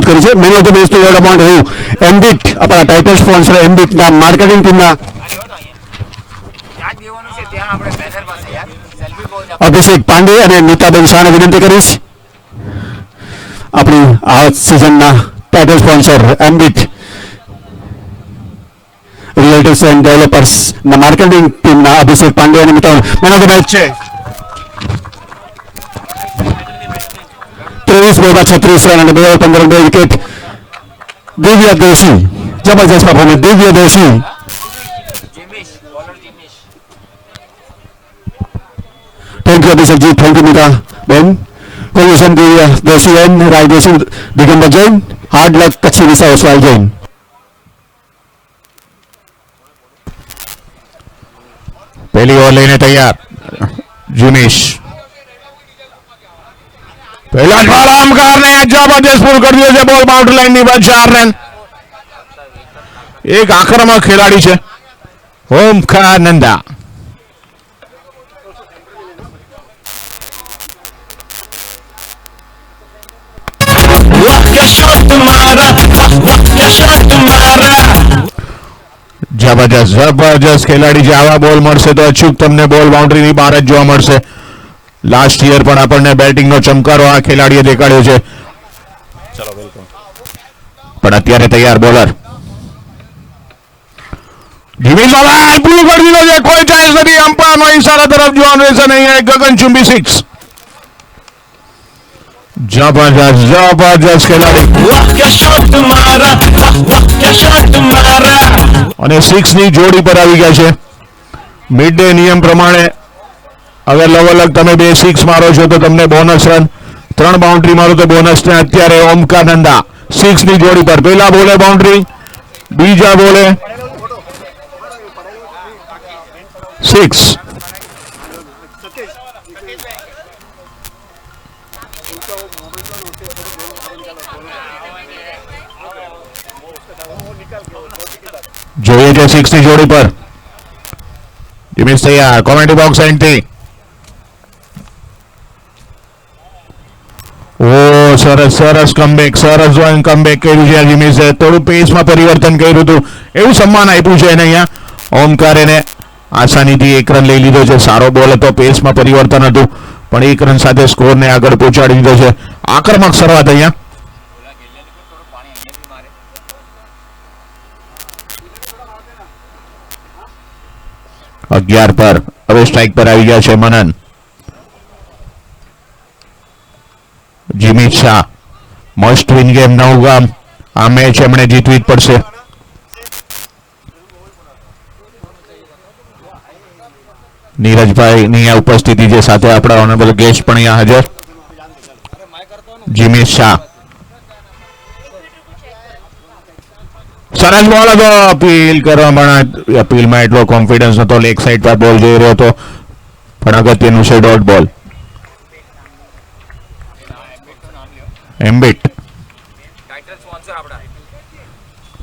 કરી છે. Man of the match award અપાઉન્ટ એવું એમ્બિટ આપણા ટાઇટલ સ્પોન્સર એમ્બિટના માર્કેટિંગ ટીમના અભિષેક પાંડે અને નીતાબેન શાહને વિનંતી કરીશ. આપણી આ સિઝનના title sponsor એમ્બિટ realtors and ડેવલપર્સના marketing ટીમના અભિષેક પાંડે અને Nitaben main of the match છે. 23 બોલમાં 36 રન અને 2 ઓવર 15 2 વિકેટ. દિવ્ય દોશી જબરજસ્ત performance. Divya Doshi thank you Abhishekji. Thank you Nita ben. Congratulation Divya Doshi and Rai Doshi Digambar Jain. Hard luck Kutchi Visa Oswal Jain. પહેલી ઓવર લઈને તૈયાર જીમીશ. પહેલા જ આમકારને જબરજસ્ત પૂર કરી દીધો છે. બોલ બાઉન્ડ્રી લાઈનની બાદ 4 રન. એક આક્રમક ખેલાડી છે ઓમકાર નંદા. જબરજસ્ત ખેલાડી છે. આવા બોલ મળશે તો અચૂક તમને બોલ બાઉન્ડ્રીની બહાર જ જોવા મળશે. લાસ્ટ યર પણ આપણને બેટિંગનો ચમકારો આ ખેલાડીએ દેખાડ્યો છે. પણ અત્યારે તૈયાર બોલર જીમીશ વાળા પૂરું કરી દીધો છે. કોઈ ચાન્સ નથી. અમ્પાયરનો ઈશારા તરફ જોવાનું રહેશે નહીં. ગગનચુંબી 6. જબરજસ્ત ખેલાડી અને 6 ની જોડી પર આવી ગયા છે. મિડ ડે નિયમ પ્રમાણે અગર લવલક તમે 2 6 મારો છો તો તમને બોનસ રન, 3 બાઉન્ડ્રી મારો તો બોનસ ને. અત્યારે ઓમકાર નંદા 6 ની જોડી પર. પહેલા બોલે બાઉન્ડ્રી, બીજા બોલે 6. જોઈએ છે 6 ની જોડી પર જીમીશ તૈયાર. Commentary box entry. ઓ સરસ સરસ કમબેક. સરસ કમબેક કર્યું છે જીમીશે. થોડું પેસમાં પરિવર્તન કર્યું હતું એવું સન્માન આપ્યું છે એને અહીંયા. ઓમકારે આસાનીથી 1 રન લઈ લીધો છે. સારો બોલ હતો, પેસમાં પરિવર્તન હતું પણ 1 રન સાથે સ્કોરને આગળ પહોંચાડી દીધો છે. આક્રમક શરૂઆત અહીંયા. અગિયાર પર હવે સ્ટ્રાઇક પર આવી ગયા છે મનન. જીમીશ શાહ મસ્ટ વિન ગેમ. 9 ગામ આ મેચ એમણે જીતવી જ પડશે. નીરજભાઈની ઉપસ્થિતિ છે, સાથે આપણા ઓનરેબલ ગેસ્ટ પણ અહીંયા હાજર. જીમીશ શાહ સરસ બોલ હતો. અપીલ કરવામાં અપીલમાં એટલો કોન્ફિડન્સ નતો. લેગ સાઈડ પર બોલ જઈ રહ્યો હતો પણ અગત્યનું છે ડોટ બોલ. એમ્બિટ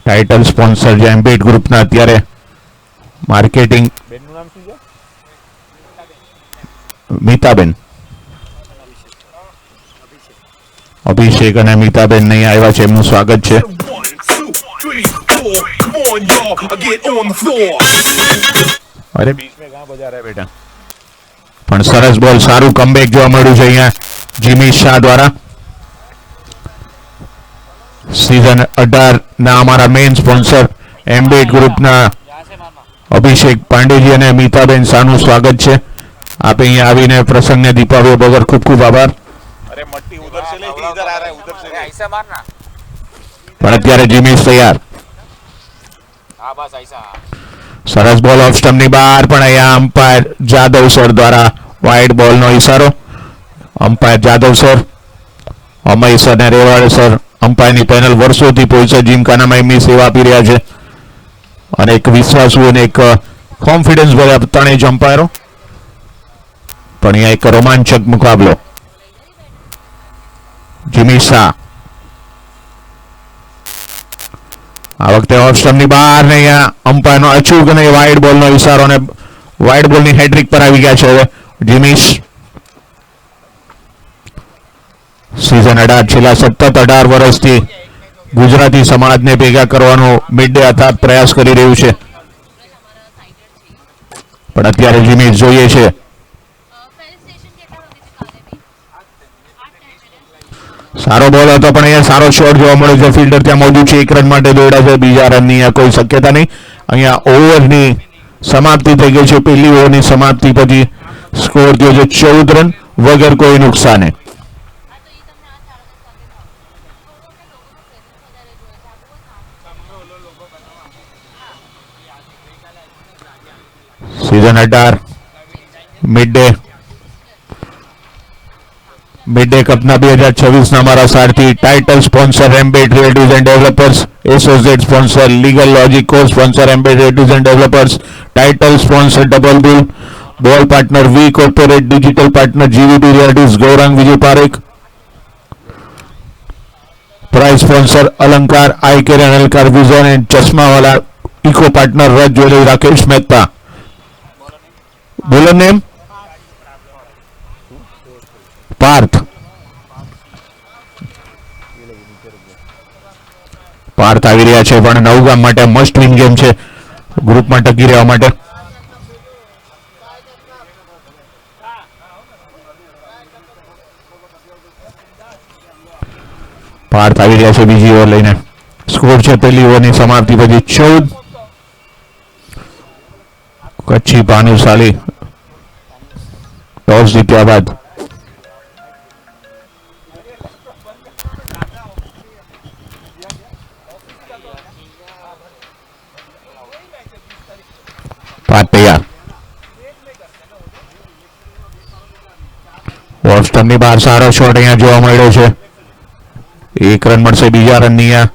ટાઇટલ સ્પોન્સર જે એમ્બિટ ગ્રુપના અત્યારે માર્કેટિંગ મીતાબેન, અભિષેક અને મીતાબેન નહીં આવ્યા છે. એમનું સ્વાગત છે. અરે બીચ મેં કહાં બજા રહા હે બેટા. પણ સરસ બોલ, સારું કમબેક જોવા મળ્યું છે અહીંયા જીમીશ શાહ દ્વારા. सीजन 18 ના અમારા મેઇન સ્પોન્સર એમ્બિટ ગ્રુપના અભિષેક પાંડેજી અને મીતાબેન શાહનું સ્વાગત છે. आप અહીંયા આવીને પ્રસંગને દીપાવ્યો બગર ખૂબ ખૂબ આભાર. અરે મટ્ટી ઉધર સે લે ઇધર આ રહા હે ઉધર સે ऐसा मारना. પણ અત્યારે જીમીશ તૈયાર. હા બસ ऐसा સરસ બોલ ઓફ સ્ટમ્પની બહાર પણ અહીંયા અમ્પાયર જાદવ સર દ્વારા વાઇડ બોલનો ઈશારો. Umpire Jadav sir, Amay sir ને રેવાડ સર અમ્પાયરની પેનલ વર્ષોથી પોલીસ જીમખાનામાં એમની સેવા આપી રહ્યા છે અને એક વિશ્વાસુ અને એક કોન્ફિડન્સ ભર્યા ત્રણેય જ અમ્પાયરો. પણ અહીંયા એક રોમાંચક મુકાબલો. જીમીશ શાહ આ વખતે ઓફ સ્ટમ્પની બહાર ને અહીંયા અમ્પાયરનો અચૂક અને વાઇડ બોલનો ઈશારો અને વાઇડ બોલની હેડ્રિક પર આવી ગયા છે હવે જીમીશ. सीजन 18 છેલ્લા સતત 18 વર્ષથી ગુજરાતી સમાજને ભેગા કરવાનો મિડ ડે અથાગ પ્રયાસ કરી રહ્યું છે, પણ અત્યારે લિમિટ જોઈએ છે. સારો બોલ હતો પણ અહીંયા સારો શોટ જોવા મળ્યો છે. ફિલ્ડર ત્યાં મોજૂદ છે, 1 રન માટે દોડ્યા છે. બીજા રનની અહીંયા કોઈ શક્યતા નહીં. અહીંયા ઓવરની સમાપ્તિ થઈ ગઈ છે. પહેલી ઓવરની સમાપ્તિ પછી સ્કોર થયો છે 14 રન વગર કોઈ નુકસાને. સીઝન 18 મિડ ડે કપના 2026ના અમારા સારથી title sponsor Ambit realtors and developers, associate sponsor legal logic, co sponsor Ambit realtors and developers, title sponsor double bull, ball partner V corporate, digital partner GVT realties Gaurang Vijay Parekh, prize sponsor Alankar, eye care and Alankar vision and Chashmawala, eco partner Raj jewellery Rakesh Mehta. Bowler name Parth. Parth આવી રહ્યા છે, પણ નવગામ માટે must win game છે ગ્રુપમાં ટકી રહેવા માટે. પાર્થ આવી રહ્યા છે બીજી ઓવર લઈને. સ્કોર છે પહેલી ઓવરની સમાપ્તિ પછી 14. કચ્છી ભાનુશાલી ટોસ જીત્યા બાદ તૈયાર. ઓફ સ્ટમ્પની બહાર સારો શોટ અહીંયા જોવા મળ્યો છે. 1 રન મળશે. બીજા રનની અહીંયા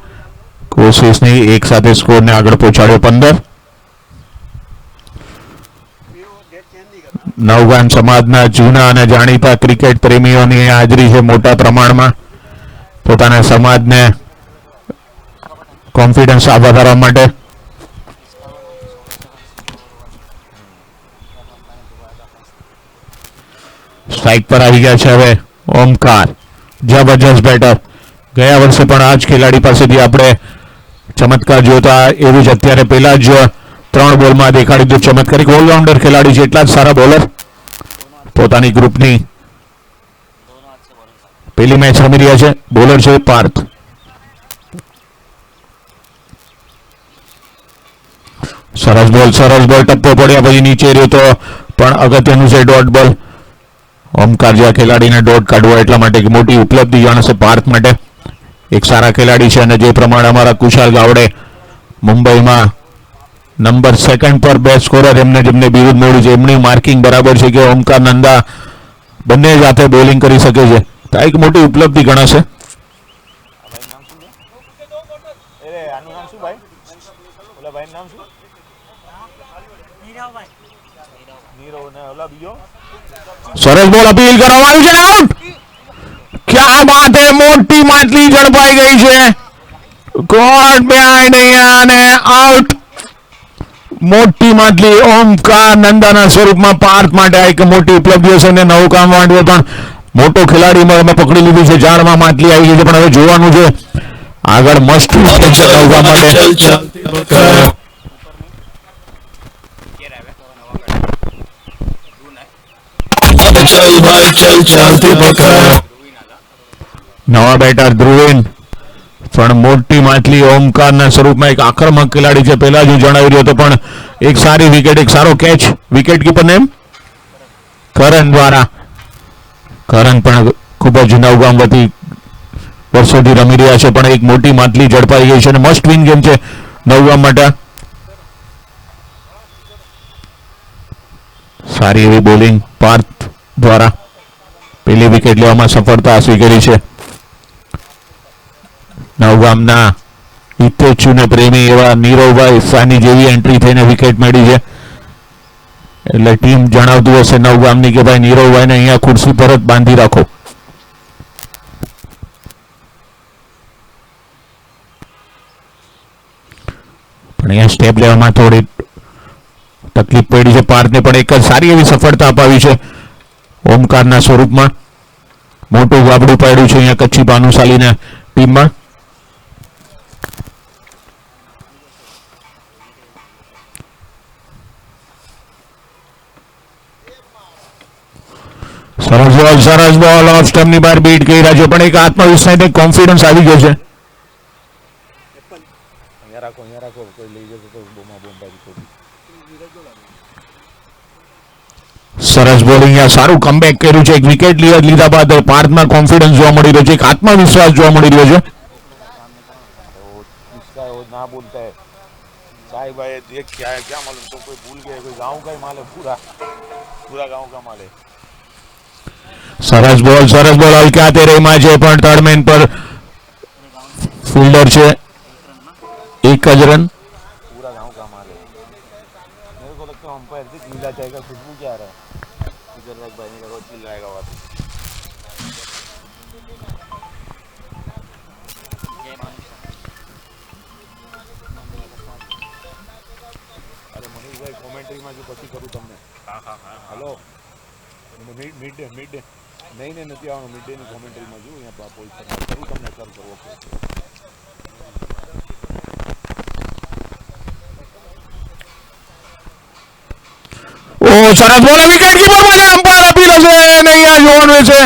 કોશિશ નહીં, એક સાથે સ્કોરને આગળ પહોંચાડ્યો 15. નવગામ સમાજના જૂના અને જાણીતા ક્રિકેટ પ્રેમીઓની હાજરી છે મોટા પ્રમાણમાં. પોતાના સમાજને કોન્ફિડન્સ વધારવા માટે સ્ટ્રાઇક પર આવી ગયા છે હવે ઓમકાર. જબરજસ્ત બેટર. ગયા વર્ષે પણ આ જ ખેલાડી પાસેથી આપણે ચમત્કાર જોતા એવું જ અત્યારે પહેલા જ 3 બોલમાં દેખાડી દીધું. ચમત્કારિક ઓલરાઉન્ડર ખેલાડી છે, એટલા જ સારા બોલર. પોતાની ગ્રુપની પહેલી મેચ રમી રહ્યા છે. બોલર છે પાર્થ. સરસ બોલ ટપ્પો પડ્યા પછી નીચે રહ્યો તો પણ અગત્યનું છે ડોટ બોલ. ઓમકાર જેવા ખેલાડીને ડોટ કાઢવો એટલા માટે એક મોટી ઉપલબ્ધિ જાણશે પાર્થ માટે. એક સારા ખેલાડી છે અને જે પ્રમાણે અમારા કુશાલ ગાવડે મુંબઈમાં નંબર 2 પર બેસ્ટ સ્કોરર જેમને બિરુદ મળ્યું છે, એમની માર્કિંગ બરાબર છે કે ઓમકાર નંદા બંને જાતે બોલિંગ કરી શકે છે. તો એક મોટી ઉપલબ્ધિ ગણાશે. સરસ બોલ અપીલ કરવામાં આવ્યું છે ને આઉટ. ક્યાં બાત હે, મોટી માટલી ઝડપાઈ ગઈ છે. ગોડ બેહાઇન્ડ અહીંયા અને આઉટ. મોટી માટલી ઓમકાર નંદાના સ્વરૂપમાં પાર્થ માટે આ એક મોટી ઉપલબ્ધિ હશે અને નવું કામ માંડવો પણ મોટો ખેલાડી અમે પકડી લીધું છે. ઝાડમાં માટલી આવી ગઈ છે, પણ હવે જોવાનું છે આગળ મસ્ત નવગા માટે. નવા બેટર ધ્રુવીન પણ મોટી માટલી ઓમકારના સ્વરૂપમાં એક આક્રમક ખેલાડી છે. પહેલા જ હું જણાવી રહ્યો હતો, પણ એક સારી વિકેટ, એક સારો કેચ વિકેટ કીપર નેમ કરણ દ્વારા. કરણ પણ ખૂબ જ નવગામ વતી વર્ષોથી રમી રહ્યા છે, પણ એક મોટી માટલી ઝડપાઈ ગઈ છે અને મસ્ટ વિન ગેમ છે નવગામ માટે. સારી એવી બોલિંગ પાર્થ દ્વારા પહેલી વિકેટ લેવામાં સફળતા હાંસલ કરી છે. નવગામના હિતેચ્છુને પ્રેમી એવા નીરવભાઈ સાની જેવી એન્ટ્રી થઈને વિકેટ મેળવી છે. એટલે ટીમ જણાવતું હશે નવગામની કે ભાઈ નીરવભાઈને અહીંયા ખુરશી પર જ બાંધી રાખો. પણ અહીંયા સ્ટેપ લેવામાં થોડી તકલીફ પડી છે. પાર્થને પણ એક જ સારી એવી સફળતા અપાવી છે ઓમકારના સ્વરૂપમાં. મોટું ગાબડું પાડ્યું છે અહીંયા કચ્છી ભાનુશાલીના ટીમમાં. સરસ બોલ ઓફ સ્ટમ્પની બહાર બીટ કરી રહ્યા છે, પણ એક આત્મવિશ્વાસ એક કોન્ફિડન્સ આવી ગયો છે. સરસ બોલિંગ, સારું કમબેક કર્યું છે. એક વિકેટ લીધા બાદ પાર્થમાં કોન્ફિડન્સ જોવા મળી રહ્યો છે, એક આત્મવિશ્વાસ જોવા મળી રહ્યો છે. ना बोलता है साहिब भाई देख क्या है, क्या मालूम तो कोई भूल गए, कोई गांव का ही माल है, पूरा पूरा गांव का माल है. સરસ બોલ હલકા તેરેમાં છે, પણ થર્ડમેન પર ફિલ્ડર છે, એક જ રન. पूरा गांव का माल है. मेरे को लगता है अंपायर से चिल्ला जाएगा, खुशबू क्या आ रहा है इधर रख भाई, नहीं रोज चिल्लाएगा बात. अरे मनीष भाई कमेंट्री में जो પછી કરું તમને. હેલો મિડ ડે નહીં નથી આવવાનું, મિડ ડે ની કોમેન્ટ્રીમાં જો અહીંયા પોઝિશન કરું તમને સર કરો. ઓકે ઓ સરસ બોલ, વિકેટ કીપર માં અમ્પાયર આપી દેશે, અને અહીંયા જોવાનું છે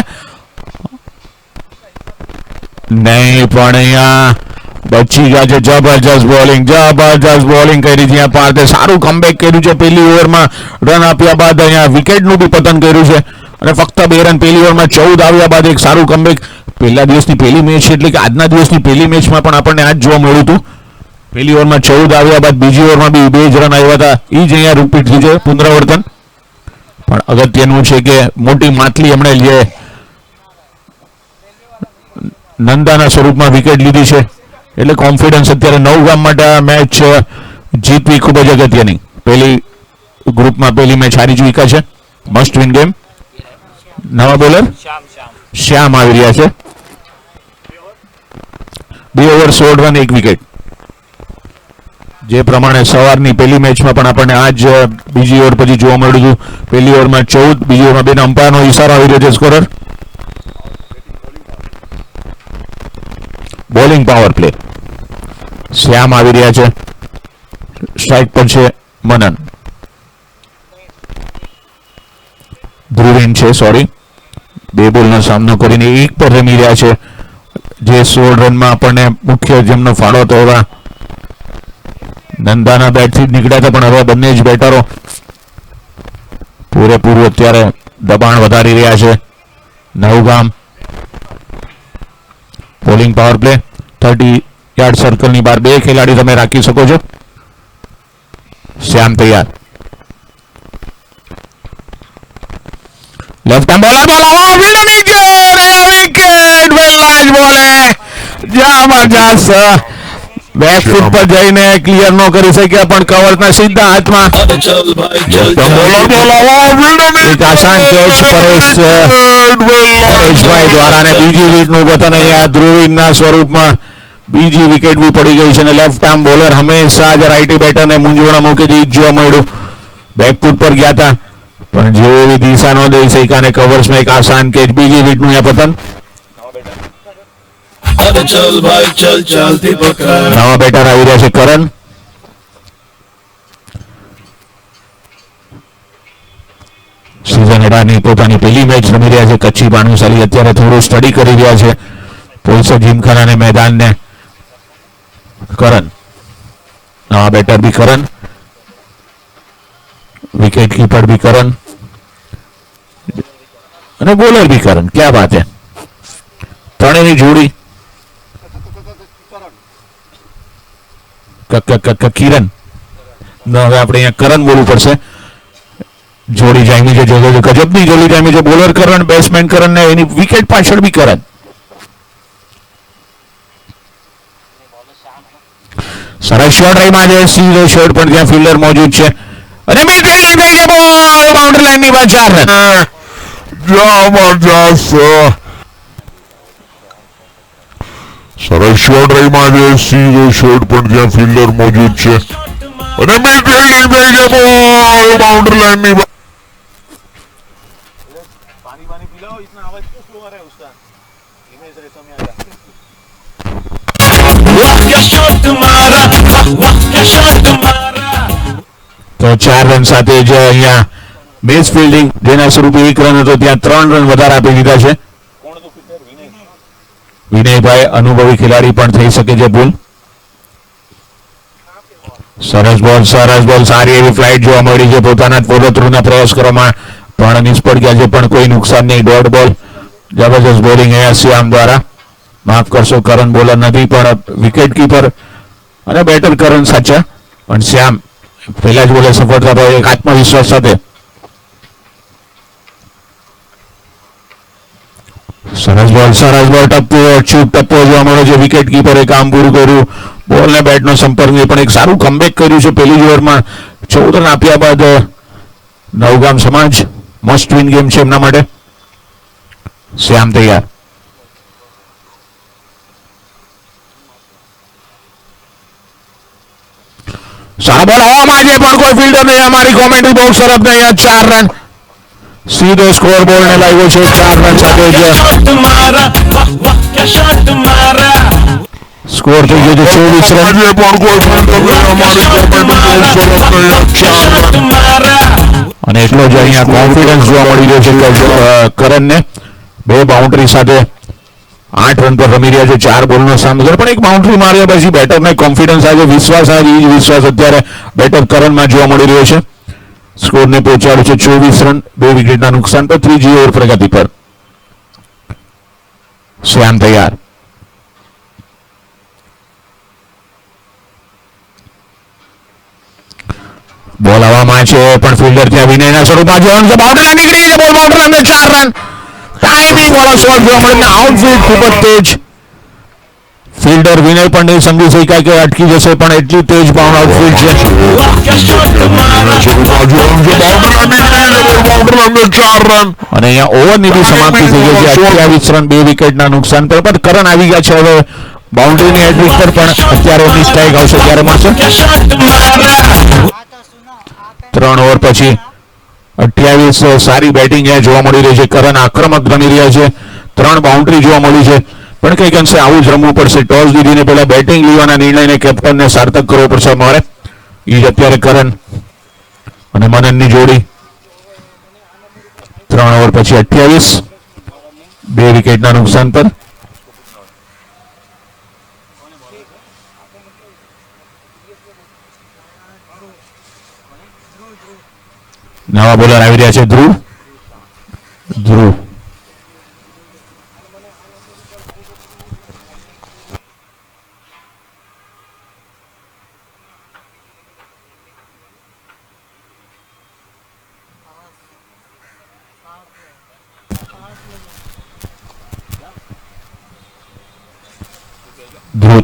નહીં, પણ અહીંયા બચી ગયા છે. જબરજસ્ત બોલિંગ કરી છે પાર્થે, સારું કમબેક કર્યું છે. પહેલી ઓવરમાં રન આપ્યા બાદ અહીંયા વિકેટનું બી પતન કર્યું છે, અને ફક્ત 2 રન પહેલી ઓવરમાં 14 આવ્યા બાદ એક સારું કમબેક. પહેલા દિવસની પહેલી મેચ એટલે કે આજના દિવસની પહેલી મેચમાં પણ આપણને આ જ જોવા મળ્યું હતું. પહેલી ઓવરમાં 14 આવ્યા બાદ બીજી ઓવરમાં બી 2 જ રન આવ્યા હતા, એ જ અહીંયા રિપીટ થયું છે, પુનરાવર્તન. પણ અગત્યનું છે કે મોટી માછલી એમણે જે નંદાના સ્વરૂપમાં વિકેટ લીધી છે, એટલે કોન્ફિડન્સ અત્યારે નવગામ માટે આ મેચ જીતવી ખૂબ જ અગત્યની. પહેલી ગ્રુપમાં પહેલી મેચ હારી ચૂક્યા છે, મસ્ટ વિન ગેમ. નવા બોલર શ્યામ આવી રહ્યા છે. 2 ઓવર 16 રન 1 વિકેટ. જે પ્રમાણે સવારની પહેલી મેચમાં પણ આપણને આજ બીજી ઓવર પછી જોવા મળ્યું હતું. પહેલી ઓવરમાં 14, બીજી ઓવરમાં 2 અમ્પાયરનો ઇશારો આવી રહ્યો છે. સ્કોરર બોલિંગ પાવર પ્લે, શ્યામ આવી રહ્યા છે. સ્ટ્રાઇક પર છે મનન, ધ્રુવીન છે, સોરી, 2 બોલનો સામનો કરીને 1 પર રમી રહ્યા છે. જે 16 રનમાં આપણને મુખ્ય જેમનો ફાળો હતો એવા નંદાના બેટથી જ નીકળ્યા હતા, પણ હવે બંને જ બેટરો પૂરેપૂરું અત્યારે દબાણ વધારી રહ્યા છે. નવગામ બોલિંગ પાવર પ્લે, 30 યાર્ડ સર્કલની બહાર 2 ખેલાડી તમે રાખી શકો છો. શ્યામ તૈયાર, લેફ્ટ આર્મ બોલર, વિકેટ, પહેલા જ બોલે જબરજસ્ત બેક ફૂટ પર જઈને ક્લિયર ન કરી શક્યા, પણ કવરના સીધા હાથમાં. એક આસાન કેચ પરેશભાઈ દ્વારા, અને બીજી વિકેટનું પતન અહીંયા ધ્રુવીનના સ્વરૂપમાં બીજી વિકેટ બી પડી ગઈ છે. અને લેફ્ટ આર્મ બોલર હંમેશા જ રાઇટી બેટરને મૂંઝવણ મૂકી જ જોવા મળ્યું. બેકફૂટ પર ગયા હતા, પણ જેવી દિશા ન દઈ શક્યા, અને કવર્સમાં એક આસાન કેચ, બીજી વિકેટનું અહીંયા પતન. નવા બેટર આવી રહ્યા છે કરણ. સિઝન અડાની પોતાની પહેલી મેચ રમી રહ્યા છે. કચ્છી ભાનુશાલી અત્યારે થોડું સ્ટડી કરી રહ્યા છે પોલીસ જીમખાના મેદાનને. કરણ, નવા બેટર બી કરણ, વિકેટ કીપર બી કરણ, અને બોલર બી કરણ. ક્યાં વાત હે, ત્રણેયની જોડી. કિરણ, હવે આપણે અહીંયા કરણ બોલવું પડશે. જોડી જામી છે, ગજબની જોડી જામી છે. બોલર કરણ, બેટ્સમેન કરણ, ને એની વિકેટ પાછળ બી કરણ. સરસ શોટ રહીમાં છે, સીધો શોટ, પણ ત્યાં ફિલ્ડર મોજૂદ છે, અને બાઉન્ડ્રી લાઈનની બહાર 4 રન. જબરજસ્ત સરસ શોટ રહીમાં છે, સીધો શોટ, પણ ત્યાં ફિલ્ડર મોજૂદ છે, અને મિડ ફિલ્ડિંગ થઈ છે, બાઉન્ડ્રી લાઈનની બહાર. पानी पानी पिलाओ, इतना आवाज क्यों स्लो आ रहा है उसका. इमेज रेसो में आ जा. તો 4 રન સાથે જ અહીંયા બેઝ ફિલ્ડિંગ જેના સ્વરૂપે 1 રન હતો ત્યાં 3 રન વધારે આપી દીધા છે. વિનયભાઈ અનુભવી ખેલાડી પણ થઈ શકે છે ભૂલ. સરસ બોલ સારી એવી ફ્લાઇટ જોવા મળી છે. પોતાના ફોલો થ્રુના પ્રયાસ કરવામાં પણ નિષ્ફળ ગયા છે, પણ કોઈ નુકસાન નહીં. ડોટ બોલ, જબરજસ્ત બોલિંગ અહીંયા શ્યામ દ્વારા. માફ કરશો, કરણ બોલર નથી પણ વિકેટ કીપર અને બેટર કરણ સાચા, પણ શ્યામ પહેલા જ બોલે સફળતા પામે એક આત્મવિશ્વાસ સાથે. સરસ બોલ ટપ્પો જોવા મળે છે. વિકેટ કીપરે કામ પૂરું કર્યું. બોલ ને બેટનો સંપર્ક નહીં, પણ એક સારું કમબેક કર્યું છે. પહેલી જ ઓવરમાં 14 રન આપ્યા બાદ નવગામ સમાજ મસ્ટ વિન ગેમ છે એમના માટે. શ્યામ તૈયાર. સારા બોલ હવામાં છે, પણ કોઈ ફિલ્ડર નહીં. અમારી કોમેન્ટ્રી બોક્સ તરફ નહીં. 4 રન સીધો સ્કોર બોર્ડ ને લાગ્યો છે. 4 રન સાથે જ સ્કોર થઈ ગયો છે 24 રન. આજે પણ કોઈ ફિલ્ડર નહીં. અમારી કોમેન્ટ્રી બોક્સ તરફ નહીં. 4 રન. અને એટલો જ અહીંયા કોન્ફિડન્સ જોવા મળી રહ્યો છે કરણને. 2 બાઉન્ડ્રી સાથે 8 રન પર રમી રહ્યા છે. 4 બોલનો સામનો કર્યો, પણ એક બાઉન્ડ્રી માર્યા પછી બેટરને કોન્ફિડન્સ આવે, વિશ્વાસ અત્યારે બેટર કરણમાં જોવા મળી રહ્યો છે. સ્કોરને પહોંચાડ્યો છે 24 રન, 2 વિકેટના નુકસાન પર. ત્રીજી ઓવર પ્રગતિ પર. શ્યામ તૈયાર. બોલ હવામાં છે, પણ ફિલ્ડર ત્યાં વિનયના સ્વરૂપમાં જોવાનું છે. બાઉન્ડરી નીકળી છે. બોલ બાઉન્ડરી અંદર 4 રન. ટાઈમિંગ વાળો શોટ જોવા મળે. આઉટફિલ્ડ ખૂબ જ તેજ. ફિલ્ડર વિનય પણ નહીં સમજી શક્યા કે અટકી જશે, પણ એટલી તેજ બાઉન્ડ આઉટફિલ્ડ છે. અને અહીંયા ઓવરની બી સમાપ્તિ થઈ ગઈ છે. 28 રન, 2 વિકેટના નુકસાન પર. પણ કરણ આવી ગયા છે હવે બાઉન્ડ્રીની હેડ્રિક પર, પણ અત્યારે એમની સ્ટ્રાઇક આવશે ત્યારે મળશે. 3 ઓવર પછી 28 સારી બેટિંગ જોવા મળી રહી છે. કરણ આક્રમક રમી રહ્યા છે. 3 બાઉન્ડ્રી જોવા મળી છે, પણ કંઈક અંશે આવું જ રમવું પડશે. ટોસ જીતીને પહેલા બેટિંગ લેવાના નિર્ણયને કેપ્ટનને સાર્થક કરવો પડશે મારે. એ જ અત્યારે કરણ અને મનનની જોડી. 3 ઓવર પછી 28, 2 વિકેટના નુકસાન પર. નવા બોલર આવી રહ્યા છે. ધ્રુવ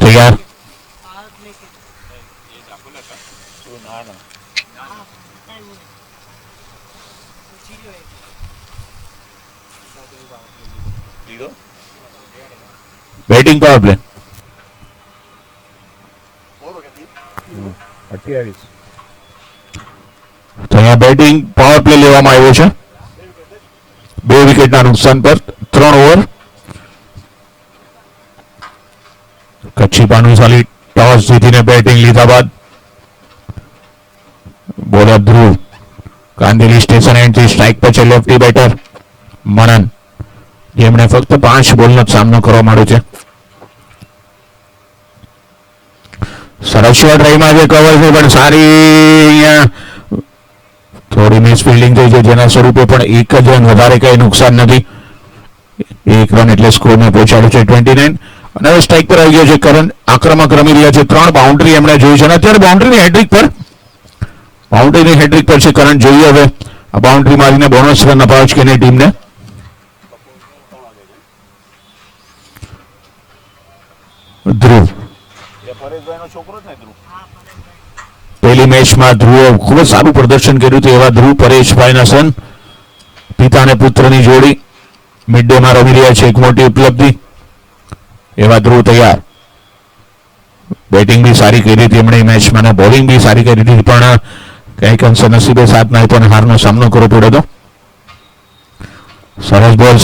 તૈયાર. Batting power play. 28. તો અહીંયા બેટિંગ પાવર પ્લે લેવામાં આવ્યો છે. 2 વિકેટના નુકસાન પર. 3 ઓવર. કચ્છી પાનુસાલી ટોસ જીતીને બેટિંગ લીધા બાદ બોલર ધ્રુવ કાંદિલી સ્ટેશન એન્ડથી સ્ટ્રાઇક પર છે. લેફ્ટી બેટર મનન, જેમણે ફક્ત 5 બોલનો સામનો કરવા માંડ્યો છે. સરસ શોટ રહીમાં જે કવર છે, પણ સારી અહીંયા થોડી મિસ ફિલ્ડિંગ થઈ છે, જેના સ્વરૂપે પણ 1 જ રન વધારે કઈ નુકસાન નથી. 1 રન એટલે સ્કોરને પહોંચાડ્યો છે 29. અને હવે સ્ટ્રાઇક પર આવી ગયો છે કરણ. આક્રમક રમી રહ્યા છે. 3 બાઉન્ડ્રી એમણે જોઈ છે, અને અત્યારે બાઉન્ડ્રીની હેડ્રિક પર છે કરણ. જોઈએ હવે આ બાઉન્ડ્રી મારીને બોનસ રન અપાવે છે કે નહીં ટીમને. ધ્રુવ પહેલી મેચમાં ધ્રુવે ખૂબ જ સારું પ્રદર્શન કર્યું હતું. એવા ધ્રુવ પરેશભાઈના સન, પિતા અને પુત્રની જોડી મિડ ડેમાં રમી રહ્યા છે. એક મોટી ઉપલબ્ધિ. એવા ધ્રુવ તૈયાર. બેટિંગ બી સારી કરી હતી એમણે મેચમાં, અને બોલિંગ બી સારી કરી હતી, પણ કંઈક અંશે નસીબે સાથ ના આપ્યો અને હારનો સામનો કરવો પડ્યો હતો. સરસ બોલ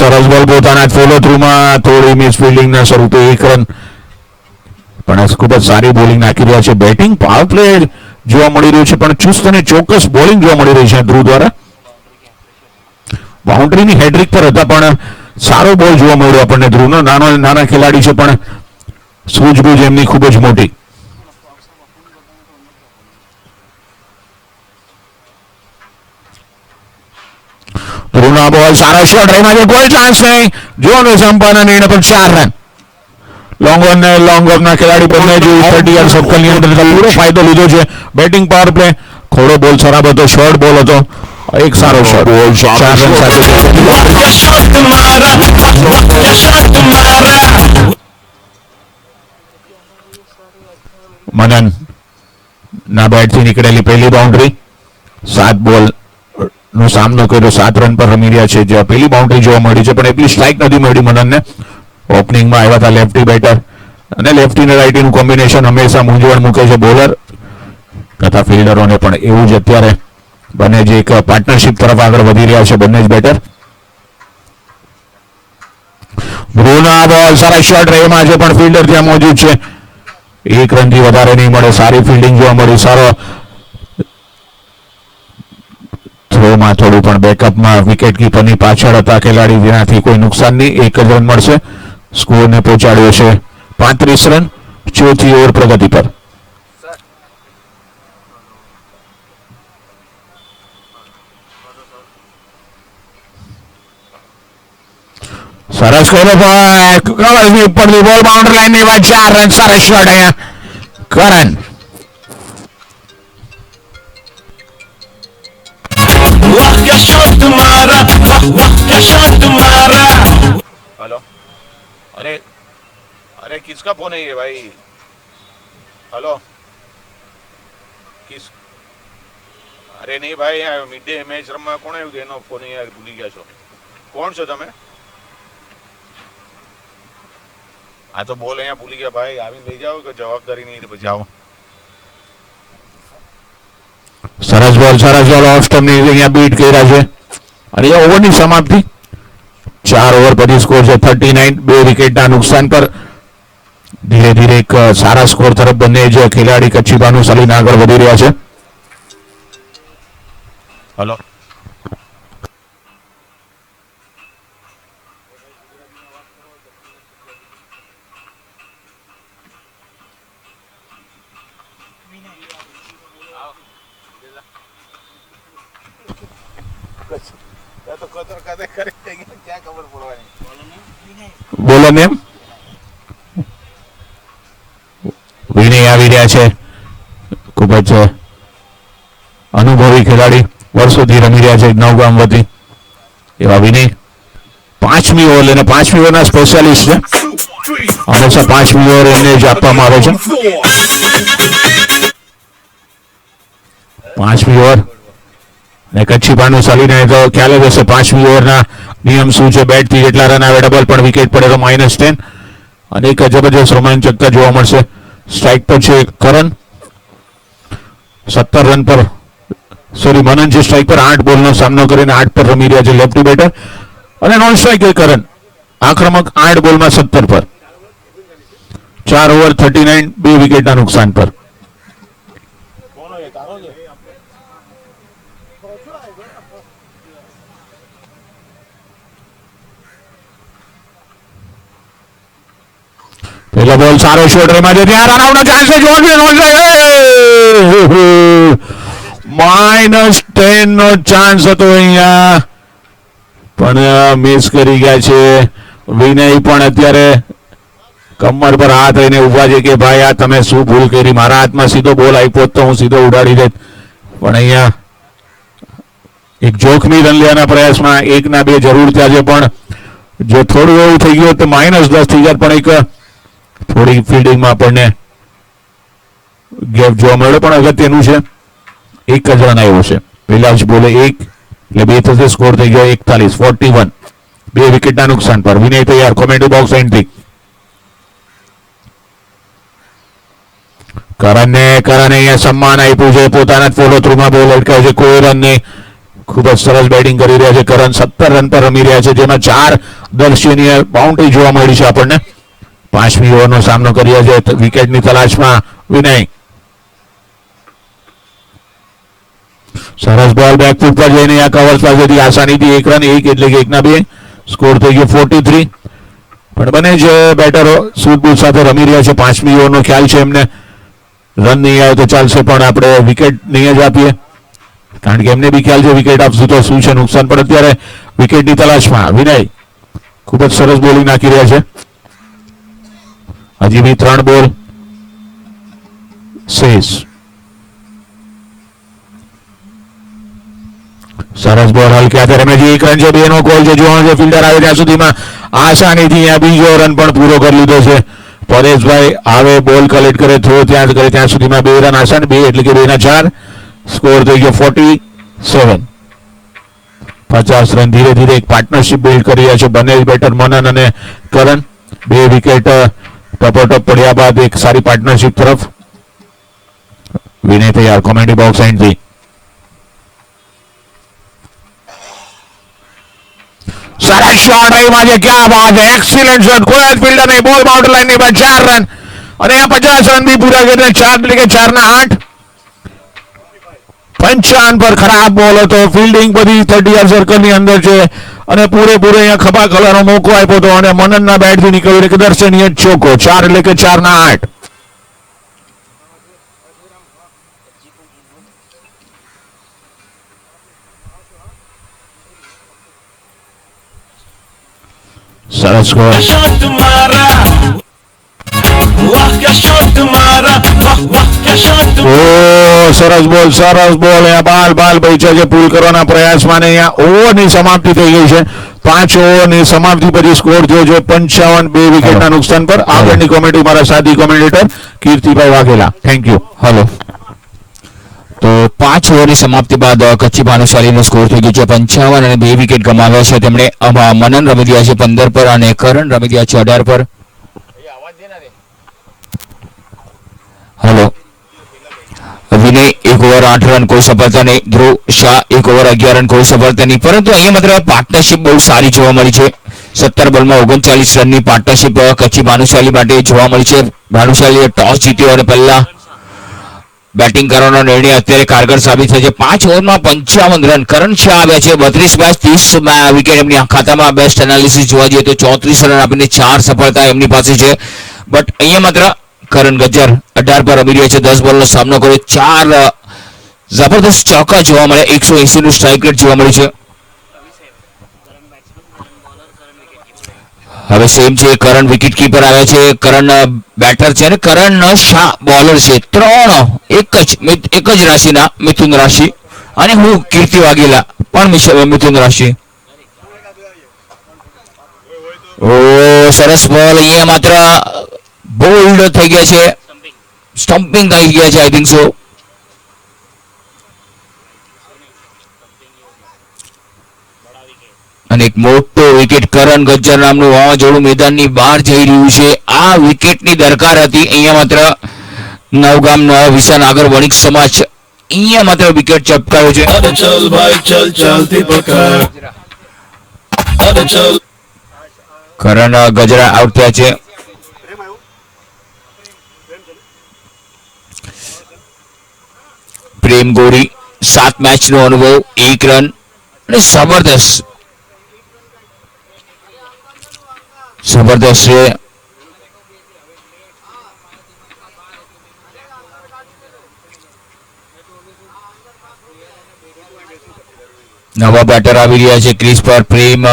પોતાના ફોલો થ્રુમાં થોડી મિસ ફિલ્ડિંગના સ્વરૂપે 1 રન, પણ ખૂબ જ સારી બોલિંગ નાખી રહ્યા છે. બેટિંગ પાવર પ્લે જોવા મળી રહ્યું છે, પણ ચુસ્ત અને ચોક્કસ બોલિંગ જોવા મળી રહી છે ધ્રુવ દ્વારા. બાઉન્ડ્રીની હેડ્રિક પર હતા, પણ સારો બોલ જોવા મળ્યો આપણને. ધ્રુવનો નાના ખેલાડી છે, પણ સૂઝબૂઝ એમની ખૂબ જ મોટી. ધ્રુવનો બોલ સારો શોટ રહીમાં છે, કોઈ ચાન્સ નહીં. જોવાનો સંપાના નિર્ણય પર 4 રન. લોંગ ઓન ને લોંગ ઓફ ના ખેલાડી બંને જે 30 યાર્ડ સર્કલની અંદર પૂરો ફાયદો લીધો છે. બેટિંગ પાવર પ્લે, ખોડો બોલ ખરાબ હતો, શોર્ટ બોલ હતો, એક સારો શોટ. 4 રન સાથે મનન ના બેટથી નીકળેલી પહેલી બાઉન્ડ્રી. 7 બોલ નો સામનો કર્યો, 7 રન પર રમી રહ્યા છે. જે પહેલી બાઉન્ડ્રી જોવા મળી છે, પણ એટલી સ્ટ્રાઇક નથી મળી મનનને. ઓપનિંગમાં આવ્યા હતા લેફ્ટી બેટર, અને લેફ્ટી ને રાઇટીનું કોમ્બિનેશન હંમેશા મૂંઝવણ મૂકે છે બોલર તથા ફિલ્ડરોને. પણ એવું જ અત્યારે બંને જે એક પાર્ટનરશિપ તરફ આગળ વધી રહ્યા છે બંને જ બેટર. ધ્રુવના બોલ સારા શોટ રેમાં છે, પણ ફિલ્ડર ત્યાં મોજૂદ છે. 1 રનથી વધારે નહીં મળે. સારી ફિલ્ડિંગ જોવા મળી. સારો થ્રોમાં થોડું પણ બેકઅપમાં વિકેટ કીપરની પાછળ હતા ખેલાડી, જેનાથી કોઈ નુકસાન નહીં. 1 જ રન મળશે. સ્કોરને પહોંચાડ્યો છે 35 રન, ચોથી ઓવર પ્રગતિ પર. સરસ કર્યો કવરની ઉપરથી બોલ બાઉન્ડરી લાઈનની વાત. 4 રન. સરસ શોટ અહીંયા કરણ. हेलो, अरे किसका फोन है ये भाई? हेलो, किस? अरे नहीं भाई, मिड डे मैच रमवा कोण આવ્યું એનો ફોન યાર, ભૂલી ગયા છો. કોણ છો તમે? આ તો બોલ અહીંયા ભૂલી ગયા ભાઈ, આવીને લઈ જાઓ કે જવાબદારી નહીં પછી આવો. સરસ બોલ ઓફ સ્ટમ્પની અહીંયા બીટ કર્યા છે. અને એ ઓવરની સમાપ્તિ. 4 ઓવર પછી સ્કોર છે 39, 2 વિકેટના નુકસાન પર. ધીરે ધીરે એક સારા સ્કોર તરફ બંને જે ખેલાડી કચ્છી ભાનુશાલીને આગળ વધી રહ્યા છે. हेलो, બોલો મેમ. વિનય આવી રહ્યા છે, ખૂબ જ અનુભવી ખેલાડી, વર્ષોથી રમી રહ્યા છે નવગામ વતી એવા વિનય. 5મી ઓવર લઈને 5મી ઓવરના સ્પેશિયાલિસ્ટ છે. હંમેશા 5મી ઓવર એમને જ આપવામાં આવે છે. 5મી ઓવર ને કચ્છી ભાનુશાલીને તો ખ્યાલ જ હશે 5મી ઓવરના નિયમ શું છે. બેટથી જેટલા રન આવે ડબલ, પણ વિકેટ પડે તો -10. અને એક જબરજસ્ત રોમાંચકતા જોવા મળશે. સ્ટ્રાઇક પર છે કરણ, 17 રન પર મનન છે સ્ટ્રાઇક પર. 8 બોલનો સામનો કરીને 8 પર રમી રહ્યા છે લેફ્ટી બેટર. અને નોન સ્ટ્રાઇક કરણ આક્રમક 8 બોલમાં 17 પર. 4 ઓવર 39, 2 વિકેટના નુકસાન પર. પહેલો બોલ સારો શોટ રેમાં છે, ત્યાં રન આઉટનો ચાન્સ છે. -10 નો ચાન્સ હતો અહીંયા, પણ મિસ કરી ગયા છે. વિનય પણ અત્યારે કમર પર હાથ લઈને ઉભા છે કે ભાઈ આ તમે શું ભૂલ કરી, મારા હાથમાં સીધો બોલ આપ્યો તો હું સીધો ઉડાડી દેત. પણ અહીંયા એક જોખમી રન લેવાના પ્રયાસમાં 1 ના 2 જરૂર થયા છે, પણ જો થોડું એવું થઈ ગયું તો -10 થઈ જાય. પણ એક થોડી ફિલ્ડિંગમાં આપણને ગેપ જોવા મળ્યો, પણ અગત્યનું છે 1 જ રન આવ્યો છે. પહેલા જ બોલે 1 એટલે 2 થશે. સ્કોર થઈ ગયો 41, 2 વિકેટના નુકસાન પર. વિનય તૈયાર કોમેન્ટ્રી બોક્સ એન્ટ્રી. કરણને અહીંયા સન્માન આપ્યું છે, પોતાના ફોલો થ્રુમાં બોલ અટકાવે છે, કોઈ રન નહીં. ખૂબ જ સરસ બેટિંગ કરી રહ્યા છે કરણ. 17 રન પર રમી રહ્યા છે, જેમાં 4 દર્શનીય બાઉન્ડ્રી જોવા મળી છે આપણને. 5મી ઓવરનો સામનો કર્યો છે વિકેટની તલાશમાં વિનય. સરસ બોલ બેકફૂટ પર જઈને આ કવર્સ પાસેથી આસાનીથી 1 રન 1 એટલે કે 1 ના 2 સ્કોર થઈ ગયો 43. પણ બંને જ બેટરો સૂઝબૂઝ સાથે રમી રહ્યા છે. 5મી ઓવરનો ખ્યાલ છે એમને. રન નહીં આવે તો ચાલશે પણ આપણે વિકેટ નહીં જ આપીએ, કારણ કે એમને બી ખ્યાલ છે વિકેટ આપશું તો શું છે નુકસાન. પણ અત્યારે વિકેટની તલાશમાં વિનય ખૂબ જ સરસ બોલિંગ નાખી રહ્યા છે. હજી બી 3 બોલ શેષ. સરસ બોલ હલકે હાથે રમે છે. 1 રન છે, 2 નો કોલ છે. જોવાનો છે ફિલ્ડર આવે ત્યાં સુધીમાં આસાનીથી અહીંયા બીજો રન પણ પૂરો કરી લીધો છે. પરેશભાઈ આવે બોલ કલેક્ટ કરે, થ્રો ત્યાં કરે ત્યાં સુધીમાં 2 રન આસાન, 2 એટલે કે 2 ના 4. સ્કોર થઈ ગયો 47. 50 રન. ધીરે ધીરે એક પાર્ટનરશિપ બિલ્ડ કરી રહ્યા છે બંને બેટર મનન અને કરણ. 2 વિકેટ ટપોટપ પડ્યા બાદ એક સારી પાર્ટનરશિપ તરફ. વિનય તૈયાર કોમેન્ટ્રી બોક્સ એન્ડથી. સરસ શોટ રહીમાં છે. ક્યાં વાત છે, એક્સિલન્ટ શોટ. કોઈ જ ફિલ્ડર નહીં. બોલ બાઉન્ડરી લાઈન ની બાદ 4 રન અને આ 50 રન બી પૂરા કરીને 4 એટલે કે 4 ના 8. 55 પર ખરાબ બોલ હતો. ફિલ્ડિંગ બધી 30 સર્કલની અંદર છે અને પૂરેપૂરો અહીંયા ખભા કલરનો મોકો આપ્યો હતો અને મનનના બેટથી નીકળ્યો એક દર્શનીય ચોકો. 4 એટલે કે 4 ના 8. સરસ ગોલ. शॉट मारा वाह क्या शॉट मारा वाह वाह क्या शॉट ઓ સરસ બોલ, સરસ બોલ. અહીંયા બાલ પૈસા છે પુલ કરવાના પ્રયાસમાં ને અહીંયા ઓવરની સમાપ્તિ થઈ ગઈ છે. 5 ઓવરની સમાપ્તિ પછી સ્કોર થયો છે 55. 2 વિકેટના નુકસાન પર. આગળની કોમેન્ટ્રી મારા સાથી commentator Kirtibhai Vaghela. Thank you. Hello. તો 5 ઓવરની સમાપ્તિ બાદ કચ્છી ભાનુશાલીનો સ્કોર થઈ ગયો છે 55 અને 2 વિકેટ ગમાવ્યા છે તેમણે. મનન રમી રહ્યા છે 15 પર અને કરણ રમી રહ્યા છે 18 પર. હલો. વિનય 1 ઓવર 8 રન કોઈ સફળતા નહીં. ધ્રુવ શાહ 1 ઓવર 11 રન કોઈ સફળતા નહીં. પરંતુ અહીંયા માત્ર પાર્ટનરશિપ બહુ સારી જોવા મળી છે. 17 બોલમાં 39 રનની પાર્ટનરશિપ કચ્છી ભાનુશાલી માટે જોવા મળી છે. ભાનુશાલીએ ટોસ જીત્યો અને પહેલા બેટિંગ કરવાનો નિર્ણય અત્યારે કારગર સાબિત થયો છે. 5 ઓવરમાં 55 રન. કરણ શાહ આવ્યા છે 32 મેચ 30 વિકેટ એમની ખાતામાં. બેસ્ટ એનાલિસિસ જોવા જઈએ તો 34 રન આપીને 4 સફળતા એમની પાસે છે. બટ અહીંયા માત્ર કરણ ગજ્જર 18 પર રમી રહ્યા છે. 10 બોલનો સામનો કર્યો. 4 જબરદસ્ત ચોકા જોવા મળે. 180 નું સ્ટ્રાઇક રેટ જોવા મળ્યું છે. હવે સેમ છે. કરણ વિકેટ કીપર આવ્યા છે. કરણ બેટર છે અને કરણ શાહ બોલર છે. 3 એક જ રાશિના મિથુન રાશિ અને હું કીર્તિ વાઘેલા પણ મિથુન રાશિ. ઓ સરસ બોલ. અહીંયા માત્ર બોલ્ડ થઈ ગયા છે. સ્ટમ્પિંગ થઈ ગયા છે આઈ થિંક સો. અને એક મોટો વિકેટ કરણ ગજ્જર નામનું વાવાઝોડું મેદાનની બહાર જઈ રહ્યું છે. આ વિકેટની દરકાર હતી. અહીંયા માત્ર નવગામ નવા વિસાનગર વણિક સમાજ અહીંયા માત્ર વિકેટ ચપકાવ્યો છે. अरे चल भाई चल चलती पकड़ अरे चल કરણ ગજરા આઉટ થયા છે. પ્રેમ ગોરી 7 મેચનો અનુભવ 1 રન અને જબરદસ્ત છે. નવા બેટર આવી રહ્યા છે ક્રીઝ પર. પ્રેમ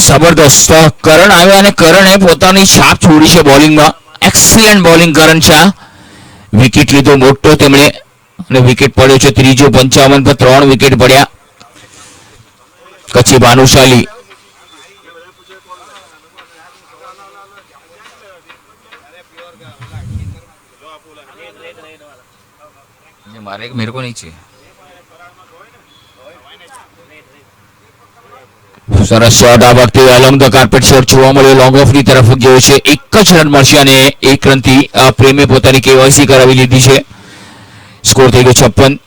જબરદસ્ત. કરણ આવ્યા અને કરણે પોતાની છાપ છોડી છે બોલિંગમાં. એક્સિલન્ટ બોલિંગ કરણ શાહ. વિકેટ લીધો મોટો તેમણે અને વિકેટ પડ્યો છે ત્રીજો. 55 પર 3 વિકેટ પડ્યા. કચ્છી ભાનુશાલી मेरे को नहीं चाहिए. સરસ શોટ આ વખતે અલોંગ ધ કાર્પેટ શોટ જોવા મળ્યો. લોંગ ઓફ ની તરફ ગયો છે. 1 જ રન મળશે અને 1 રનથી પ્રેમે પોતાની કેવાયસી કરાવી લીધી છે. સ્કોર થઈ ગયો 56.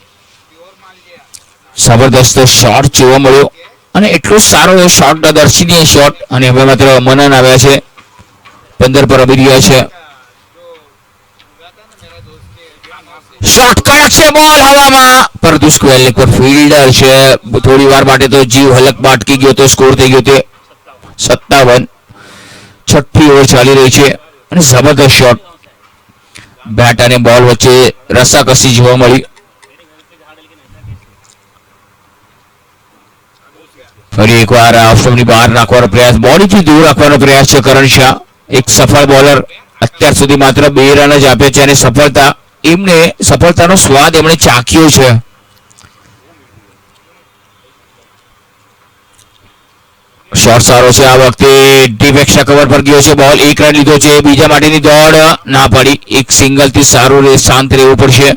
જબરદસ્ત શોટ જોવા મળ્યો અને એટલો સારો શોટ, દર્શનીય શોટ. અને હવે માત્ર મનન આવ્યા છે, 15 પર રમી રહ્યા છે. શોટ કડક છે, બોલ હવામાં, પરંતુ સ્ક્વેર લેગ પર ફિલ્ડર છે. થોડી વાર માટે તો જીવ હલકમાં અટકી ગયો તો સ્કોર થઈ ગયો તે 57. છઠ્ઠી ઓવર ચાલી રહી છે અને જબરદસ્ત શોટ. બેટ અને બોલ વચ્ચે રસાકસી જોવા મળી. ફરી એકવાર ઓફ સ્ટમ્પની બહાર રાખવાનો પ્રયાસ, બોડીથી દૂર રાખવાનો પ્રયાસ છે કરણ શાહ. એક સફળ બોલર, અત્યાર સુધી માત્ર 2 રન જ આપ્યા છે અને સફળતાનો સ્વાદ એમણે ચાખ્યો છે. શોટ સારો છે આ વખતે, ડીપ એક્સ્ટ્રા કવર પર ગયો છે બોલ. 1 રન લીધો છે, બીજા માટેની દોડ ના પડી. એક સિંગલથી સારું શાંત રહેવું પડશે.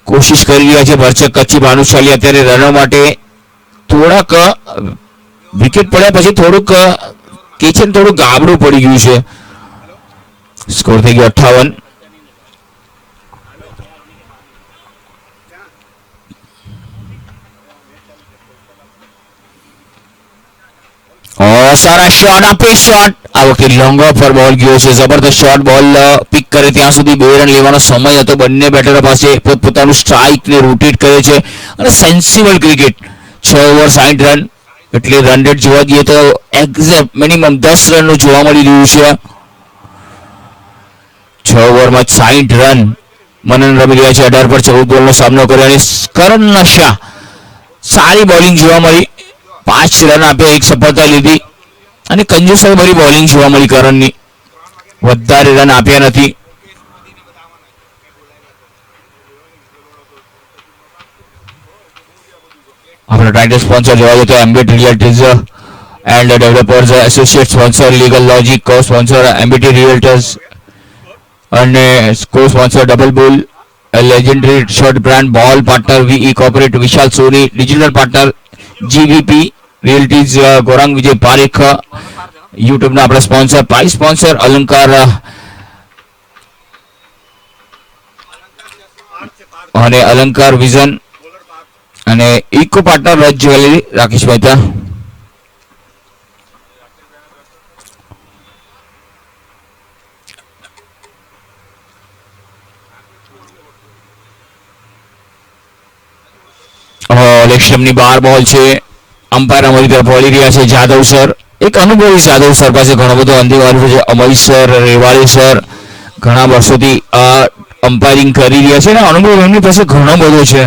કોશિશ કરી રહ્યા છે ભરચક કચ્છી ભાનુશાલી અત્યારે રનો માટે. થોડાક વિકેટ પડ્યા પછી થોડુંક કિચન થોડું ગાબડું પડી ગયું છે. સ્કોર થઈ ગયો 58. સારા શોટ આપે, શોટ આ વખતે લોંગ ઓફ પર બોલ ગયો છે. જબરદસ્ત શોટ, બોલ પિક કરે ત્યાં સુધી 2 રન લેવાનો સમય હતો બંને બેટરો પાસે. પોતપોતાનું સ્ટ્રાઇકને રોટેટ કરે છે અને સેન્સિબલ ક્રિકેટ. 6 ઓવર 60 રન, એટલે રન રેટ જોવા જઈએ તો એક્ઝેક્ટ મિનિમમ 10 રનનું જોવા મળી રહ્યું છે. 6 ઓવરમાં 60 રન મનન રમી રહ્યા છે. 18 પર 14 બોલનો સામનો કર્યો અને કરણ શાહ સારી બોલિંગ જોવા મળી. 5 રન આપ્યા, 1 સફળતા લીધી અને કંજૂસાઈ ભરી બોલિંગ જોવા મળી કરણની. વધારે રન આપ્યા નથી. આપણા ટાઇટલ સ્પોન્સર જોવા જઈએ તો Ambit realtors and developers associate sponsor, legal logic co sponsor Ambit realtors અને co sponsor double bull, legendary shirt brand, ball partner VE corporate Vishal Soni, digital partner GVP realties Gaurang Vijay Parekh, યુટ્યુબના આપણા સ્પોન્સર, પ્રાઇસ સ્પોન્સર અલંકાર અને Alankar vision અને eco partner Raj jewellery Rakesh Mehta. Leg સ્ટમ્પની બહાર ball છે. Umpire અમારી તરફ વળી રહ્યા છે જાદવ સર. એક અનુભવી જાદવ સર પાસે ઘણો બધો અંતિમ છે. અમય સર, રેવાળી સર ઘણા વર્ષોથી અમ્પાયરિંગ કરી રહ્યા છે અને અનુભવ એમની પાસે ઘણો બધો છે.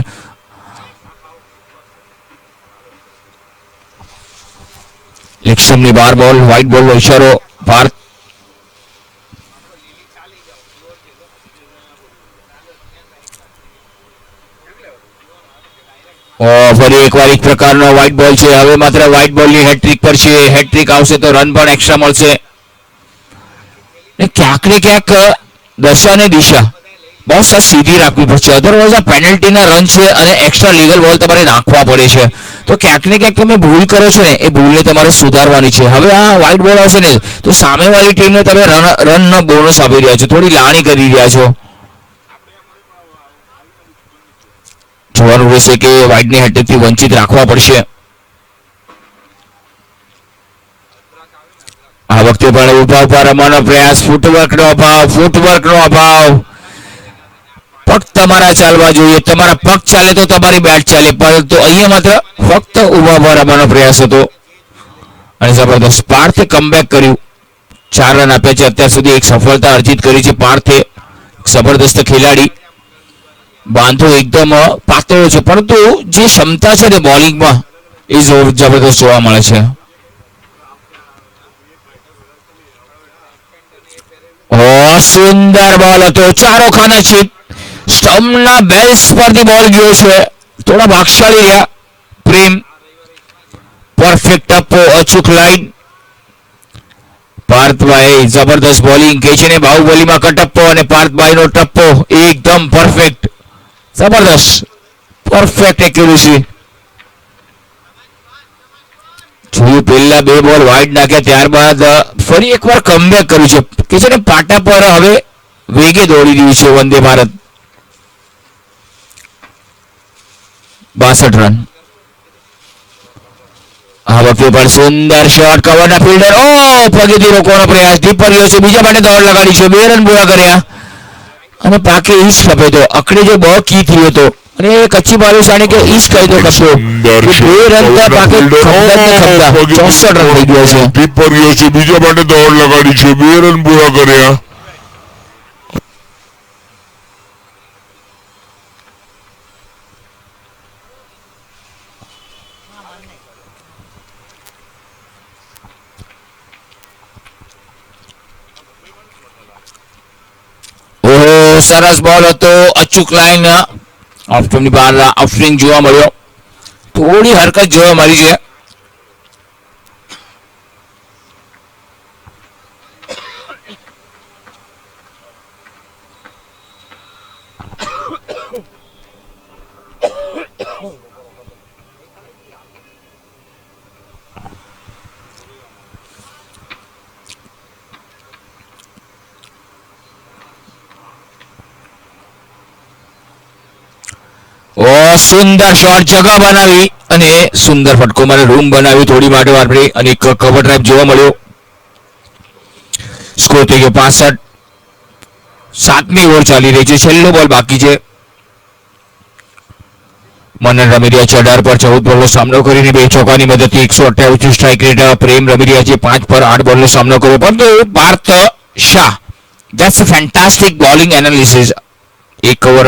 લેગ સ્ટમ્પની બહાર બોલ, વ્હાઇટ બોલનો ઇશારો. ભારત ફરી એકવાર એક પ્રકારનો વ્હાઇટ બોલ છે. હવે માત્ર વ્હાઇટ બોલની હેટ્રિક પર છે. હેટ્રિક આવશે તો રન પણ એક્સ્ટ્રા મળશે. ક્યાંક ને ક્યાંક દશા અને દિશા બહુ સીધી રાખવી પડશે, અધરવાઇઝ આ પેનલ્ટીના રન છે અને એક્સ્ટ્રા લીગલ બોલ તમારે નાખવા પડે છે. તો ક્યાંક ને ક્યાંક તમે ભૂલ કરો છો ને, એ ભૂલને તમારે સુધારવાની છે. હવે આ વ્હાઇટ બોલ આવશે ને તો સામેવાળી ટીમને તમે રનનો બોનસ આપી રહ્યા છો, થોડી લાણી કરી રહ્યા છો. જોવાનું રહેશે કે વાઇડની હેટ્રિકથી વંચિત રાખવા પડશે. આ વખતે પણ ઉભા રમવાનો પ્રયાસ, ફૂટવર્કનો અભાવ. પગ તમારા ચાલવા જોઈએ, તમારા પગ ચાલે તો તમારી બેટ ચાલે, પરંતુ અહીંયા માત્ર ફક્ત ઉભા રમવાનો પ્રયાસ હતો અને જબરદસ્ત પાર્થે કમબેક કર્યું. 4 રન આપ્યા છે અત્યાર સુધી, એક સફળતા અર્જિત કરી છે પાર્થે. જબરદસ્ત ખેલાડી, બાંધો એકદમ પાતળો છે, પરંતુ જે ક્ષમતા છે ને બોલિંગમાં એ જબરદસ્ત જોવા મળે છે. સુંદર બોલ હતો, ચારો ખાના છે. સ્ટમ્પના બેલ્સ પરથી બોલ ગયો છે. થોડા ભાગશાળી રહ્યા પ્રેમ. પરફેક્ટ ટપ્પો, અચૂક લાઈન. પાર્થભાઈ જબરદસ્ત બોલિંગ કહે છે ને, બાહુબલીમાં કટપ્પો અને પાર્થભાઈનો ટપ્પો એકદમ પરફેક્ટ. જબરદસ્ત પરફેક્ટ એક્યુરેસી. જોયું પહેલા 2 બોલ વાઇડ નાખ્યા, ત્યારબાદ ફરી એકવાર કમબેક કર્યું છે કે છે ને પાટા પર હવે વેગે દોડી રહ્યું છે વંદે ભારત. 62 રન. આ વખતે પણ સુંદર શોટ કવરના ફિલ્ડર પગેથી રોકવાનો પ્રયાસ ડીપ પર ગયો છે બીજા માટે દોડ લગાડી છે 2 રન પૂરા કર્યા અને પાકે ઈસ સફેદો અકડે જે બહુ કી થયો હતો અને કચ્છી બાલુસાણી કે ઈસ કહી દો કશો સુંદર 2 રન ત્યાં પાકે ખપતા 64 રન થઈ ગયો છે ટીપ પર ગયો છે બીજા માટે દોડ લગાડી છે 2 રન પૂરા કર્યા સરસ બોલ હતો અચૂક લાઈન ઓફ સ્ટમ્પની બહાર ઓફ સ્વિંગ જોવા મળ્યો થોડી હરકત જોવા મળી છે સુંદર શોટ જગા બનાવી અને સુંદર ફટકો મારે રૂમ બનાવી થોડી માટે વાપરી અને એક કવર ડ્રાઈવ જોવા મળ્યો સ્કોર થઈ ગયો 65 7મી ઓવર ચાલી રહી છે છેલ્લો બોલ બાકી છે મનન રમીરિયા 18 પર 14 બોલનો સામનો કરીને 2 ચોકાની મદદથી 128 સ્ટ્રાઇક રેટ પ્રેમ રમીરિયા 5 પર 8 બોલનો સામનો કર્યો પરંતુ Parth Shah that's a fantastic bowling analysis 1 over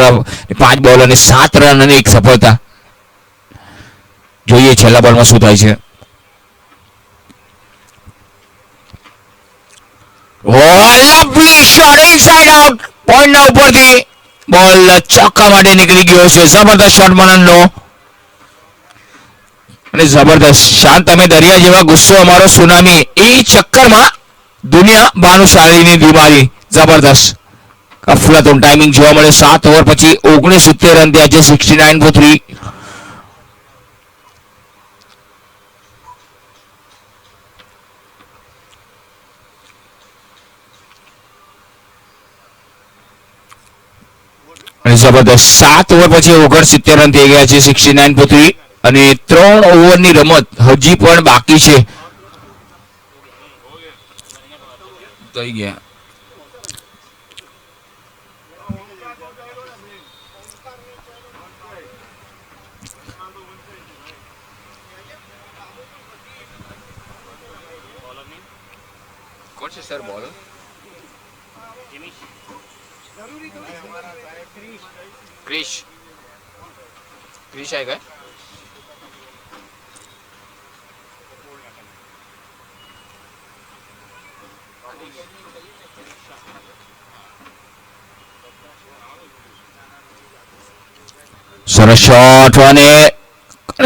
5 ball અને 7 રન અને 1 સફળતા જોઈએ છેલ્લા બોલમાં શું થાય છે લવલી શોટ ઇનસાઇડ આઉટ પોઈન્ટના ઉપરથી બોલ ચોક્કા માટે નીકળી ગયો છે જબરદસ્ત શોટ મનનનો અને જબરદસ્ત શાંત તમે દરિયા જેવા ગુસ્સો અમારો સુનામી એ ચક્કરમાં દુનિયા ભાનુશાળીની બીમારી જબરદસ્ત અફલાતુન ટાઈમિંગ જોવા મળે 7 ઓવર પછી 69 રન થયા છે 69 for 3 અને જબરદસ્ત 7 ઓવર પછી 69 રન થઈ ગયા છે 69 for 3 અને 3 ઓવરની રમત હજી પણ બાકી છે થઈ ગયા सर बॉल क्रिश क्रिश आएगा સરસ શોટ અને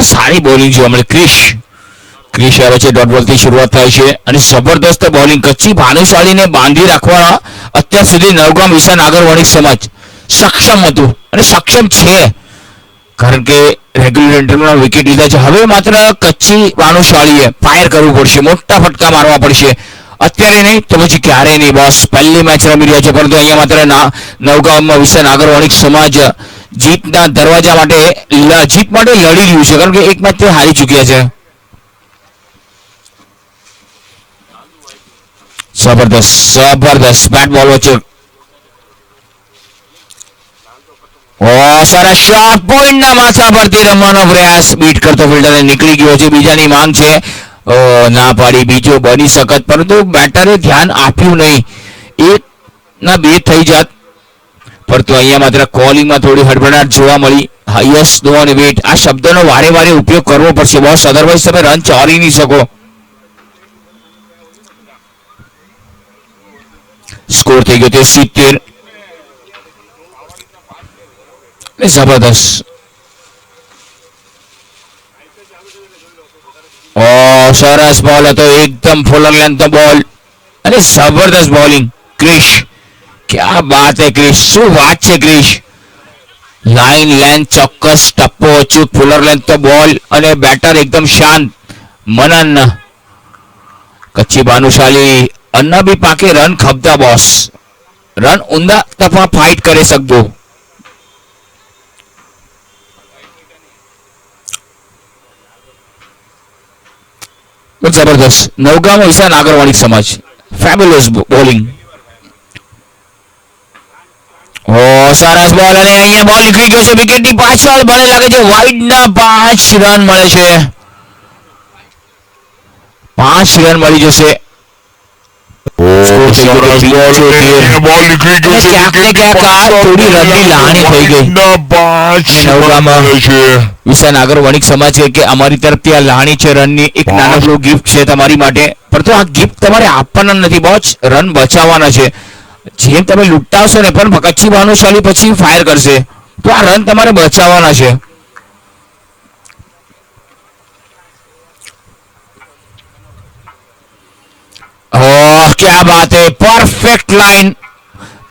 સારી બોલિંગ જોવા મળે ક્રિશ આવે છે ડોટ બોલથી શરૂઆત થાય છે અને જબરદસ્ત બોલિંગ કચ્છી ભાનુશાળીને બાંધી રાખવા અત્યાર સુધી નવગામ વિસા નાગરવાણી સમાજ સક્ષમ હતું અને સક્ષમ છે કારણ કે રેગ્યુલર ઇન્ટરવલમાં વિકેટ લીધા છે હવે માત્ર કચ્છી ભાનુશાળીએ ફાયર કરવું પડશે મોટા ફટકા મારવા પડશે અત્યારે નહીં તો પછી ક્યારેય નહીં બસ પહેલી મેચ રમી રહ્યા છે પરંતુ અહીંયા માત્ર નવગામમાં વિસા નાગરવાણી સમાજ જીતના દરવાજા માટે જીત માટે લડી રહ્યું છે કારણ કે એક મેચ તે હારી ચૂક્યા છે જબરદસ્ત બેટ બોલ વચ્ચે સરસ શોટ પોઈન્ટના માથા પરથી રમવાનો પ્રયાસ બીટ કરતો ફિલ્ડર નીકળી ગયો છે બીજાની માંગ છે ના પાડી બીજો બની શકત પરંતુ બેટરે ધ્યાન આપ્યું નહીં 1 ના 2 થઈ જાત પરંતુ અહીંયા માત્ર કોલિંગમાં થોડી હડબડાટ જોવા મળી હાઈએસ્ટ નો અને વેટ આ શબ્દનો વારે વારે ઉપયોગ કરવો પડશે બોસ અધરવાઇઝ તમે રન ચોરી નહીં શકો સ્કોર થઈ ગયો તે 70 જબરદસ્ત સરસ બોલ હતો એકદમ ફોલર લેન્થ બોલ અને જબરદસ્ત બોલિંગ ક્રિશ क्या बात है क्रिश શું વાત છે ક્રિશ લાઈન લેન્થ ચોક્કસ ટપ્પો અચૂક ફુલર લેન્થ તો બોલ અને બેટર એકદમ શાંત મનન કચ્છી ભાનુશાલી अन्ना भी पाके रन खपता बॉस रन ऊंधा तफा फाइट करे सकदो જબરદસ્ત. નવગામ વિશાલ નાગરવાણી સમાજ ફેબ્યુલસ બોલિંગ. ઓ સરસ બોલ અને અહીંયા બોલ નીકળી ગયો છે વિકેટની પાછળ. મને લાગે છે વાઇડના 5 રન મળે છે. 5 રન મળી જશે. સરસ બોલ નીકળી ગયો છે ક્યાંક ને ક્યાંક આ થોડી રનની લાણી થઈ ગઈ. 5 રન મળે છે. વિશાલ નાગરવાણી સમાજ કહે કે અમારી તરફથી આ લાણી છે રનની, એક નાનકડું ગિફ્ટ છે તમારી માટે. પરંતુ આ ગિફ્ટ તમારે આપવાના નથી બોસ, રન બચાવવાના છે. જેમ તમે લૂંટાવશો ને પણ કચ્છી ભાનુશાલી પછી ફાયર કરશે, તો આ રન તમારે બચાવવાના છે. ઓહ ક્યાં બાત હે, પરફેક્ટ લાઈન.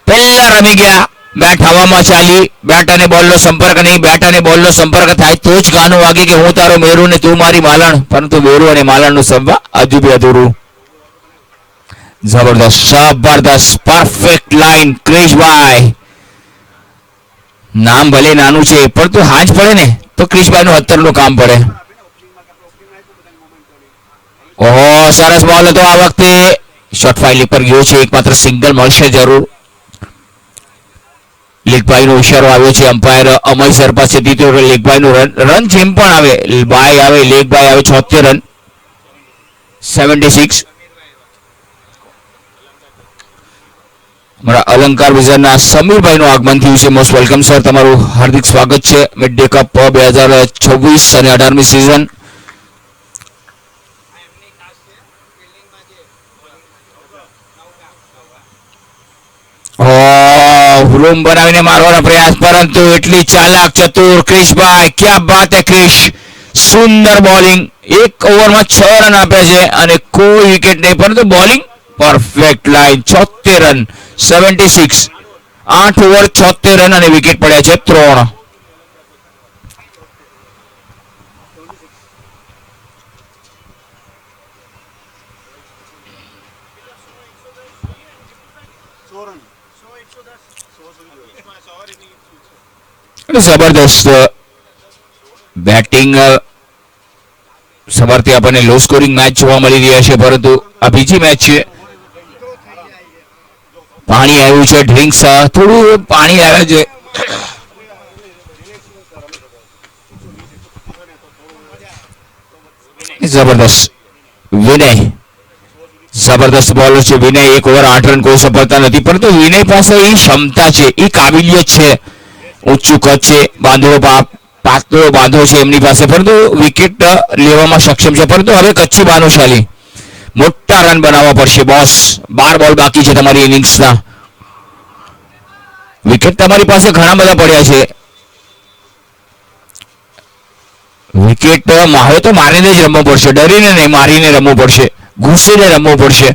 પહેલા રમી ગયા, બેટ હવામાં ચાલી, બેટ અને બોલનો સંપર્ક નહીં. બેટ અને બોલનો સંપર્ક થાય તો જ ગાનું વાગે કે હું તારો મેરુ ને તું મારી માલણ. પરંતુ મેરુ અને માલણનું સંવા હજુ બી અધૂરું. જબરદસ્ત જબરદસ્ત પરફેક્ટ લાઈન. ક્રિશભાઈ નામ ભલે નાનું છે પરંતુ હાજ પડે ને તો ક્રિશભાઈ નું 70 નું કામ પડે. ઓહો સરસ બોલ હતો આ વખતે. શોર્ટ ફાઇલ પર ગયો છે, એકમાત્ર સિંગલ મળશે જરૂર. લેગભાઈ નો ઇશારો આવ્યો છે અમ્પાયર અમય સર પાસેથી. તો લેગભાઈ નું રન જેમ પણ આવે, બાય આવે, લેગભાઈ આવે, 76 રન 76. મારા અલંકાર વિઝનના સમીરભાઈનું આગમન થયું છે. મોસ્ટ વેલકમ સર, તમારું હાર્દિક સ્વાગત છે મિડ ડે કપ 2026 અને 18મી સિઝન. રૂમ બનાવીને મારવાનો પ્રયાસ, પરંતુ એટલી ચાલાક ચતુર ક્રિશભાઈ. ક્યાં બાત હે ક્રિશ, સુંદર બોલિંગ. 1 ઓવરમાં 6 રન આપ્યા છે અને કોઈ વિકેટ નહીં, પરંતુ bowling perfect line. 76 run 76. 8 over 76 run અને વિકેટ પડ્યા છે 3. જબરદસ્ત બેટિંગ સવારથી આપણને લો સ્કોરિંગ મેચ જોવા મળી રહ્યા છે, પરંતુ આ બીજી મેચ છે. પાણી આવ્યું છે, ડ્રિંક્સ થોડું પાણી આવે છે. જબરદસ્ત વિનય, જબરદસ્ત બોલર છે વિનય. 1 ઓવર 8 રન, કોઈ સફળતા નથી, પરંતુ વિનય પાસે એ ક્ષમતા છે, એ કાબિલિયત છે. ઊંચું કદ છે, પાતળો બાંધો છે એમની પાસે, પરંતુ વિકેટ લેવામાં સક્ષમ છે. પરંતુ હવે કચ્છી ભાનુશાલી મોટા રન બનાવવા પડશે બોસ. 12 બોલ બાકી છે તમારી ઇનિંગ્સના. વિકેટ તમારી પાસે ઘણા બધા પડ્યા છે. વિકેટ હવે તો મારીને જ રમવું પડશે, ડરીને નહીં, મારીને રમવું પડશે, ઘૂસીને રમવું પડશે.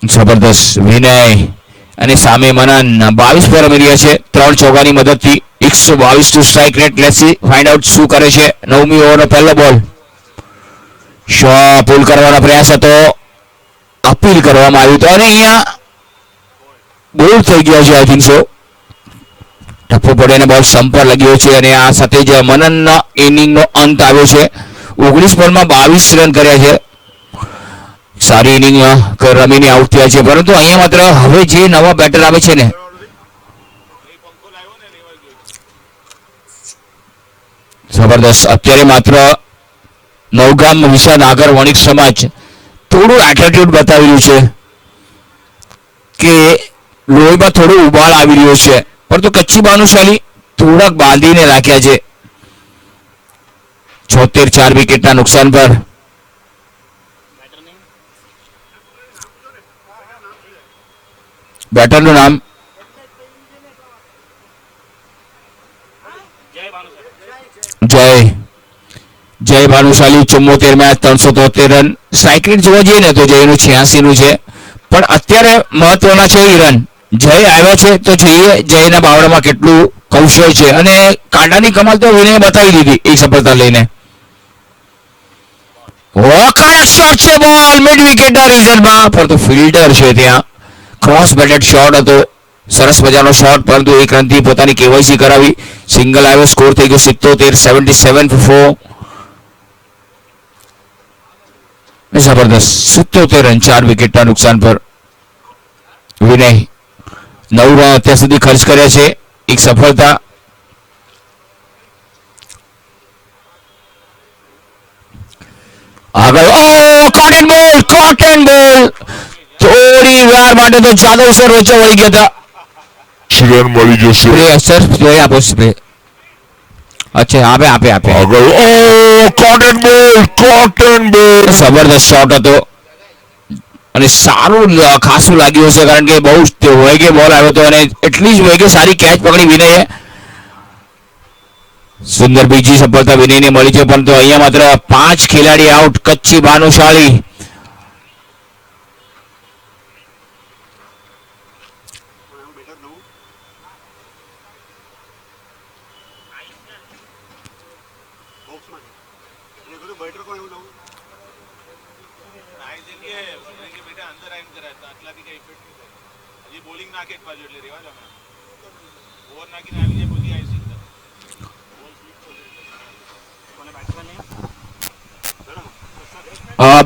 જબરદસ્ત વિનય અને સામે મનન 22 પર રમી રહ્યા છે 3 ચોગ્ગાની મદદથી. 122 two strike rate. Let's see find out શું કરે છે. 9મી ઓવરનો પહેલો બોલ. શો પુલ કરવાનો પ્રયાસ હતો, અપીલ કરવામાં આવ્યું હતું અને અહીંયા બોલ થઈ ગયો છે. આઈ થિંક સો ટપ્પો પડે અને બોલ સ્ટમ્પ પર લાગ્યો છે અને આ સાથે જ મનનના ઇનિંગનો અંત આવ્યો છે. 19 બોલમાં 22 રન કર્યા છે. સારી ઇનિંગ રમીને આઉટ થયા છે, પરંતુ અહીંયા માત્ર હવે જે નવા બેટર આવે છે ને, જબરદસ્ત. અત્યારે માત્ર નવગામ વિશાલ નાગરવાણી સમાજ થોડું એટીટ્યુડ બતાવી રહ્યું છે કે લોહીમાં થોડું ઉબાળ આવી રહ્યો છે, પરંતુ કચ્છી ભાનુશાલી થોડાક બાંધીને રાખ્યા છે. 76 4 વિકેટના નુકસાન પર. બેટરનું નામ જય Bhanushali. 74 match 373 run. Strike rate જોવા જઈએ ને તો જયનું 86 નું છે, પણ અત્યારે મહત્વના છે એ રન. જય આવ્યો છે તો જોઈએ જયના બાવડામાં કેટલું કૌશલ છે, અને કાંડાની કમાલ તો વિનય બતાવી દીધી એક સફળતા લઈને. શોટ છે, બોલ મિડ વિકેટના રીઝનમાં, પરંતુ ફિલ્ડર છે ત્યાં. ક્રોસ બેટેડ શોટ હતો સરસ મજાનો શોટ, પરંતુ એક રનથી પોતાની કેવાયસી કરાવી સિંગલ આવ્યો. સ્કોર થઈ ગયો 77, 77 for 4. જબરદસ્ત 77 રન 4 વિકેટના નુકસાન પર વિનય 9 રન અત્યાર સુધી ખર્ચ કર્યા છે. એક સફળતા. આગળ કોટન બોલ થોડી વાર માટે તો જાદવ સર વચ્ચે વળી ગયા હતા. રન મળી જશે સ્પ્રે સર સ્પ્રે આપો સ્પ્રે. અચ્છા આપે આગળ કોટન બોલ જબરદસ્ત શોટ હતો અને સારું ખાસું લાગ્યું હશે, કારણ કે બહુ વેગે બોલ આવ્યો હતો અને એટલી જ વેગે સારી કેચ પકડી વિનયે. સુંદર બીજી સફળતા વિનયને મળી છે, પરંતુ અહીંયા માત્ર 5 ખેલાડી આઉટ. કચ્છી ભાનુશાળી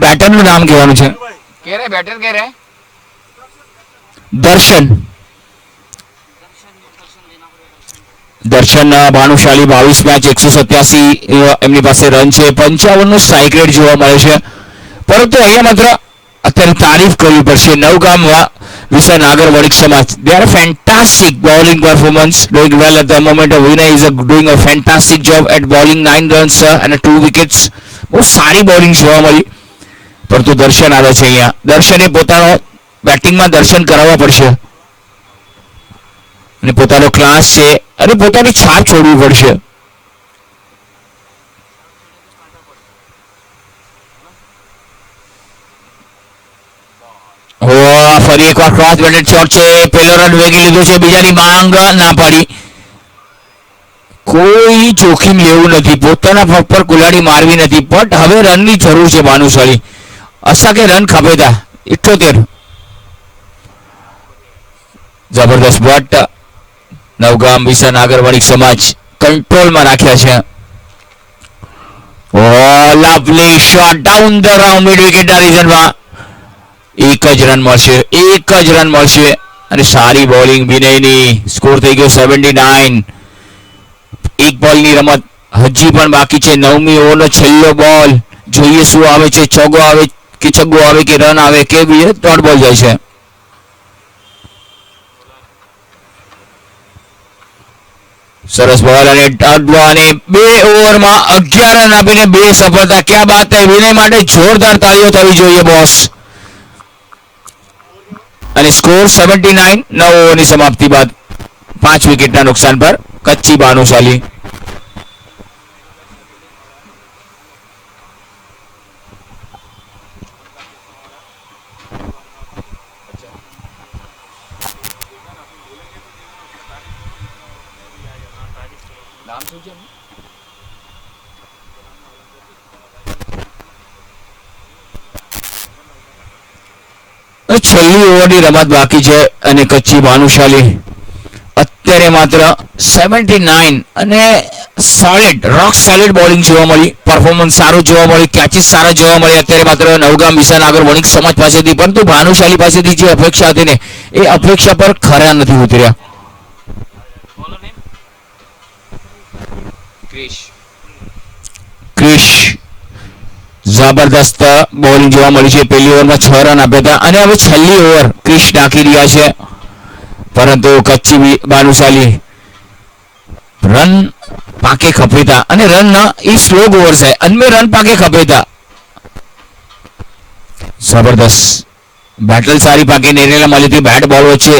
બેટરનું નામ કહેવાનું છે. દર્શન ભાનુશાળી 22 મેચ 187 એમની પાસે રન છે. 55 નો સ્ટ્રાઇક રેટ જોવા મળે છે, પરંતુ અહીંયા માત્ર અત્યારે તારીફ કરવી પડશે નવગામમાં વિસા નાગર વણિક સમાજ. They are fantastic bowling performance, doing well at the moment. Vinay is doing a fantastic job at bowling 9 runs and 2 wickets. બહુ સારી બોલિંગ જોવા મળી, પરંતુ દર્શન આવે છે અહીંયા. દર્શને પોતાનો બેટિંગમાં દર્શન કરાવવા પડશે અને પોતાનો ક્લાસ છે અને પોતાની છાપ છોડવી પડશે. ફરી એકવાર ક્રોસ બેટેડ શોટ છે. પેલો રન વેગી લીધો છે, બીજાની માંગ ના પાડી. કોઈ જોખમ લેવું નથી, પોતાના પગ પર કુલાડી મારવી નથી, પણ હવે રનની જરૂર છે ભાનુશાળી. અસા કે રન ખપેતા 78. જબરદસ્ત બટ નવગામ વિસા નાગર વણિક સમાજ કંટ્રોલમાં રાખ્યા છે. Lovely shot down the round mid વિકેટના રીઝનમાં. એક જ રન મળશે અને સારી બોલિંગ વિનયની. સ્કોર થઈ ગયો 79. એક બોલની રમત હજી પણ બાકી છે. 9મી ઓવરનો છેલ્લો બોલ. જોઈએ શું આવે છે, ચોગ્ગો આવે કે છગ્ગો આવે કે રન આવે કે બીજે ડોટ બોલ જાય છે. સરસ બોલ અને 2 ઓવરમાં 11 રન આપીને 2 સફળતા. ક્યાં બાત છે, વિનય માટે જોરદાર તાળીઓ થવી જોઈએ બોસ. અને સ્કોર 79. 9 ઓવરની સમાપ્તિ બાદ 5 વિકેટના નુકસાન પર કચ્છી ભાનુશાળી. છેલ્લી ઓવરની રમત બાકી છે અને કચ્છી ભાનુશાળી અત્યારે માત્ર 79 અને રોક સોલિડ બોલિંગ જોવા મળી. પરફોર્મન્સ સારું જોવા મળી, કેચીસ સારા જોવા મળી અત્યારે માત્ર નવગામ વિસા નાગર વણિક સમાજ પાસેથી. પરંતુ ભાનુશાળી પાસેથી જે અપેક્ષા હતી ને એ અપેક્ષા પર ખરા નથી ઉતર્યા. ક્રિશ જબરદસ્ત બોલિંગ જોવા મળી છે. પહેલી ઓવરમાં 6 રન આપ્યા હતા અને હવે છેલ્લી ઓવર ક્રિશ નાખી રહ્યા છે, પરંતુ કચ્છી ભાનુશાળી રન પાકે ખપેતા અને રન એ સ્લો ઓવર છે અને રન પાકે ખપેતા. જબરદસ્ત બેટલ સારી પાકી. નેરેલા મળી બેટ બોલ વચ્ચે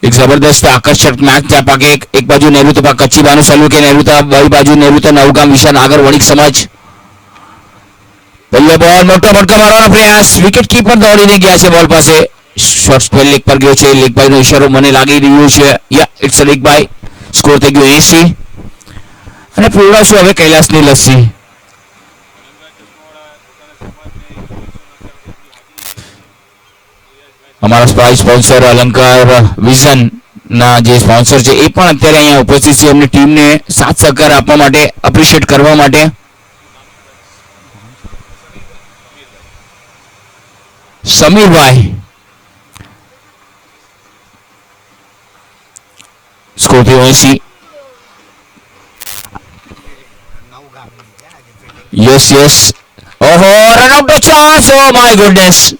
એક જબરદસ્ત આકર્ષક મેચ ત્યાં પાકે. એક બાજુ નેરુતા કચ્છી ભાનુશાળી કે નેરુતા, બીજી બાજુ નેરુતા નવગામ વિસા નાગર વણિક સમાજ. પહેલો બોલ મોટો ફટકો મારવાનો પ્રયાસ. વિકેટ કીપર દોડીને ગયા છે બોલ પાસે. શોર્ટ સ્પેલ લેગ પર ગયો છે. લેગબાઈ નો ઈશારો મને લાગી રહ્યો છે. It's a લેગબાઈ. સ્કોર થઈ ગયો 80 અને પીવડાવશું હવે કૈલાસની લસ્સી. અમારા સ્પાઈ સ્પોન્સર અલંકાર વિઝન ના જે સ્પોન્સર છે એ પણ અત્યારે અહીંયા ઉપસ્થિત છે એમની ટીમને સાથ સહકાર આપવા માટે, એપ્રિશિએટ કરવા માટે. સમીરભાઈ સ્કોર્પિયો 80. યસ. ઓહો, run out no chance. Oh my goodness.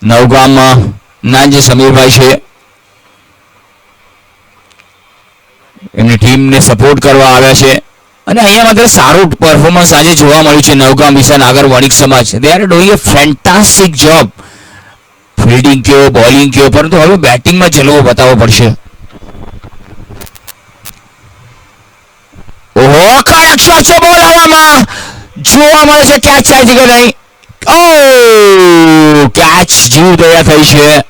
નવગામમાં ના જે સમીરભાઈ છે એમની ટીમને સપોર્ટ કરવા આવ્યા છે અને અહીંયા માત્ર સારું પરફોર્મન્સ આજે જોવા મળ્યું છે નવગામ વિસા નાગર વણિક સમાજ. They are doing A fantastic job. Fielding કયો, બોલિંગ કયો, પરંતુ હવે બેટિંગમાં જલવો બતાવવો પડશે. ઓહો, કડક શોટ છે, બોલ હવામાં જોવા મળે છે. કેચ થાય છે કે નહીં? ઓ કેચ, જીવ દયા થઈ છે.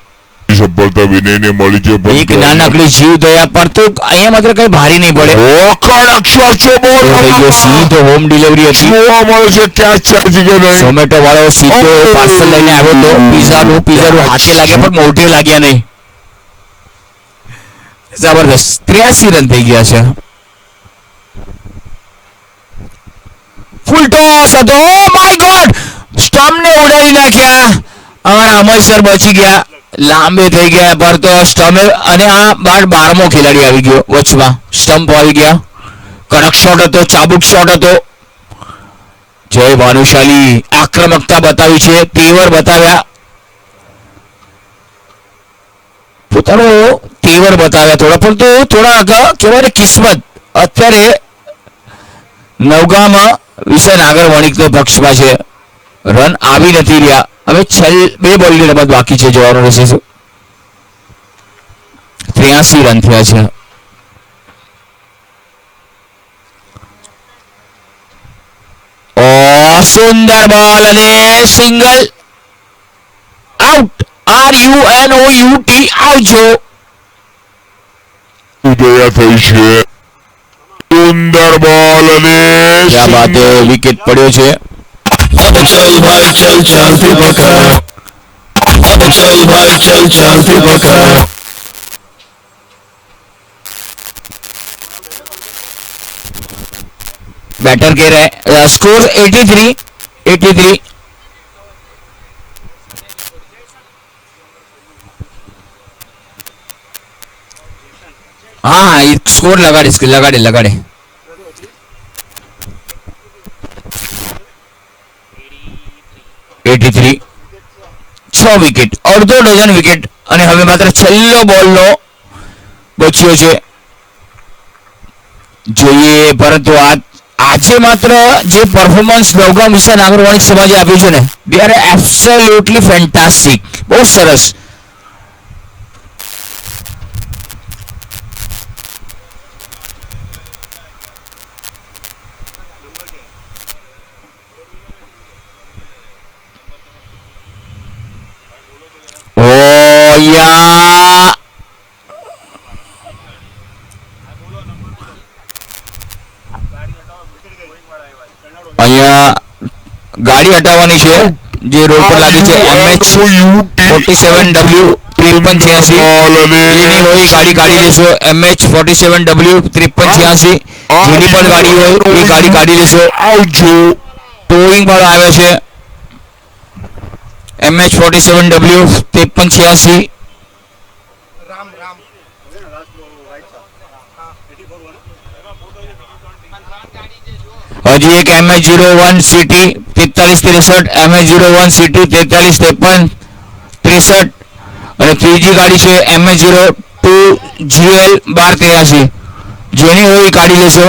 સફળતા વિનયને મળી છે. એક નાનકડી જીવ દયા પર તો અહીંયા માત્ર કઈ ભારી નહીં પડે. કડક શોટ છે, બોલ સીધો હોમ ડિલિવરી હતી. જોવા મળે છે કેચ થાય છે કે નહીં? ઝોમેટો વાળો સીધો પાર્સલ લઈને આવ્યો તો પીઝા હાથે લાગ્યા પણ મોઢે લાગ્યા નહીં. જબરદસ્ત. 83 રન થઈ ગયા છે. ફૂલ ટોસ હતો. ઓ માય ગોડ, સ્ટમ્પને ઉડાડી નાખ્યા. અમારા અમલસર બચી ગયા, લાંબે થઈ ગયા પર તો સ્ટમ્પ અને આ 12મો ખેલાડી આવી ગયો વચમાં. સ્ટમ્પ આવી ગયા. કડક શોટ હતો, ચાબુક શોટ હતો. જય ભાનુશાલી આક્રમકતા બતાવી છે, તેવર બતાવ્યા, પોતાનો તેવર બતાવ્યા થોડા, પરંતુ થોડા કહેવાય કિસ્મત અત્યારે નવગામાં વિષય નાગર વણિકનો પક્ષમાં છે. રન આવી નથી રહ્યા. હવે 2 બોલની રમત બાકી છે, જોવાનું રહેશે. 83 રન થયા છે. ઓ સુંદર બોલ અને સિંગલ આઉટ. RUNOUT આવજો. ઉદયા થઈ છે. સુંદર બોલ અને ક્યાં બાત હે, વિકેટ પડ્યો છે. अब चल भाई चल चलती पकड़, अब चल भाई चल चलती पकड़. बैटर कह रहे हैं स्कोर 83. हाँ स्कोर लगाड़े. એટી 6 વિકેટ, અડધો ડઝન વિકેટ અને હવે માત્ર છેલ્લો બોલનો બચ્યો છે. જોઈએ પરંતુ આજે માત્ર જે પરફોર્મન્સ નવગામ વિષય નાગર વણિક સમાજે આપ્યું છે ને, દે આર એબ્સોલ્યુટલી ફેન્ટાસ્ટિક. બહુ સરસ. યા અહીંયા ગાડી હટાવવાની છે જે રોડ પર લાગી છે. MH47W 5386 હોય ગાડી કાઢી લેશો. MH47W 5386 જેની પણ ગાડી હોય એ ગાડી કાઢી લેશો. આવજો. ટોઈંગ વાળો આવ્યો છે. MH47W 5386. હજી એક MH01 CT 4363, MH01 CT 4353 અને ત્રીજી ગાડી છે MH02 GL 1283. જેની હોય એ કાઢી લેશો.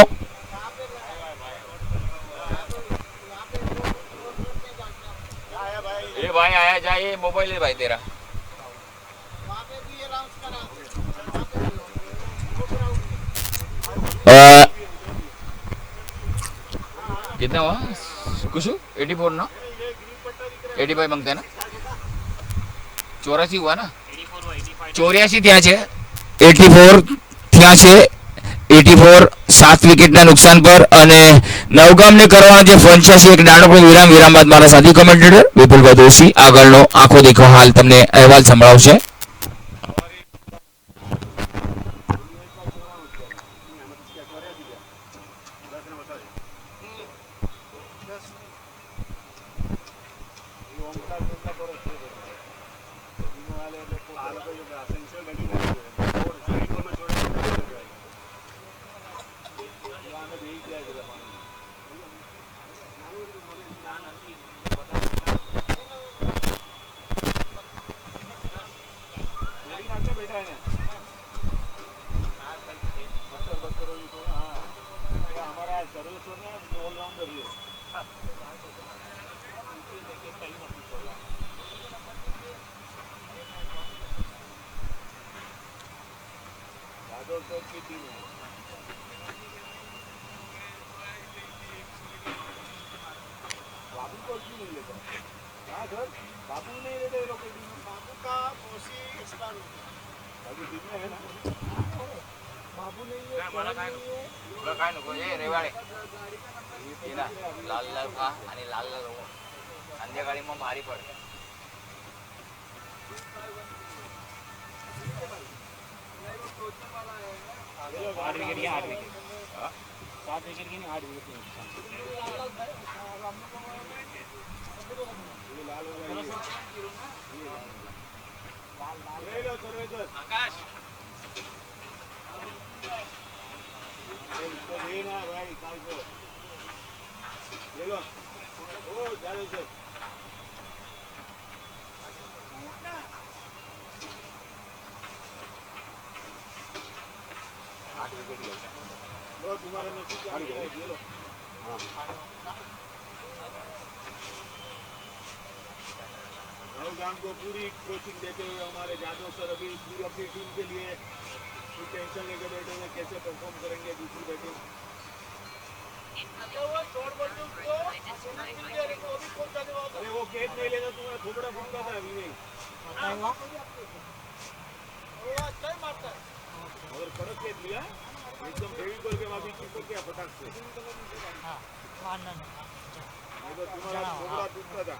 भाई आया जाए मोबाइल है भाई तेरा. कितना हुआ कुछ 84 ना 85 मांगते हैं ना 84 हुआ ना 84 થયા છે 84 થયા છે 84 7 વિકેટના નુકસાન પર અને નવગામને કરવાનો જે ફોન છે એક નાનકડો વિરામ બાદ મારા સાથી કમેન્ટેટર વિપુલભાઈ દોશી આગળનો આંખો દેખો હાલ તમને અહેવાલ સંભળાવશે. लाल लाल खा आणि लाल लाल हो संध्याकाळी मग भारी पडते आठ विकेट घ्या 8 विकेट 7 विकेट घेणे 8 विकेट आकाश भाई काल को ले लो ओ जालो सर लो तुम्हारे नसीब का ले लो हाँ राहुल को पूरी कोचिंग देते हुए हमारे जादव सर अभी पूरी अपनी टीम के लिए टेंशन लेके बैठे हुए कैसे परफॉर्म करेंगे दूसरी बैटिंग अरे वो कैच नहीं लेना तुम्हारा थोड़ा फूका था अभी नहीं और कड़क कैच लिया एकदम फेविकोल के बाद चिपक गया फटाक से नहीं तो तुम्हारा थोड़ा टूटता था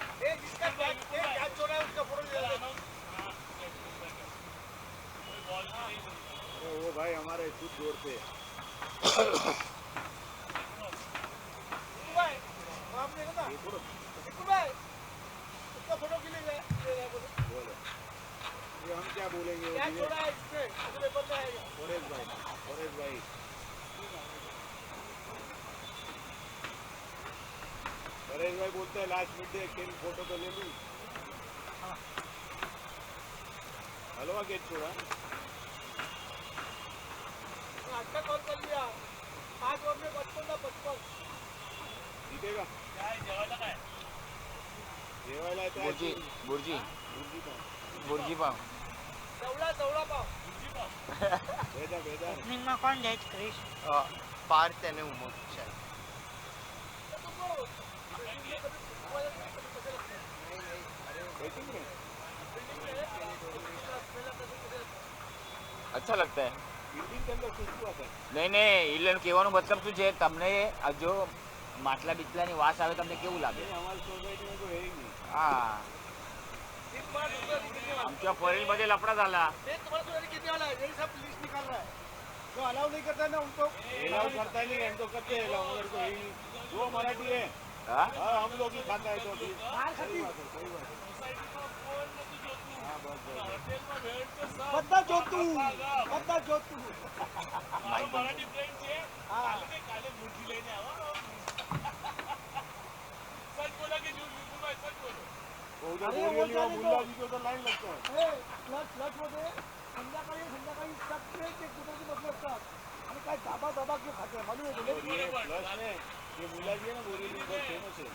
वो भाई हमारे खुद जोर पे ये हम क्या बोलेंगे परेश भाई बोलते हैं लास्ट मिनट खेल फोटो तो ले लूं हलवा गेट छोड़ा अच्छा कॉल कर लिया 5 ओवर में 55 जीतेगा जेवायला बुर्जी पाव दवडा पाव ઓપનિંગમાં કોણ જાય ક્રિશ પાર્થ અને ઉમર છે अच्छा लगता है नहीं इलन કહેવાનો મતલબ શું છે તમને જો માટલા બીટલાની વાસ આવે તમને કેવું લાગે હા आमच्या फॉरेनमध्ये लफडा झाला जो अलाउ नहीं करता ना उनको अलाउ करता नहीं हमको करते हैं अलाउ मेरे को वो मराठी है हाँ हम लोग ही खाता है तो बता जो तू मराठी फ्रेंड है काले मुर्गी लेने आओ सच बोला कि झूठ भाई सच बोलो मुल्ला जी को तो लाइन लगता है क्लच मध्ये संध्याकाळी सगळे ते कुठे बसले असतात आणि काय दाबा घेऊन खाते मालूम आहे तुला प्लस में ये मुल्ला जी है ना बोरिवली में बहुत फेमस है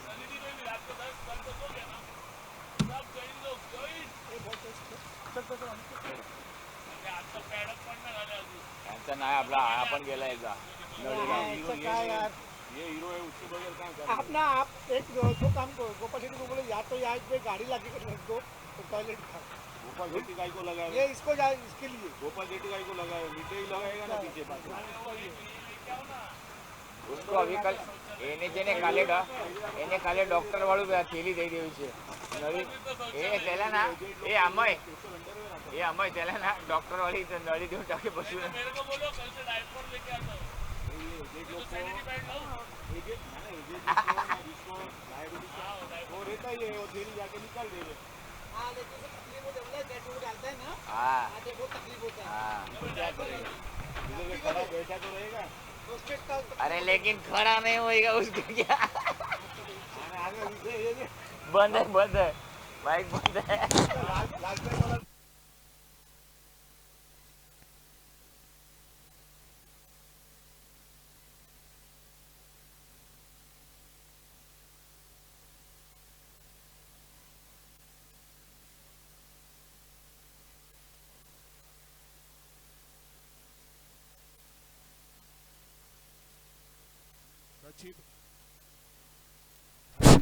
रात को 10 कल तो सो गया ना सब जैन लोग जैन ये बहुत चल आज तो पॅडक पण ना झाले अजून त्यांचा नाही आपला आया पण गेला एकदा काय यार ये हीरो है उसके बगैर काम कर अपना आप एक जो काम को गोपाल शेट्टी को बोले या तो यहाँ पे गाड़ी लगी कर रख दो तो टॉयलेट का गोपाल शेट्टी गाय को लगाया ये इसको जाए इसके लिए गोपाल शेट्टी गाय को लगाया नीचे ही लगाएगा ना पीछे पास उसको अभी कल એને જેને કાલે ડોક્ટર વાળું થેલી દઈ દેવી છે નળી એ પહેલા ના એ અમય પહેલા ના ડોક્ટર વાળી નળી દેવું તાકે પછી मेरे को बोलो कल से डायपर लेके आता हूं वो रहता ही है वो थैली जाके निकाल देंगे हाँ लेकिन वो डालता है ना अरे लेकिन खड़ा नहीं होएगा उसको क्या बंद है बाइक बंद है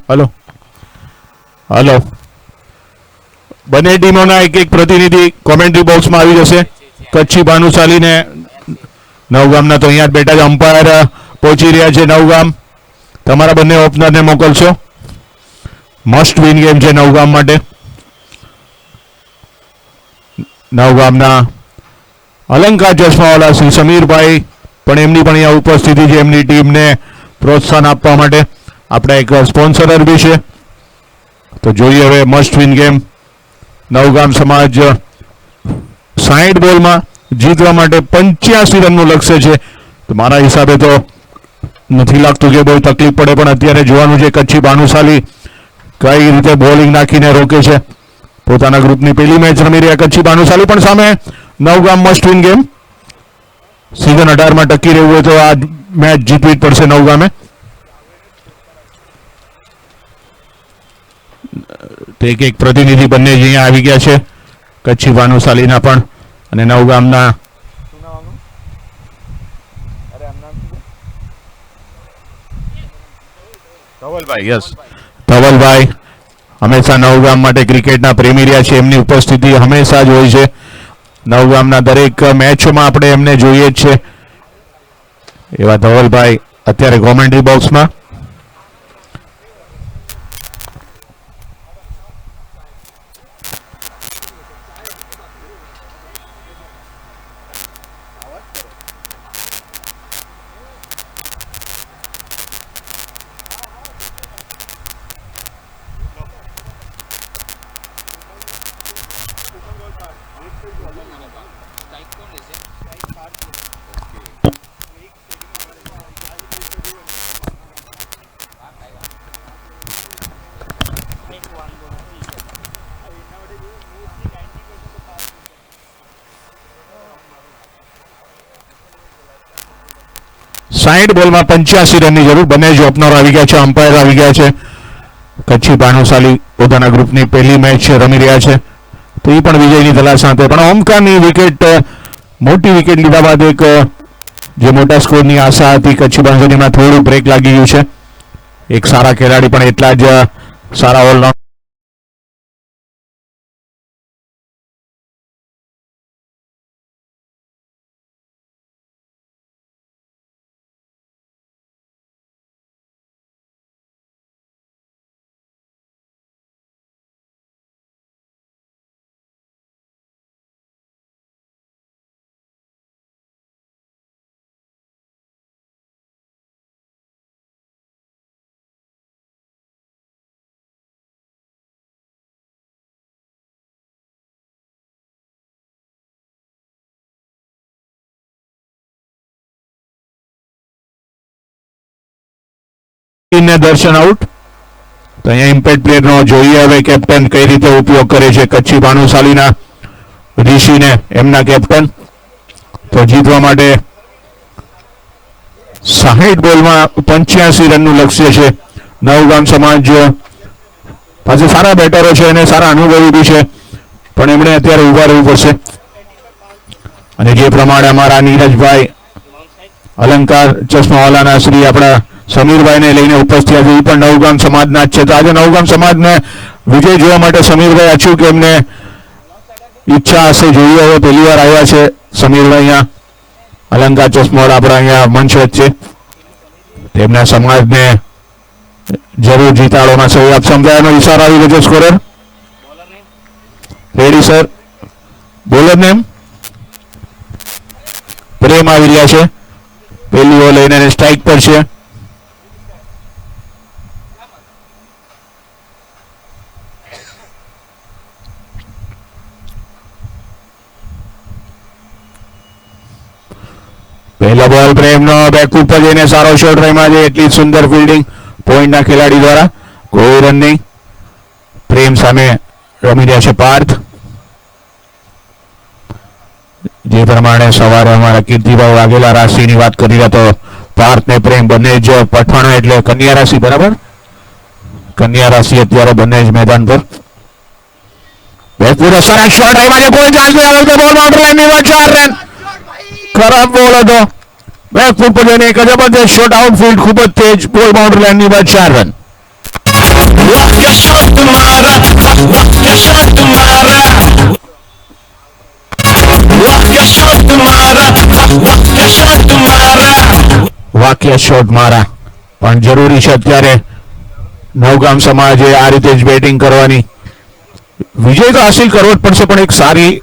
હલો હલો બંને ટીમોના એક પ્રતિનિધિ કોમેન્ટ્રી બોક્સમાં આવી જશે. કચ્છી ભાનુશાલીને નવગામના તો અહીંયા જ બેઠા છે. અમ્પાયર પહોંચી રહ્યા છે નવગામ. તમારા બંને ઓપનરને મોકલશો. મસ્ટ વિન ગેમ છે નવગામ માટે. નવગામના અલંકાર ચશ્માવાળા શ્રી સમીરભાઈ પણ એમની પણ અહીંયા ઉપસ્થિતિ છે એમની ટીમને પ્રોત્સાહન આપવા માટે. આપણા એક સ્પોન્સરર બી છે. તો જોઈએ હવે મસ્ટ વિન ગેમ. નવગામ સમાજ 60 બોલમાં જીતવા માટે 85 રનનું લક્ષ્ય છે. તો મારા હિસાબે તો નથી લાગતું કે બહુ તકલીફ પડે, પણ અત્યારે જોવાનું છે કચ્છી ભાનુશાલી કઈ રીતે બોલિંગ નાખીને રોકે છે. પોતાના ગ્રુપની પહેલી મેચ રમી રહ્યા કચ્છી ભાનુશાલી, પણ સામે નવગામ મસ્ટ વિન ગેમ. સીઝન 18માં ટકી રહેવું હોય તો આ મેચ જીતવી જ પડશે નવગામે. એક પ્રતિનિધિ બંને જ અહીંયા આવી ગયા છે, કચ્છી ભાનુશાલીના પણ અને નવગામના. ધવલભાઈ, યસ ધવલભાઈ હંમેશા નવગામ માટે ક્રિકેટના પ્રેમી રહ્યા છે. એમની ઉપસ્થિતિ હંમેશા જ હોય છે. નવગામના દરેક મેચોમાં આપણે એમને જોઈએ જ છે. એવા ધવલભાઈ અત્યારે કોમેન્ટ્રી બોક્સમાં. સાઈડ બોલમાં 85 રનની જરૂર. બંને જ ઓપનર આવી ગયા છે, અમ્પાયર આવી ગયા છે. કચ્છી ભાનુશાલી પોતાના ગ્રુપની પહેલી મેચ રમી રહ્યા છે, તો એ પણ વિજયની તલાશ સાથે. પણ ઓમકારની વિકેટ, મોટી વિકેટ લીધા બાદ એક જે મોટા સ્કોરની આશા હતી કચ્છી ભાનુશાલીમાં થોડું બ્રેક લાગી ગયું છે. એક સારા ખેલાડી પણ એટલા જ સારા ઓલરાઉન્ડ ને દર્શન આઉટ. તો અહીંયા ઇમ્પેક્ટ પ્લેયરનો જોઈએ હવે કેપ્ટન કઈ રીતે ઉપયોગ કરે છે કચ્છી ભાનુશાલીના ઋષિને, એમના કેપ્ટન. તો જીતવા માટે 60 બોલમાં 85 રનનું લક્ષ્ય છે. નવગામ સમાજ પાસે સારા બેટરો છે અને સારા અનુભવી બી છે, પણ એમણે અત્યારે ઉભા રહેવું પડશે. અને જે પ્રમાણે અમારા નીરજભાઈ અલંકાર ચશ્માવાલાના શ્રી આપણા સમીરભાઈને લઈને ઉપસ્થિત છે, એ પણ નવગામ સમાજના જ છે. તો આજે નવગામ સમાજને વિજય જોવા માટે સમીરભાઈ અચૂક એમને ઈચ્છા હશે. જોઈએ હવે પહેલી વાર આવ્યા છે સમીરભાઈ અહીંયા અલંકાર ચશ્માવાળા આપણા અહીંયા મંચ વચ્ચે. તેમના સમાજને જરૂર જીતાડોના સહી આપ સમજાયનો ઈશારો આવી ગયો છે. Scorer ready sir. Bowler name Prem આવી રહ્યા છે. પહેલી ઓવર લઈને સ્ટ્રાઇક પર છે. પહેલો બોલ પ્રેમનો બેકફૂટ પર જઈને સારો શોટ રમ્યા છે. એટલી જ સુંદર ફિલ્ડિંગ પોઈન્ટના ખેલાડી દ્વારા. કોઈ રન નહીં. પ્રેમ સામે રમી રહ્યા છે પાર્થ. જે પ્રમાણે સવારે અમારા કીર્તિભાઈ વાઘેલા રાશિની વાત કરી રહ્યા તો પાર્થ ને પ્રેમ બંને જ પઠાણ એટલે કન્યા રાશિ બરાબર. કન્યા રાશિ અત્યારે બંને જ મેદાન પર. બેકફૂટ સરસ શોટ રમ્યા છે. કોઈ ચાન્સ નહીં. આ વખતે બોલ બાઉન્ડ્રી લાઈનની વચ્ચે 4 રન. ખરાબ બોલ હતો. બેકફૂટ પર જઈને એક જબરદસ્ત શોટ આઉટફિલ્ડ ખૂબ જ તેજ બોલ બાઉન્ડ્રી લાઈનની વચ્ચે 4 રન. વાક્ય શોટ મારા પણ જરૂરી છે અત્યારે નવગામ સમાજે આ રીતે જ બેટિંગ કરવાની. વિજય તો હાસિલ કરવો જ પડશે પણ એક સારી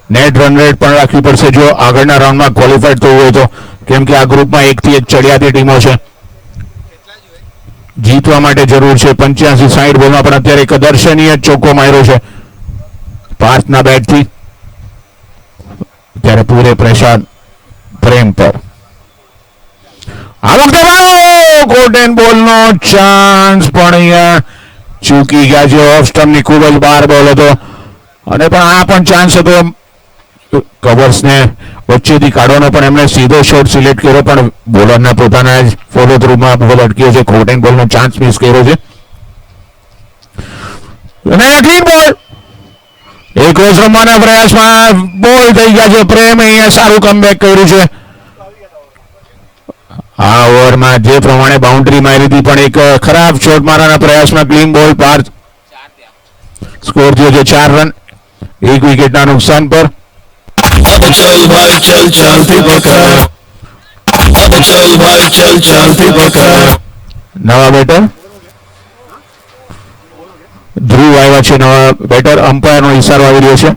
નેટ રન રેટ પણ રાખવી પડશે જો આગળના રાઉન્ડમાં ક્વોલિફાઈડ થવું હોય તો. કેમ કે આ ગ્રુપમાં 1 થી 1 ચડિયાતી ટીમો છે. જીતવા માટે જરૂર છે 85-60 બોલમાં પણ અત્યારે એક દર્શનીય ચોખ્ખો માર્યો છે પાર્થના બેટથી. ત્યારે પૂરે પ્રેશર પ્રેમ પર. આ વખતે ગોલ્ડન બોલનો ચાન્સ પણ અહીંયા ચૂકી ગયા છે. ઓફ સ્ટમ્પની ખૂબ જ બહાર બોલ હતો અને પણ આ પણ ચાન્સ હતો કવર્સને વચ્ચેથી કાઢવાનો પણ એમણે સીધો શોટ સિલેક્ટ કર્યો પણ બોલરના પોતાના જ ફોલો થ્રુમાં બોલ અટક્યો છે. ગોલ્ડન બોલનો ચાન્સ મિસ કર્યો છે અને ક્લીન બોલ. એક રોજ રમવાના પ્રયાસમાં બોલ થઈ ગયા છે. પ્રેમ અહીંયા સારું કમબેક કર્યું છે. આ ઓવરમાં જે પ્રમાણે બાઉન્ડ્રી મારી હતી પણ એક ખરાબ શોટ મારવાના પ્રયાસમાં ક્લીન બોલ પાર. સ્કોર થયો છે 4 રન 1 વિકેટના નુકસાન પર. चल भाई चल चलती पकड़. चल भाई चल चलती पकड़. નવા બેટર ધ્રુવ આવ્યા છે. નવા બેટર અમ્પાયરનો ઇશારો આવી રહ્યો છે.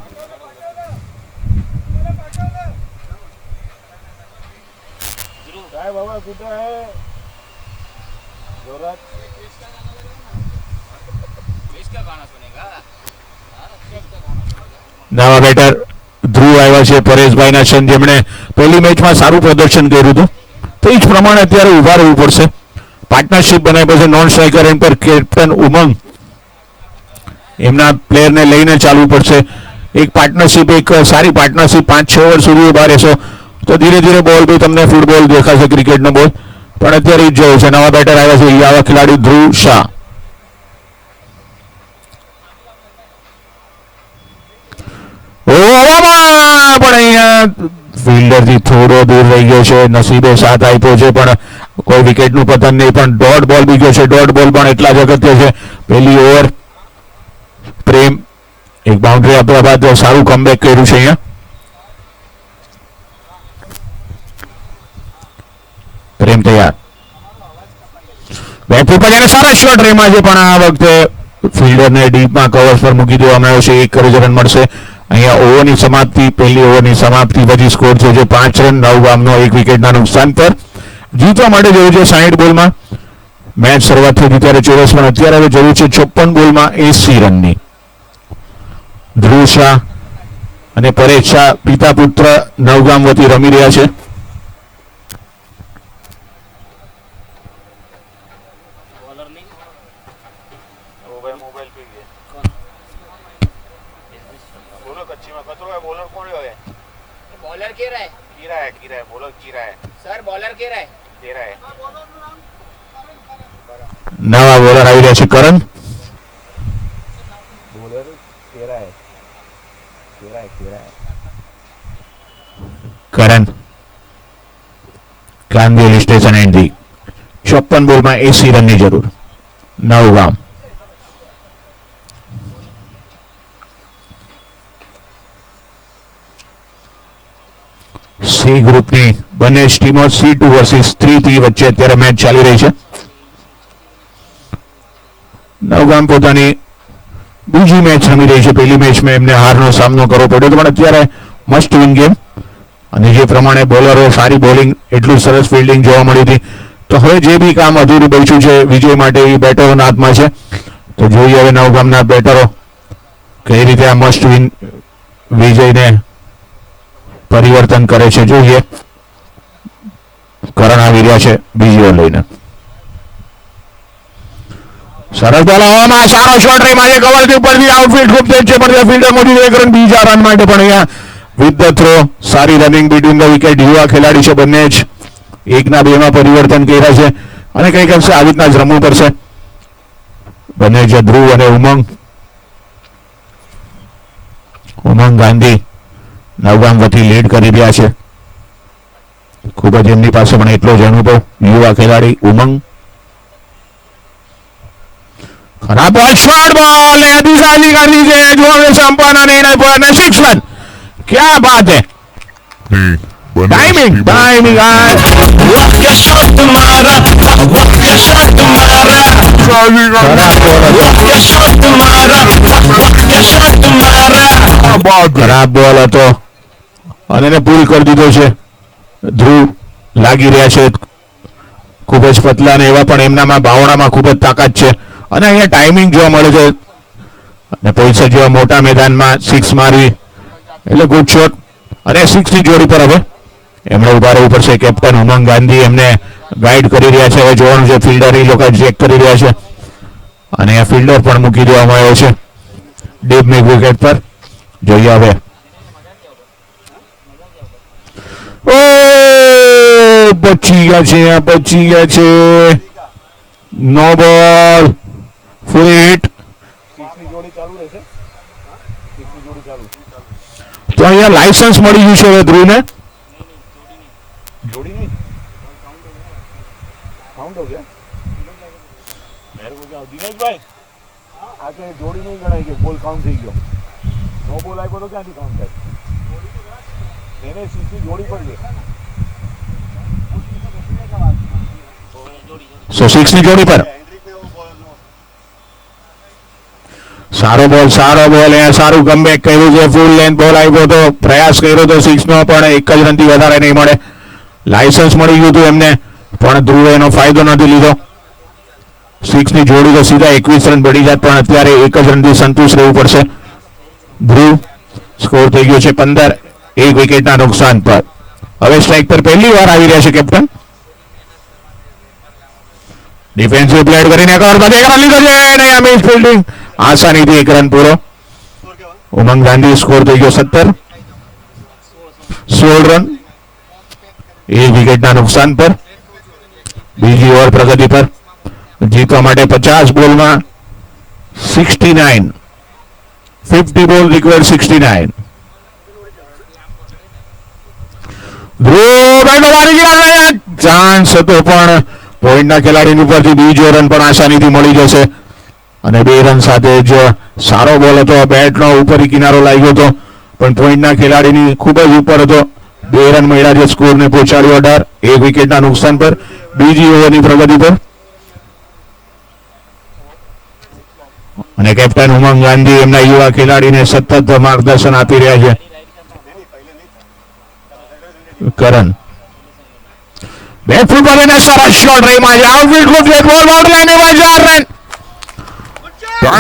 નવા બેટર ધ્રુવ આવ્યા છે પરેશભાઈના શન જેમણે પહેલી મેચમાં સારું પ્રદર્શન કર્યું હતું તો એ જ પ્રમાણે અત્યારે ઉભા રહેવું પડશે. પાર્ટનરશિપ બનાવી પછી નોન સ્ટ્રાઇકર એન્ડ પર કેપ્ટન ઉમંગ એમના પ્લેયરને લઈને ચાલવું પડશે. એક પાર્ટનરશિપ એક સારી પાર્ટનરશિપ 5-6 ઓવર સુધી ઉભા રહેશો તો ધીરે ધીરે બોલ બી તમને ફૂટબોલ દેખાશે ક્રિકેટનો બોલ પણ અત્યારે જ જોયું છે. નવા બેટર આવ્યા છે આવા ખેલાડી ધ્રુવ શાહ. પણ અહીંયા ફિલ્ડરથી થોડો દૂર રહી ગયો છે. નસીબે સાથ આપ્યો છે પણ કોઈ વિકેટનું પતન નહીં. પણ ડોટ બોલ બી ગયો છે. ડોટ બોલ પણ એટલા જ અગત્ય છે. પહેલી ઓવર પ્રેમ એક બાઉન્ડ્રી આપ્યા બાદ સારું કમબેક કર્યું છે અહીંયા. પ્રેમ તૈયાર. બેકફૂટ પર જઈને સારા શોટ રમ્યા છે પણ આ વખતે ફિલ્ડરને ડીપમાં કવર્સ પર મૂકી દેવામાં આવ્યો છે. 1 જ રન મળશે. અહીંયા ઓવરની સમાપ્તિ પહેલી ઓવરની સમાપ્તિ પછી સ્કોર થયો છે 5 રન નવગામનો 1 વિકેટના નુકસાન પર. જીતવા માટે જરૂર છે 60 બોલમાં. મેચ શરૂઆત થઈ ત્યારે 24 પણ અત્યારે હવે જરૂર છે 56 બોલમાં 80 રનની. ધ્રુવ શાહ અને પરેશ શાહ પિતા પુત્ર નવગામ વતી રમી રહ્યા છે. बॉलर के रहा है कीरा है बॉलर कीरा है सर बॉलर के रहा है तेरा है નવા બોલર આવી રહ્યા છે કરણ. बोलर तेरा है કરણ કાંદિવલી સ્ટેશન એન્ડી 56 બોલમાં 80 રનની જરૂર. નવગામ સી ગ્રુપની બંને જ ટીમો C2 વર્સિસ 3 વચ્ચે અત્યારે મેચ ચાલી રહી છે. નવગામ પોતાની બીજી મેચ રમી રહી છે. પહેલી મેચમાં એમને હારનો સામનો કરવો પડ્યો હતો પણ અત્યારે મસ્ટ વિન ગેમ અને જે પ્રમાણે બોલરો સારી બોલિંગ એટલું સરસ ફિલ્ડિંગ જોવા મળી હતી તો હવે જે બી કામ અધૂરું બચ્યું છે વિજય માટે એ બેટરોના હાથમાં છે. તો જોઈએ હવે નવગામના બેટરો કઈ રીતે આ મસ્ટ વિન વિજયને પરિવર્તન કરે છે. જોઈએ કરણ આવી રહ્યા છે બીજી ઓવર લઈને. સરસ બોલ હવામાં, સારો શોટ રહીમાં છે કવરથી ઉપરથી, આઉટફિલ્ડ ખૂબ તેજ છે પણ ફિલ્ડર મોટી એક રન બીજા રન માટે પણ અહીંયા વિથ ધ થ્રો સારી રનિંગ બિટવીન ધ વિકેટ. યુવા ખેલાડી છે બંને જ, એકના બેમાં પરિવર્તન કર્યા છે અને કંઈક અંશે આવી રીતના જ રમવું પડશે બંને છે ધ્રુવ અને ઉમંગ ગાંધી નવગામ વતી લીડ કરી રહ્યા છે. ખૂબ જ એમની પાસે પણ એટલો જ અનુભવ. યુવા ખેલાડી ઉમંગ, ખરાબ બોલ, શોર્ટ બોલ ને અતિસાજી કરી છે. જો હવે સંપાના નહીં પર ને 6 રન. ક્યાં બાત હે, ટાઈમિંગ ટાઈમિંગ. ખરાબ બોલ હતો અને એને પૂરી કરી દીધો છે. ધ્રુવ લાગી રહ્યા છે ખૂબ જ પતલા ને એવા પણ એમનામાં બાવણામાં ખૂબ જ તાકાત છે અને અહીંયા ટાઈમિંગ જોવા મળે છે અને પૈસા જેવા મોટા મેદાનમાં 6 મારવી એટલે ગુડ શોટ. અને 6 ની જોડી પર હવે એમણે ઉભા રહેવું પડશે. કેપ્ટન ઉમંગ ગાંધી એમને ગાઈડ કરી રહ્યા છે. હવે જોવાનું છે ફિલ્ડર એ લોકો ચેક કરી રહ્યા છે અને આ ફિલ્ડર પણ મૂકી દેવામાં આવ્યો છે ડીપ મિડ વિકેટ પર. જોઈએ હવે, બચી ગયા છે નો બોલ, ફૂલ હિટ. તો અહીંયા લાયસન્સ મળી ગયું છે હવે ધ્રુવને. जोड़ी नहीं काउंट हो गया मेरे को क्या दिनेश भाई आके जोड़ी नहीं गणाई के बोल काउंट થઈ ગયો નો બોલ આપ્યો તો ક્યાંથી કાઉન્ટ થાય એને 6 ની જોડી પડી સો 6 ની જોડી પર સારો બોલ અહીંયા સારું કમબેક કર્યું છે. ફૂલ લેન્થ બોલ આવ્યો તો પ્રયાસ કર્યો તો 6 નો પણ એક જ રનથી વધારે નહીં મળે. લાયસન્સ મળી ગયું હતું એમને પણ ધ્રુવે એનો ફાયદો નથી લીધો. 6 ની જોડી તો સીધા 21 રન પડી જાત પણ અત્યારે એક જ રનથી સંતુષ્ટ રહેવું પડશે. ધ્રુવ સ્કોર થઈ ગયો છે 15, એક વિકેટના નુકસાન પર. હવે સ્ટ્રાઇક પર પહેલી વાર આવી રહ્યા છે કેપ્ટન. ડિફેન્સિવ પ્લેડ કરીને કવરમાંથી એક રન લીધો છે અને આ મિસ ફિલ્ડિંગ, આસાનીથી એક રન પૂરો. ઉમંગ ગાંધી સ્કોર થઈ ગયો 17, 16 રન, એક વિકેટના નુકસાન પર. બીજી ઓવર પ્રગતિ પર જીતવા માટે 50 બોલમાં 69, 50 બોલ રિક્વાયર્ડ 69. ધ્રુવ બેટો મારી ગયા, ચાન્સ હતો પણ પોઈન્ટના ખેલાડીની ઉપરથી બીજો રન પણ આસાનીથી મળી જશે અને 2 રન સાથે જ સારો બોલ હતો. બેટનો ઉપરી કિનારો લાગ્યો હતો પણ પોઈન્ટના ખેલાડીની ખૂબ જ ઉપર હતો. 2 રન મળ્યા છે, સ્કોરને પહોંચાડ્યો 18, એક વિકેટના નુકસાન પર. બીજી ઓવરની પ્રગતિ પર અને કેપ્ટન ઉમંગ ગાંધી એમના યુવા ખેલાડીને સતત માર્ગદર્શન આપી રહ્યા છે. કરણ બેટ ફૂટ પર એને સરસ શોટ રહીમાં છે. આઉટફિલ્ડ ખૂબ છે, બોલ બાઉન્ડ લાઈનમાં 4 રન.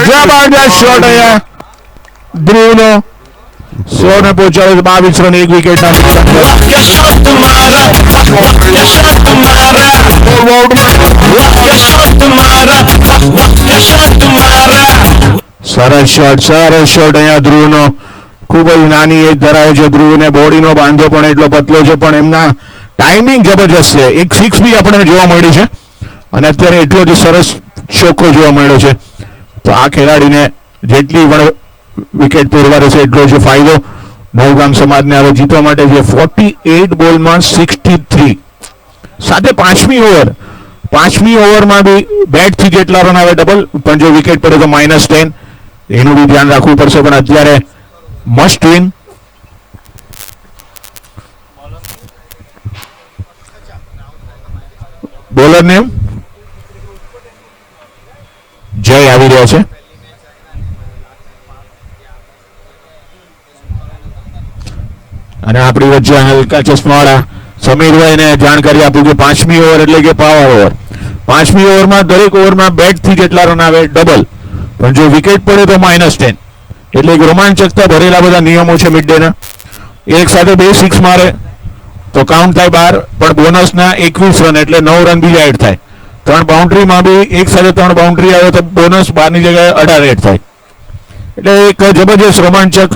જબરદસ્ત શોટ અહીંયા ધ્રુવનો. 100 ને પહોંચાડ્યો 22 રન, એક વિકેટના સરસ શોટ અહીંયા ધ્રુવનો. ખૂબ જ નાની એજ ધરાવે છે ધ્રુવને. બોડીનો બાંધો પણ એટલો પતલો છે પણ એમના ટાઈમિંગ જબરજસ્ત છે. એક 6 બી આપણને જોવા મળી છે અને અત્યારે એટલો જ સરસ ચોખ્ખો જોવા મળ્યો છે. તો આ ખેલાડીને જેટલી પણ વિકેટ પૂરવા રહેશે એટલો જ ફાયદો. નવગામ સમાજને હવે જીતવા માટે છે 48 બોલમાં 63 સાથે પાંચમી ઓવરમાં બી બેટથી જેટલા રન આવે ડબલ, પણ જો વિકેટ પડે તો -10. એનું બી ધ્યાન રાખવું પડશે પણ અત્યારે મસ્ટ વિન. બોલર નેમ જય આવી રહ્યા છે. અને આપણી વચ્ચે હલકા ચશ્માવાળા સમીરભાઈને જાણકારી આપું કે 5મી ઓવર એટલે કે પાવર ઓવર. 5મી ઓવરમાં દરેક ઓવરમાં બેટથી જેટલા રન આવે ડબલ, પણ જો વિકેટ પડે તો -10. એટલે એક રોમાંચકતા ભરેલા બધા નિયમો છે મિડ ડેના. એક સાથે 2 6 મારે તો કાઉન્ટ થાય 12, પણ બોનસના 21 રન એટલે 9 રન બીજા એડ થાય. 3 બાઉન્ડ્રીમાં બી એક સાથે 3 બાઉન્ડ્રી આવે તો બોનસ 12 ની જગ્યાએ 18 એડ થાય. એટલે એક જબરજસ્ત રોમાંચક.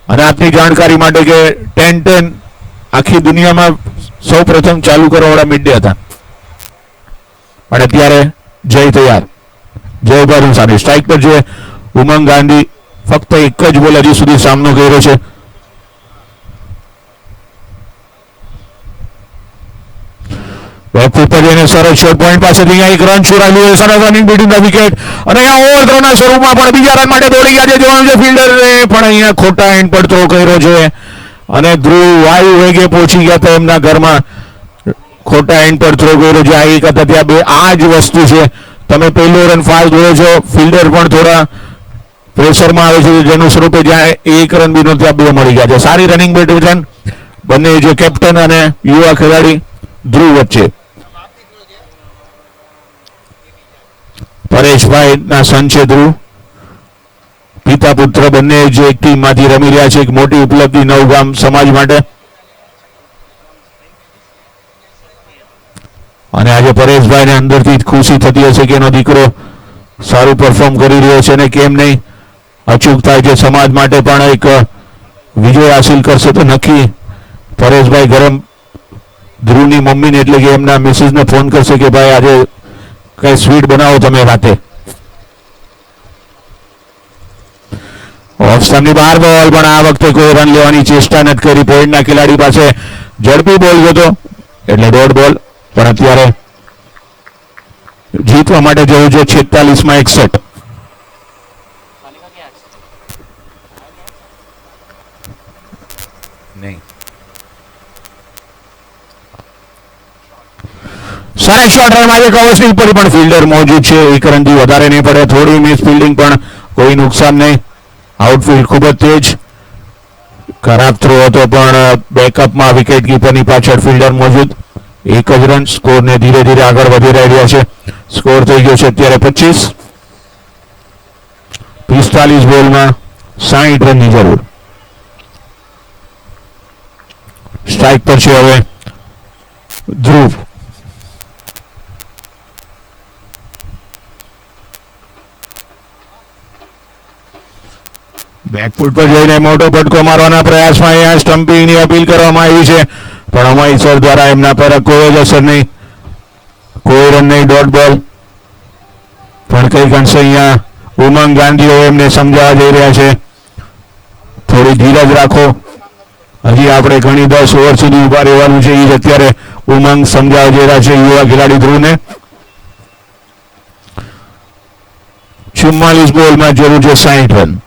અને આપની જાણકારી માટે કે 10-10 આખી દુનિયામાં સૌ પ્રથમ ચાલુ કરવાવાળા મિડ ડે હતા. અને અત્યારે જય તૈયાર, જય ભારત સામે સ્ટ્રાઇક પર છે ઉમંગ ગાંધી. ફક્ત એક જ બોલ હજી સુધી સામનો કર્યો છે. બેકફૂટ પર જઈને સરસ શોર્ટ પોઈન્ટ પાસેથી અહીંયા એક રન ચોરાવ્યું. સરસ રનિંગ બિટવીન ધ વિકેટ અને અહીંયા ઓવરથ્રોના સ્વરૂપમાં પણ બીજા રન માટે દોડી ગયા છે. જોવાનું છે ફિલ્ડરે પણ અહીંયા ખોટા એન્ડ પર થ્રો કર્યો છે અને ધ્રુવ વાયુ વેગે પહોંચી ગયા હતા એમના ઘરમાં. ખોટા એન્ડ પર થ્રો કર્યો છે. આ એક હતા ત્યાં બે. આ જ વસ્તુ છે, તમે પહેલો રન ફાસ્ટ દોડો છો, ફિલ્ડર પણ થોડા પ્રેશરમાં આવે છે, જેનું સ્વરૂપે જ્યાં એક રન બીનો ત્યાં બે મળી ગયા છે. સારી રનિંગ બેટમેન બંને જે કેપ્ટન અને યુવા ખેલાડી ધ્રુવ વચ્ચે. પરેશભાઈ ના સન છે ધ્રુવ, પિતા પુત્ર બંને જે એક ટીમમાંથી રમી રહ્યા છે. એક મોટી ઉપલબ્ધિ નવગામ સમાજ માટે. અને આજે પરેશભાઈને અંદરથી ખુશી થતી હશે કે એનો દીકરો સારું પરફોર્મ કરી રહ્યો છે અને કેમ નહીં અચૂક થાય છે. સમાજ માટે પણ એક વિજય હાસિલ કરશે તો નક્કી પરેશભાઈ ગરમ ધ્રુવની મમ્મીને એટલે કે એમના મિસિસને ફોન કરશે કે ભાઈ આજે કઈ સ્વીટ બનાવો તમે રાતે. ઓફ સ્ટમ્પની બહાર બોલ, પણ આ વખતે કોઈ રન લેવાની ચેષ્ટા નથી કરી. પોઈન્ટના ખેલાડી પાસે ઝડપી બોલ ગયો એટલે ડોટ બોલ. પણ અત્યારે જીતવા માટે જવું છે 46 માં 61. નહીં સરસ શોટ રનમાં જે કવચની ઉપર પણ ફિલ્ડર મોજૂદ છે. એક રનથી વધારે નહીં પડે. થોડી મિસ ફિલ્ડિંગ પણ કોઈ નુકસાન નહીં. આઉટફિલ્ડ ખૂબ જ તેજ. ખરાબ થ્રો હતો પણ બેકઅપમાં વિકેટ કીપરની પાછળ ફિલ્ડર મોજૂદ. એક જ રન. સ્કોરને ધીરે ધીરે આગળ વધી રહ્યા છે. સ્કોર થઈ ગયો છે અત્યારે 25. 45 બોલમાં 60 રનની જરૂર. સ્ટ્રાઇક પર છે હવે ધ્રુવ. બેકફૂટ પર જઈને મોટો ફટકો મારવાના પ્રયાસમાં અહીંયા સ્ટમ્પિંગની અપીલ કરવામાં આવી છે, પણ અમારી સર દ્વારા એમના પર કોઈ જ અસર નહીં. કોઈ રન નહીં, ડોટ બોલ. પણ કઈ અંશે અહીંયા ઉમંગ ગાંધીઓ એમને સમજાવવા જઈ રહ્યા છે થોડી ધીરજ રાખો. હજી આપણે ઘણી 10 ઓવર સુધી ઉભા રહેવાનું છે. એ જ અત્યારે ઉમંગ સમજાવવા જઈ રહ્યા છે યુવા ખેલાડી ધ્રુવને. 44 બોલમાં જરૂર છે 60 રન.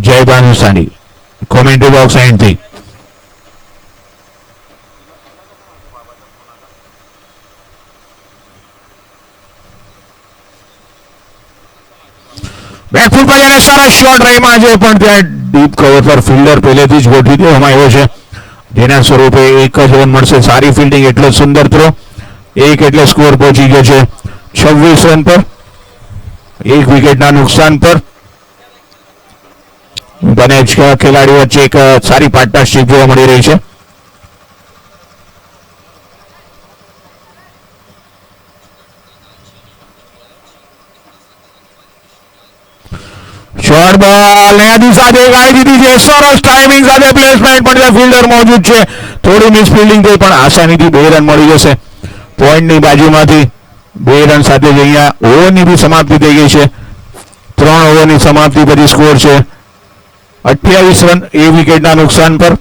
જય ભાનુશાલી કોમેન્ટ્રી બોક્સ એન્ડથી. બેકફૂટ પર જઈને સરસ શોટ રહીમાં છે, પણ ત્યાં ડીપ કવર પર ફિલ્ડર પહેલેથી જ ગોઠવી દેવામાં આવ્યો છે, જેના સ્વરૂપે એક જ રન મળશે. સારી ફિલ્ડિંગ, એટલો સુંદર થ્રો. એક એટલે સ્કોર પહોંચી ગયો છે 26 રન પર, એક વિકેટના નુકસાન પર. બંને ખેલાડીઓ વચ્ચે એક સારી પાર્ટનરશિપ જોવા મળી રહી છે. શોર્ટ બોલ યાદી સાથે ગાડી દીધી છે. સરસ ટાઈમિંગ સાથે પ્લેસમેન્ટ પણ ફિલ્ડર મોજૂદ છે. થોડી મિસ ફિલ્ડિંગ થઈ પણ આસાનીથી 2 રન મળી જશે. પોઈન્ટની બાજુમાંથી 2 રન સાથે જ અહીંયા ઓવરની બી સમાપ્તિ થઈ ગઈ છે. 3 ઓવરની સમાપ્તિ પછી સ્કોર છે 28 રન. એ વિકેટના નુકસાન પર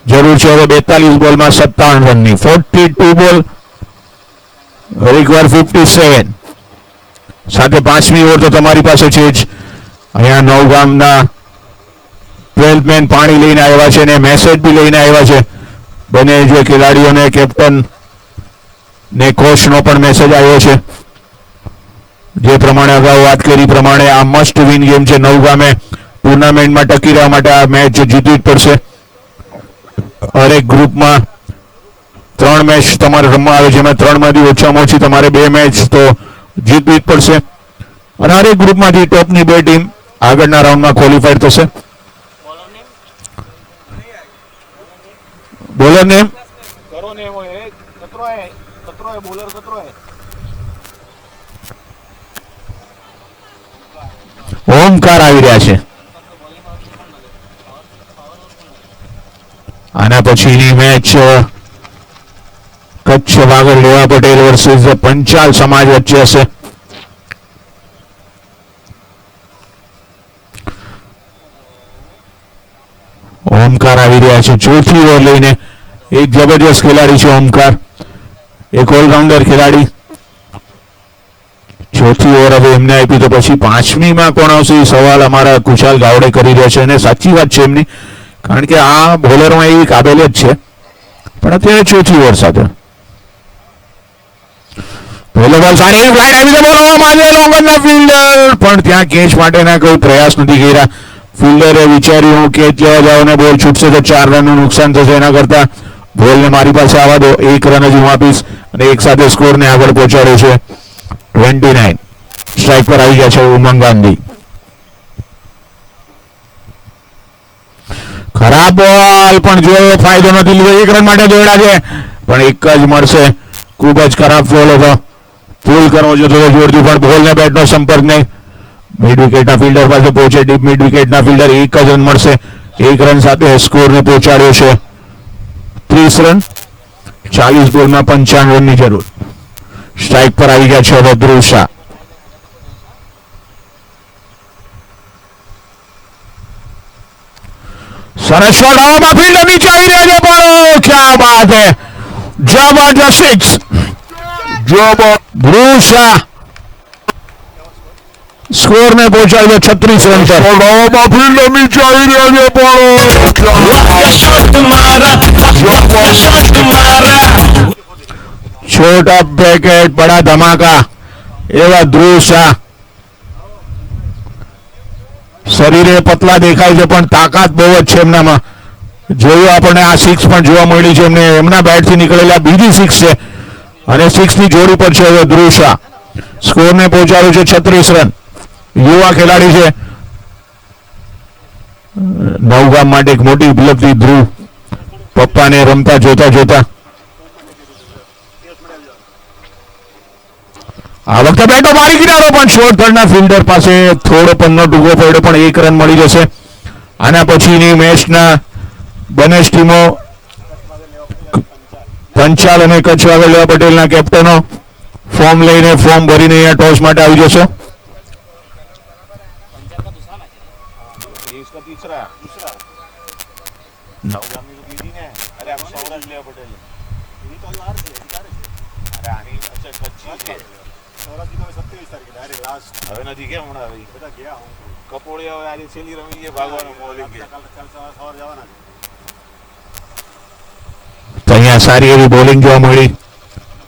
જરૂર છે હવે 42 બોલમાં 57 રનની. 42 બોલ રિક્વાયર 57 સાથે 5મી ઓવર તો તમારી પાસે છે જ. અહીંયા નવગામના 12 મેન પાણી લઈને આવ્યા છે અને મેસેજ બી લઈને આવ્યા છે. બંને જે ખેલાડીઓને કેપ્ટન ને કોચનો પણ મેસેજ આવ્યો છે. જે પ્રમાણે અગાઉ વાત કરી પ્રમાણે આ મસ્ટ વિન ગેમ છે. નવગામે ટુર્નામેન્ટમાં ટકી રહેવા માટે આ મેચ જીતવી જ પડશે. હરેક ગ્રુપમાં 3 3 મેચ તમારે રમવા આવે જેમાં 3 માંથી ઓછામાં ઓછી તમારે 2 મેચ તો જીતવી જ પડશે અને હરેક ગ્રુપમાંથી ટોપની 2 ટીમ આગળના રાઉન્ડમાં ક્વોલિફાઈડ થશે. બોલર નેમ करो ने वो है कतरो है बॉलर कतरो है ઓમકાર આવી રહ્યા છે. આના પછીની મેચ કચ્છ વાગડ લેવા પટેલ વર્સિસ પંચાલ સમાજ વચ્ચે હશે. ઓમકાર આવી રહ્યા છે ચોથી ઓવર લઈને. એક જબરજસ્ત ખેલાડી છે ઓમકાર, એક ઓલરાઉન્ડર ખેલાડી. ચોથી ઓવર હવે એમને આપી તો પછી પાંચમીમાં કોણ આવશે એ સવાલ અમારા કુશાલ ગાવડે કરી રહ્યા છે અને સાચી વાત છે એમની, કારણ કે આ બોલરમાં એવી કાબેલિયત છે પણ અત્યારે ચોથી ઓવર સાથે પહેલો બોલ સારી એવી ફ્લાઇટ આવી છે બોલવામાં આવે લોંગરના ફિલ્ડર પણ ત્યાં કેચ માટેના કોઈ પ્રયાસ નથી કર્યા. ફિલ્ડરે વિચાર્યું કે ત્યાં જાઓ ને બોલ છૂટશે તો 4 રનનું નુકસાન થશે, એના કરતા બોલને મારી પાસે આવવા દો, 1 રન જ હું આપીશ અને એક સાથે સ્કોરને આગળ પહોંચાડ્યો છે. 29 સ્ટ્રાઇક પર આવી ગયા છે ઉમંગ ગાંધી. ખરાબ બોલ પણ જોયો, ફાયદો નથી લીધો, 1 રન માટે દોડ્યા છે પણ એક જ મળશે. ખૂબ જ ખરાબ ફોલ હતો, પુલ કરવો જતો હતો જોરથી પણ બોલને બેટનો સંપર્ક નહીં. મિડ વિકેટના ફિલ્ડર પાસે પહોંચે, ડીપ મિડ વિકેટના ફિલ્ડર, 1 જ રન મળશે. 1 રન સાથે સ્કોરને પહોંચાડ્યો છે 30 રન. 40 બોલમાં 55 રનની જરૂર. સ્ટ્રાઇક પર આવી ગયા છે હવે ધ્રુવ શાહ. સરસ શોટ હવામાં, ફિલ્ડર નીચે આવી રહ્યા છે પણ ક્યા બાત હે, જબરજસ્ત સિક્સ. ધ્રુવ શાહ સ્કોરને પહોંચાડ્યો 36 રન પર. હવામાં ફિલ્ડર નીચે આવી રહ્યા છે પણ છોટા પેકેટ બડા ધમાકા એવા ધ્રુવ શાહ. શરીરે પતલા દેખાય છે પણ તાકાત બહુ જ છે એમનામાં. જોયું આપણને આ 6 પણ જોવા મળી છે એમને, એમના બેટથી નીકળેલા બીજી 6 છે અને 6 ની જોડી પર છે હવે ધ્રુવ શાહ. સ્કોરને પહોંચાડ્યું છે 36 રન. યુવા ખેલાડી છે, નવગામ માટે એક મોટી ઉપલબ્ધિ ધ્રુવ, પપ્પાને રમતા જોતા જોતા. આ વખતે બેટો મારી કિનારો પણ શોર્ટ થર્ડના ફિલ્ડર પાસે થોડો પન્નો ટૂંકો પડ્યો પણ 1 રન મળી જશે. આના પછીની મેચના બંને જ ટીમો પંચાલ અને કચ્છ વાગડ લેવા પટેલના કેપ્ટનો ફોર્મ લઈને ફોર્મ ભરીને અહીંયા ટોસ માટે આવી જશો. इसका दूसरा नवगामी को दीदी ने अरे आप सौराज ले पटेल ये तो लार से अरे आनी अच्छा कच्ची છે સૌરાજ નો 27 તારીખે ડાયરેક્ટ લાસ્ટ હવે નથી કે હમણાં ભાઈ બધા ગયા હું કપોળિયા હવે આજે છેલ્લી રમી છે ભાગવાનો બોલિંગ કે કાલ સવાર જવાના તો અહીંયા સારી એવી બોલિંગ જોવા મળી.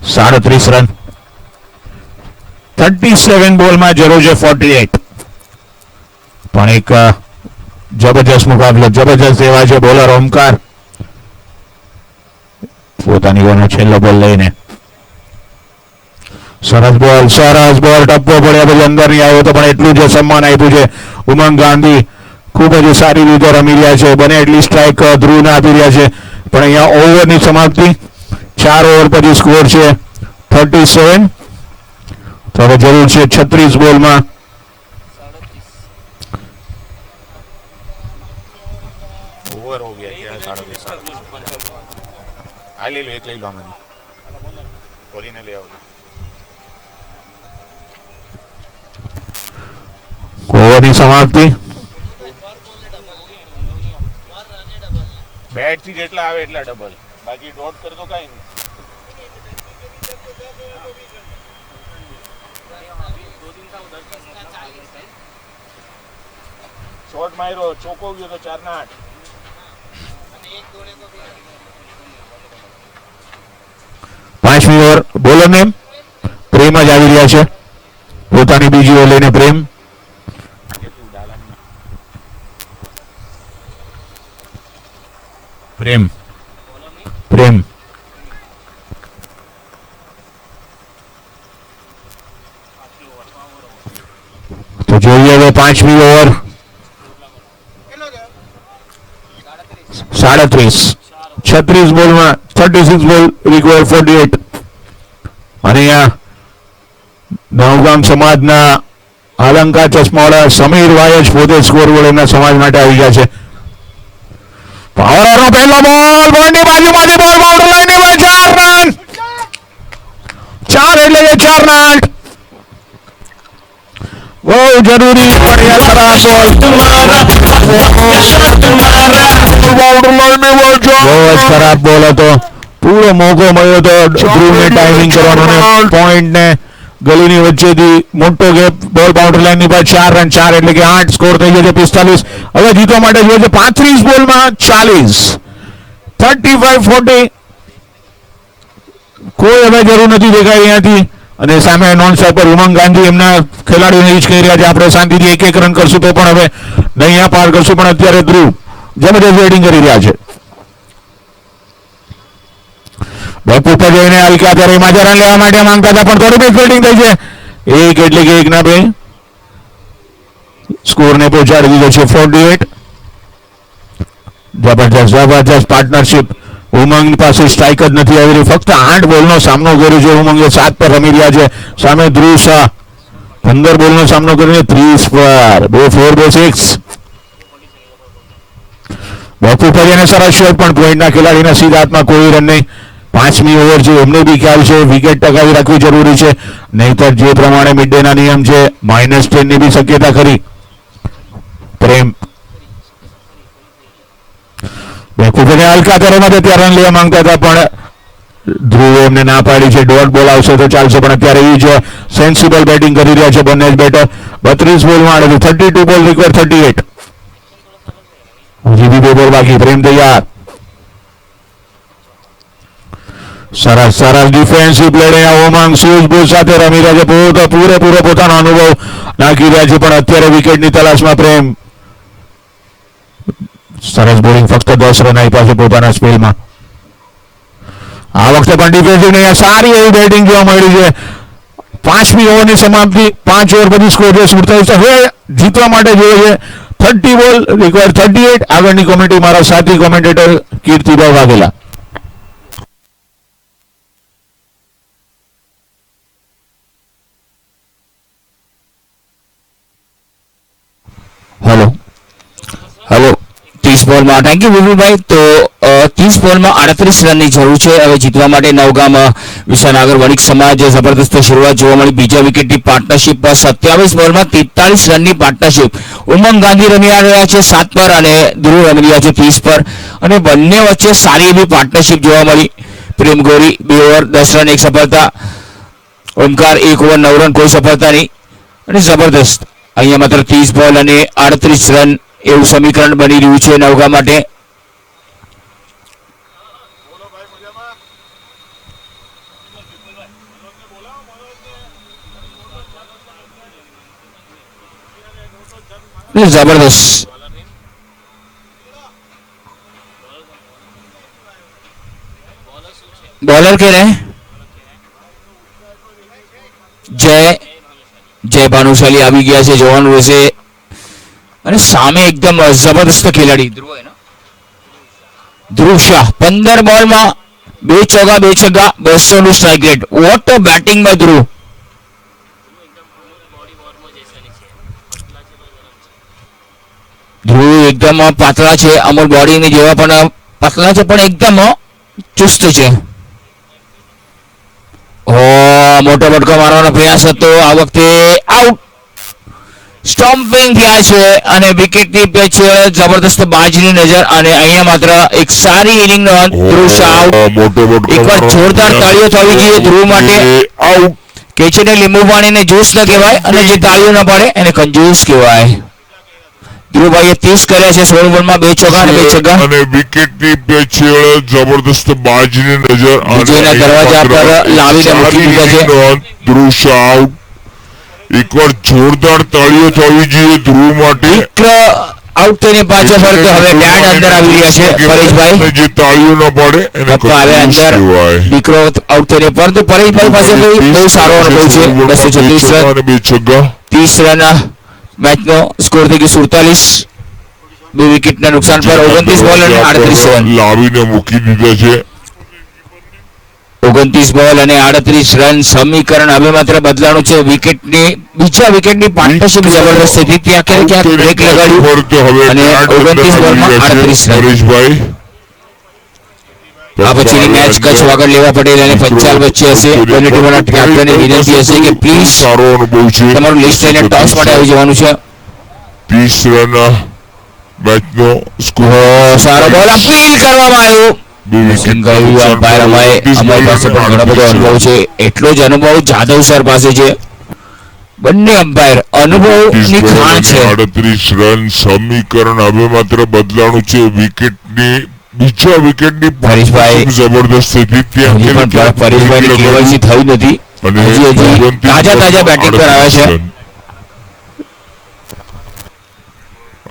37 રન. 37 બોલમાં જરૂર છે 48. પણ એક જબરજસ્ત મુકાબલો, જબરજસ્ત એવા છે બોલર ઓમકાર પોતાની ઓવરનો છેલ્લો બોલ લઈને. સરસ બોલ ટપ્પો પડ્યા પછી અંદર નહીં આવ્યો તો પણ એટલું જ સન્માન આપ્યું છે. ઉમંગ ગાંધી ખૂબ જ સારી રીતે રમી રહ્યા છે, બને એટલી સ્ટ્રાઇક ધ્રુવને આપી રહ્યા છે પણ અહીંયા ઓવરની સમાપ્તિ 4 ઓવર પછી સ્કોર છે 37. તો હવે જરૂર છે 36 બોલમાં ओवर हो गया क्या 37 आ ले लो एक ले लो हमें कोहली ने ले आओ ઓવરની સમાપ્તિ. બેટ થી જેટલા આવે એટલા ડબલ, બાકી ડોટ કર દો કાઈ નહીં. શોર્ટ માર્યો, ચોકો ગયો તો 4 ના 8. પાંચમી ઓવર બોલર નેમ પ્રેમ જ આવી રહ્યા છે. પોતાની બીજી ઓવર લઈને પ્રેમ. પ્રેમ પાંચમી ઓવર 37 36 બોલમાં 36 બોલ રિક્વાયર 48 અને અહીંયા નવગામ સમાજના અલંકાર ચશ્માવાળા સમીર વાયજ પોતે સ્કોર બોર્ડ એમના સમાજ માટે આવી ગયા છે. પાવરનો પહેલો બોલ બોલની બાજુમાંથી બોલ બાઉન્ડરી લાઈનની પર 4 રન 4 એટલે કે 4 રન બહુ જરૂરી પડ્યા ખરાબ બોલ બહુ જ ખરાબ બોલ હતો. પૂરો મોકો મળ્યો હતો ધ્રુવને ટાઈમિંગ કરવાનો ને પોઈન્ટ ને ગલીની વચ્ચેથી મોટો ગેપ બોલ બાઉન્ડરી લાઈનની પર 4 રન 4 એટલે કે 8 સ્કોર થઈ ગયો છે 45. હવે જીતવા માટે જોઈએ છે 35 બોલમાં 40 35-40 કોઈ હવે જરૂર નથી દેખાય અહીંયાથી. અને સામે નોન સ્ટોપ પર ઉમંગ ગાંધી એમના ખેલાડીઓને જ કહી રહ્યા છે આપણે શાંતિથી એક રન કરશું તો પણ હવે નહીં પાર કરશું. પણ અત્યારે ધ્રુવ જબરદસ્ત બેટિંગ કરી રહ્યા છે. બેક ઉપર જઈને હલકા ત્યારે માજા રન લેવા માટે માંગતા હતા પણ થોડી બેક ફિલ્ડિંગ થઈ છે. એક એટલે કે 1 ના 2 સ્કોરને પહોંચાડી દીધો છે 48. જબરદસ્ત પાર્ટનરશિપ. ઉમંગ પાસે સ્ટ્રાઇક જ નથી આવી રહી. ફક્ત 8 બોલનો સામનો કર્યો છે ઉમંગે. 7 પર રમી રહ્યા છે. સામે ધ્રુવ શાહ 15 બોલનો સામનો કરીને 30 પર 2 4 2 6. બેક ઉપર જઈને સરસ શોટ પણ પોઈન્ટના ખેલાડીના સીધા હાથમાં કોઈ રન નહીં. પાંચમી ઓવર છે એમને બી ખ્યાલ છે વિકેટ ટકાવી રાખવી જરૂરી છે નહીતર જે પ્રમાણે મિડ ડે ના નિયમ છે -10 ની બી શક્યતા ખરી. પ્રેમ બેકુફને હલકા તરોમાં ત્યાં રન લેવા માંગતા હતા પણ ધ્રુવે એમને ના પાડી છે. ડોટ બોલ આવશે તો ચાલશે પણ અત્યારે એ જ સેન્સિબલ બેટિંગ કરી રહ્યા છે બંને જ બેટર. 32 બોલમાં 32 બોલ રિક્વાયર 38. હજી બી 2 બોલ બાકી. પ્રેમ તૈયાર. સરસ ડિફેન્સિવ પ્લેયર ઉમંગ સૂઝબૂઝ સાથે રમી રહ્યા છે. પૂરેપૂરો પોતાનો અનુભવ નાખી રહ્યા છે પણ અત્યારે વિકેટની તલાશમાં પ્રેમ. સરસ બોલિંગ ફક્ત 10 રન આપ્યા છે પોતાના સ્પેલમાં. આ વખતે પણ ડિફેન્સિવ ને સારી એવી બેટિંગ જોવા મળી છે. પાંચમી ઓવરની સમાપ્તિ 5 ઓવર પછી સ્કોર છે 47. હવે જીતવા માટે જોઈએ છે 30 બોલ રિક્વાયર 38. આગળની કોમેન્ટ્રી મારા સાથી કોમેન્ટેટર કીર્તિભાઈ વાઘેલા. હેલો 30 બોલમાં થેન્ક યુ વિપુલભાઈ. તો 30 બોલમાં 38 રનની જરૂર છે હવે જીતવા માટે. નવગામ વિશાનગર વણિક સમાજ જબરદસ્ત શરૂઆત જોવા મળી. બીજા વિકેટની પાર્ટનરશિપ પર 27 બોલમાં 43 રનની પાર્ટનરશિપ. ઉમંગ ગાંધી રમી રહ્યા છે 7 પર અને ધ્રુવ રમી રહ્યા છે 30 પર અને બંને વચ્ચે સારી એવી પાર્ટનરશિપ જોવા મળી. પ્રેમ ગોરી 2 ઓવર 10 રન 1 સફળતા. ઓમકાર 1 ઓવર 9 રન કોઈ સફળતા નહીં અને જબરદસ્ત અહીંયા માત્ર 30 બોલ અને 38 રન એવું સમીકરણ બની રહ્યું છે નવગામ માટે. जबरदस्त बॉलर कह रहे हैं जय भानुशाली આવી ગયા છે જોવાનું રહેશે અને સામે એકદમ જબરદસ્ત ખેલાડી ધ્રુવ શાહ 15 બોલમાં 2 ચોગ્ગા 2 છગ્ગા 200 નું strike rate. What a batting by Dhruv. Dhruv એકદમ પાતળા છે અમર બોડીની જેવા પણ પાતળા છે પણ એકદમ ચુસ્ત છે. મોટો બટકો મારવાનો પ્રયાસ હતો. આ વખતે આઉટ. સ્ટમ્પિંગ થયા છે અને વિકેટની પેચ જબરદસ્ત બાજીની નજર અને અહીંયા માત્ર એક સારી ઇનિંગ નો અંત. ધ્રુવ શાહ આઉટ. એકવાર જોરદાર તાળીઓ થવી જોઈએ ધ્રુવ માટે. આઉટ કે છે ને લીંબુ પાણીને જ્યુસ ન કહેવાય અને જે તાળીઓ ન પડે એને કંજૂસ કહેવાય. ધ્રુવભાઈએ 30 કર્યા છે 16 બોલમાં 2 ચોગ્ગા અને 2 છગ્ગા અને વિકેટની પેચેળ જબરદસ્ત બાજીની નજર વિજયના દરવાજા પર લાવીને મૂકી દીધા છે. ધ્રુવ શાહ આઉટ. એકવાર જોરદાર તાળીઓ થવી જોઈએ ધ્રુવ માટે. આઉટ થઈને પાછો ફરતો હવે બેટ અંદર આવી રહ્યા છે પરેશભાઈ. જે તાળીઓ ન પડે એને હવે અંદર દીકરો આઉટ થઈને પરંતુ પરેશભાઈ પાસે બહુ સારો અનુભવ છે. 236 રન 2 છગ્ગા 30 રન મેચનો સ્કોર થઈ ગયો 47. 2 વિકેટના નુકસાન પર 29 બોલ અને 38 રન. લાવીને મૂકી દીધા છે. 29 બોલ અને 38 રન. સમીકરણ હવે માત્ર બદલાણું છે. બીજા વિકેટની પાર્ટનરશિપ જબરદસ્ત હતી. ત્યાં ક્યાંક બ્રેક લગાડ્યું અને 29 બોલમાં 38 રન. હરીશભાઈ આ પછીની મેચ કચ્છ વાગડ લેવા પટેલ અને પંચાલ વચ્ચે હશે. બંને ટીમોના કેપ્ટનને વિનંતી હશે કે પ્લીઝ સારો અનુભવ છે. તમારું લિસ્ટ લઈને ટોસ માટે આવી જવાનું છે. 30 રન મેચનો સ્કોર. સારો બોલ અપીલ કરવામાં આવ્યો. અમારી પાસે પણ ઘણો બધો અનુભવ છે. એટલો જ અનુભવ જાદવ સર પાસે છે. બંને અમ્પાયર અનુભવની ખાણ છે. 38 રન. સમીકરણ હવે માત્ર બદલાણું છે. બીજા વિકેટની પરેશભાઈ જબરદસ્ત હતી. પરેશભાઈ કેવાયસી થઈ નથી અને હજી તાજા બેટિંગ પર આવ્યા છે.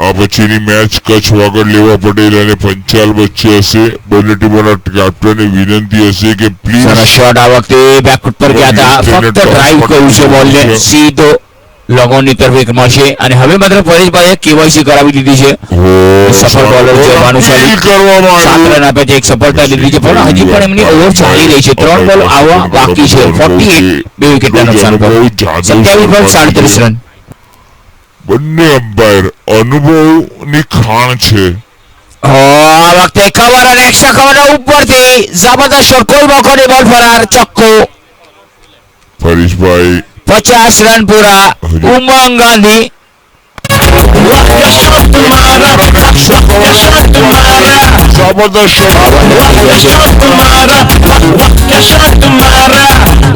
આ પછીની મેચ કચ્છ વાગડ લેવા પટેલ અને પંચાલ વચ્ચે હશે. બંને ટીમોના કેપ્ટનને વિનંતી હશે કે પ્લીઝ. સરસ શોટ આ વખતે બેકફૂટ પર ગયા હતા. ફક્ત ડ્રાઈવ કર્યું છે બોલને. સીધો લોગોની તરફ મળશે અને હવે માત્ર પરેશભાઈએ કેવાયસી કરાવી દીધી છે. સફળ બોલર છે ભાનુશાલી. 7 રન આપે છે. એક સફળતા લીધી છે પણ હજી પણ એમની ઓવર ચાલી રહી છે. 3 બોલ આવવા બાકી છે. 48. 2 વિકેટના નુકસાન પર 27 પર 37 રન. બંને અમ્પાયર અનુભવની ખાણ છે. આ વખતે કવર અને એક્સ્ટ્રા કવર ઉપરથી જબરદસ્ત શોટ. કોઈ મોકો નહીં. બોલ ફરાર. ચોક્કો. પરેશભાઈ 50 રન પૂરા. ઉમંગ ગાંધી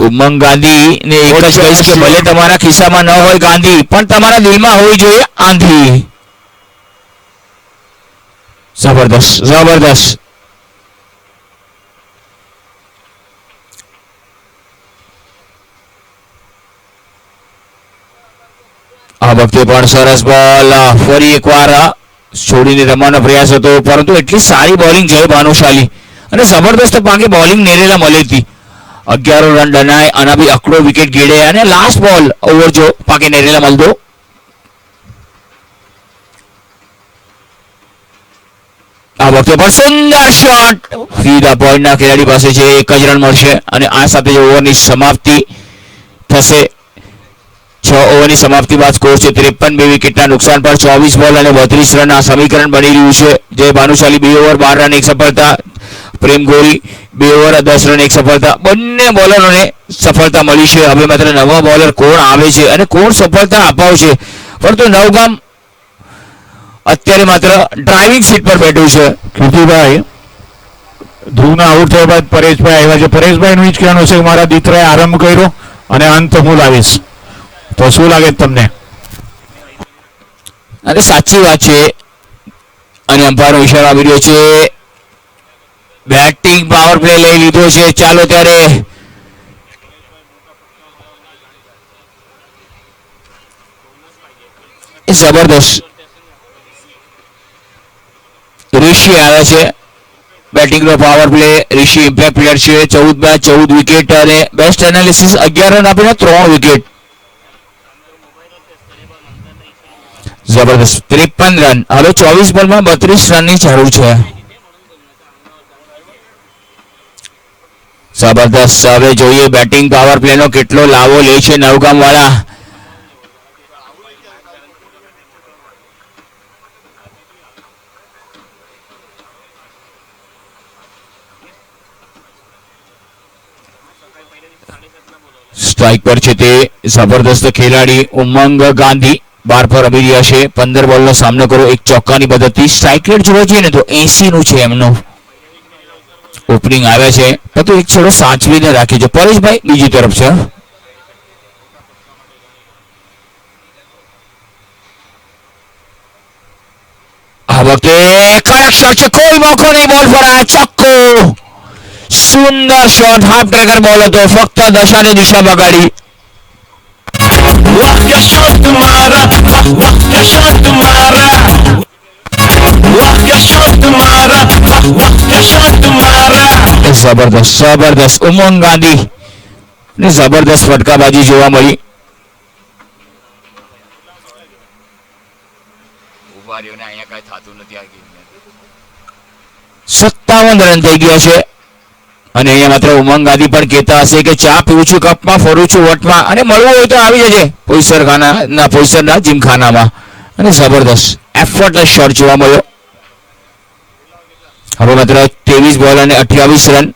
ઉમંગ ગાંધી ને એક જ કહીશ કે ભલે તમારા ખિસ્સામાં ન હોય ગાંધી પણ તમારા દિલમાં હોવી જોઈએ આંધી. જબરદસ્ત. આ વખતે પણ સરસ બોલ. ફરી એકવાર છોડીને રમવાનો પ્રયાસ હતો પરંતુ એટલી સારી બોલિંગ છે ભાનુશાલી અને જબરદસ્ત પાકે બોલિંગ નેરેલા મળી હતી. 11 રન ડનાય અને બી અકડો વિકેટ ગેડે અને લાસ્ટ બોલ ઓવર જો પાકે નેરેલા મળતો. આ વખતે પણ સુંદર શોટ. સીધા પોઈન્ટના ખેલાડી પાસે છે. 1 જ રન મળશે અને આ સાથે ઓવરની સમાપ્તિ થશે. 6 ઓવરની સમાપ્તિ બાદ સ્કોર છે 53. 2 વિકેટના નુકસાન પર 24 બોલ અને 32 રન. આ સમીકરણ બની રહ્યું છે. જય ભાનુશાલી 2 ઓવર 12 રન 1 સફળતા. પ્રેમ ગોરી 2 ઓવર 10 રન 1 સફળતા. બંને બોલરોને સફળતા મળી છે. હવે માત્ર નવા બોલર કોણ આવે છે અને કોણ સફળતા અપાવશે. પરંતુ નવગામ અત્યારે માત્ર ડ્રાઇવિંગ સીટ પર બેઠું છે. કીર્તિભાઈ ધ્રુવના આઉટ થયા બાદ પરેશભાઈ આવ્યા છે. પરેશભાઈનું જ કહેવાનું છે કે મારા દીકરાએ આરંભ કર્યો અને અંત હું લાવીશ. તો શું લાગે તમને? અને સાચી વાત છે અને અમ્પાયરનો ઇશારો આવી રહ્યો છે. બેટિંગ પાવર પ્લે લઈ લીધો છે. ચાલો ત્યારે જબરદસ્ત ઋષિ આવે છે. બેટિંગનો પાવર પ્લે. ઋષિ ઇમ્પેક્ટ પ્લેયર છે. 14 મેચ 14 વિકેટ અને બેસ્ટ એનાલિસિસ 11 રન આપીને 3 વિકેટ. જબરદસ્ત 53 રન. હવે 24 બોલમાં 32 રનની જરૂર છે. જબરદસ્ત. હવે જોઈએ બેટિંગ પાવર પ્લેનો કેટલો લાવો લે છે નવગામ વાળા. સ્ટ્રાઇક પર છે તે જબરદસ્ત ખેલાડી ઉમંગ ગાંધી 12 પર રમી રહ્યા છે. 15 બોલનો સામનો કરો. 1 ચોક્કાની મદદથી. સ્ટ્રાઇક રેટ જોવા જઈએ ને તો 80 નું છે એમનું. ઓપનિંગ આવ્યા છે પરંતુ એક છેડો સાચવીને રાખી છે. પરેશભાઈ બીજી તરફ છે. આ વખતે કડક શોટ છે. કોઈ મોકો નહીં. બોલ ફરાર. ચોક્કો. સુંદર શોટ. હાફ ટ્રેકર બોલ હતો. ફક્ત દશાની દિશા બગાડી. જબરદસ્ત ઉમંગ ગાંધી ને જબરદસ્ત ફટકાબાજી જોવા મળી. રબારીઓને અહીંયા કઈ થતું નથી આ ગેમને. 57 રન થઈ ગયા છે અને અહીંયા માત્ર ઉમંગ ગાંધી પણ કહેતા હશે કે ચા પીવું છું કપમાં, ફરું છું વટમાં, અને મળવું હોય તો આવી જજે પોઈસરના જીમખાનામાં. અને જબરદસ્ત એફર્ટલેસ શોટ જોવા મળ્યો. હવે માત્ર 23 બોલ અને 28 રન,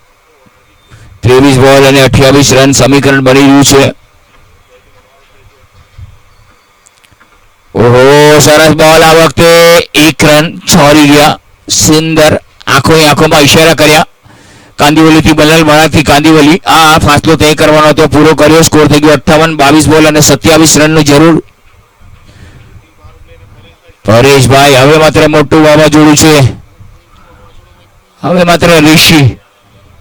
23 બોલ અને 28 રન સમીકરણ બની રહ્યું છે. ઓહો, સરસ બોલ. આ વખતે 1 રન છોડી ગયા. સુંદર આંખોમાં ઈશારા કર્યા કાંદીવલીથી બલ્લાલ માણાથી કાંદીવલી. આ ફાસલો તય કરવાનો હતો, પૂરો કર્યો. સ્કોર થઈ ગયો 58. 22 બોલ અને 27 રનની જરૂર. પરેશભાઈ હવે માત્ર મોટું વાવાઝોડું છે. હવે માત્ર ઋષિ,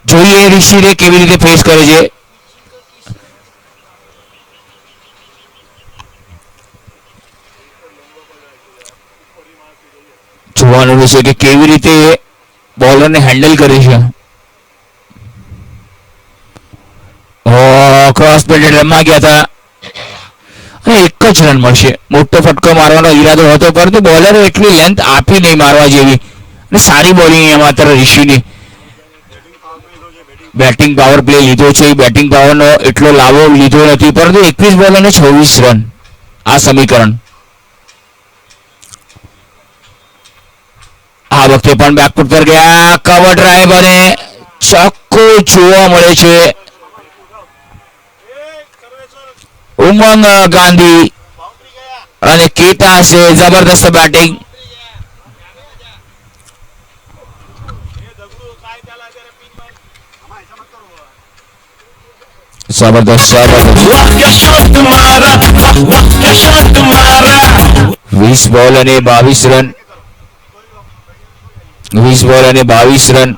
જોઈએ ઋષિને કેવી રીતે ફેસ કરે છે. જોવાનું રહેશે કે કેવી રીતે બોલરને હેન્ડલ કરે છે. ક્રોસ બેલ્ટેડ રમવા ગયા હતા અને 1 જ રન મળશે. મોટો ફટકો મારવાનો ઈરાદો હતો, પરંતુ બોલરે એટલી લેન્થ આપી નહીં મારવા જેવી. અને સારી બોલિંગ અહીંયા માત્ર ઋષિની. બેટિંગ પાવર પ્લે લીધો છે. બેટિંગ પાવરનો એટલો લાભો લીધો નથી, પરંતુ 21 બોલ અને 26 રન આ સમીકરણ. આ વખતે પણ બેકફૂટ પર ગયા. કવર ડ્રાઈવ અને ચોક્કો જોવા મળે છે. ઉમંગ ગાંધી અને કેતા છે. જબરદસ્ત બેટિંગ. જબરદસ્ત 20 બોલ અને 22 રન. 20 બોલ અને 22 રન.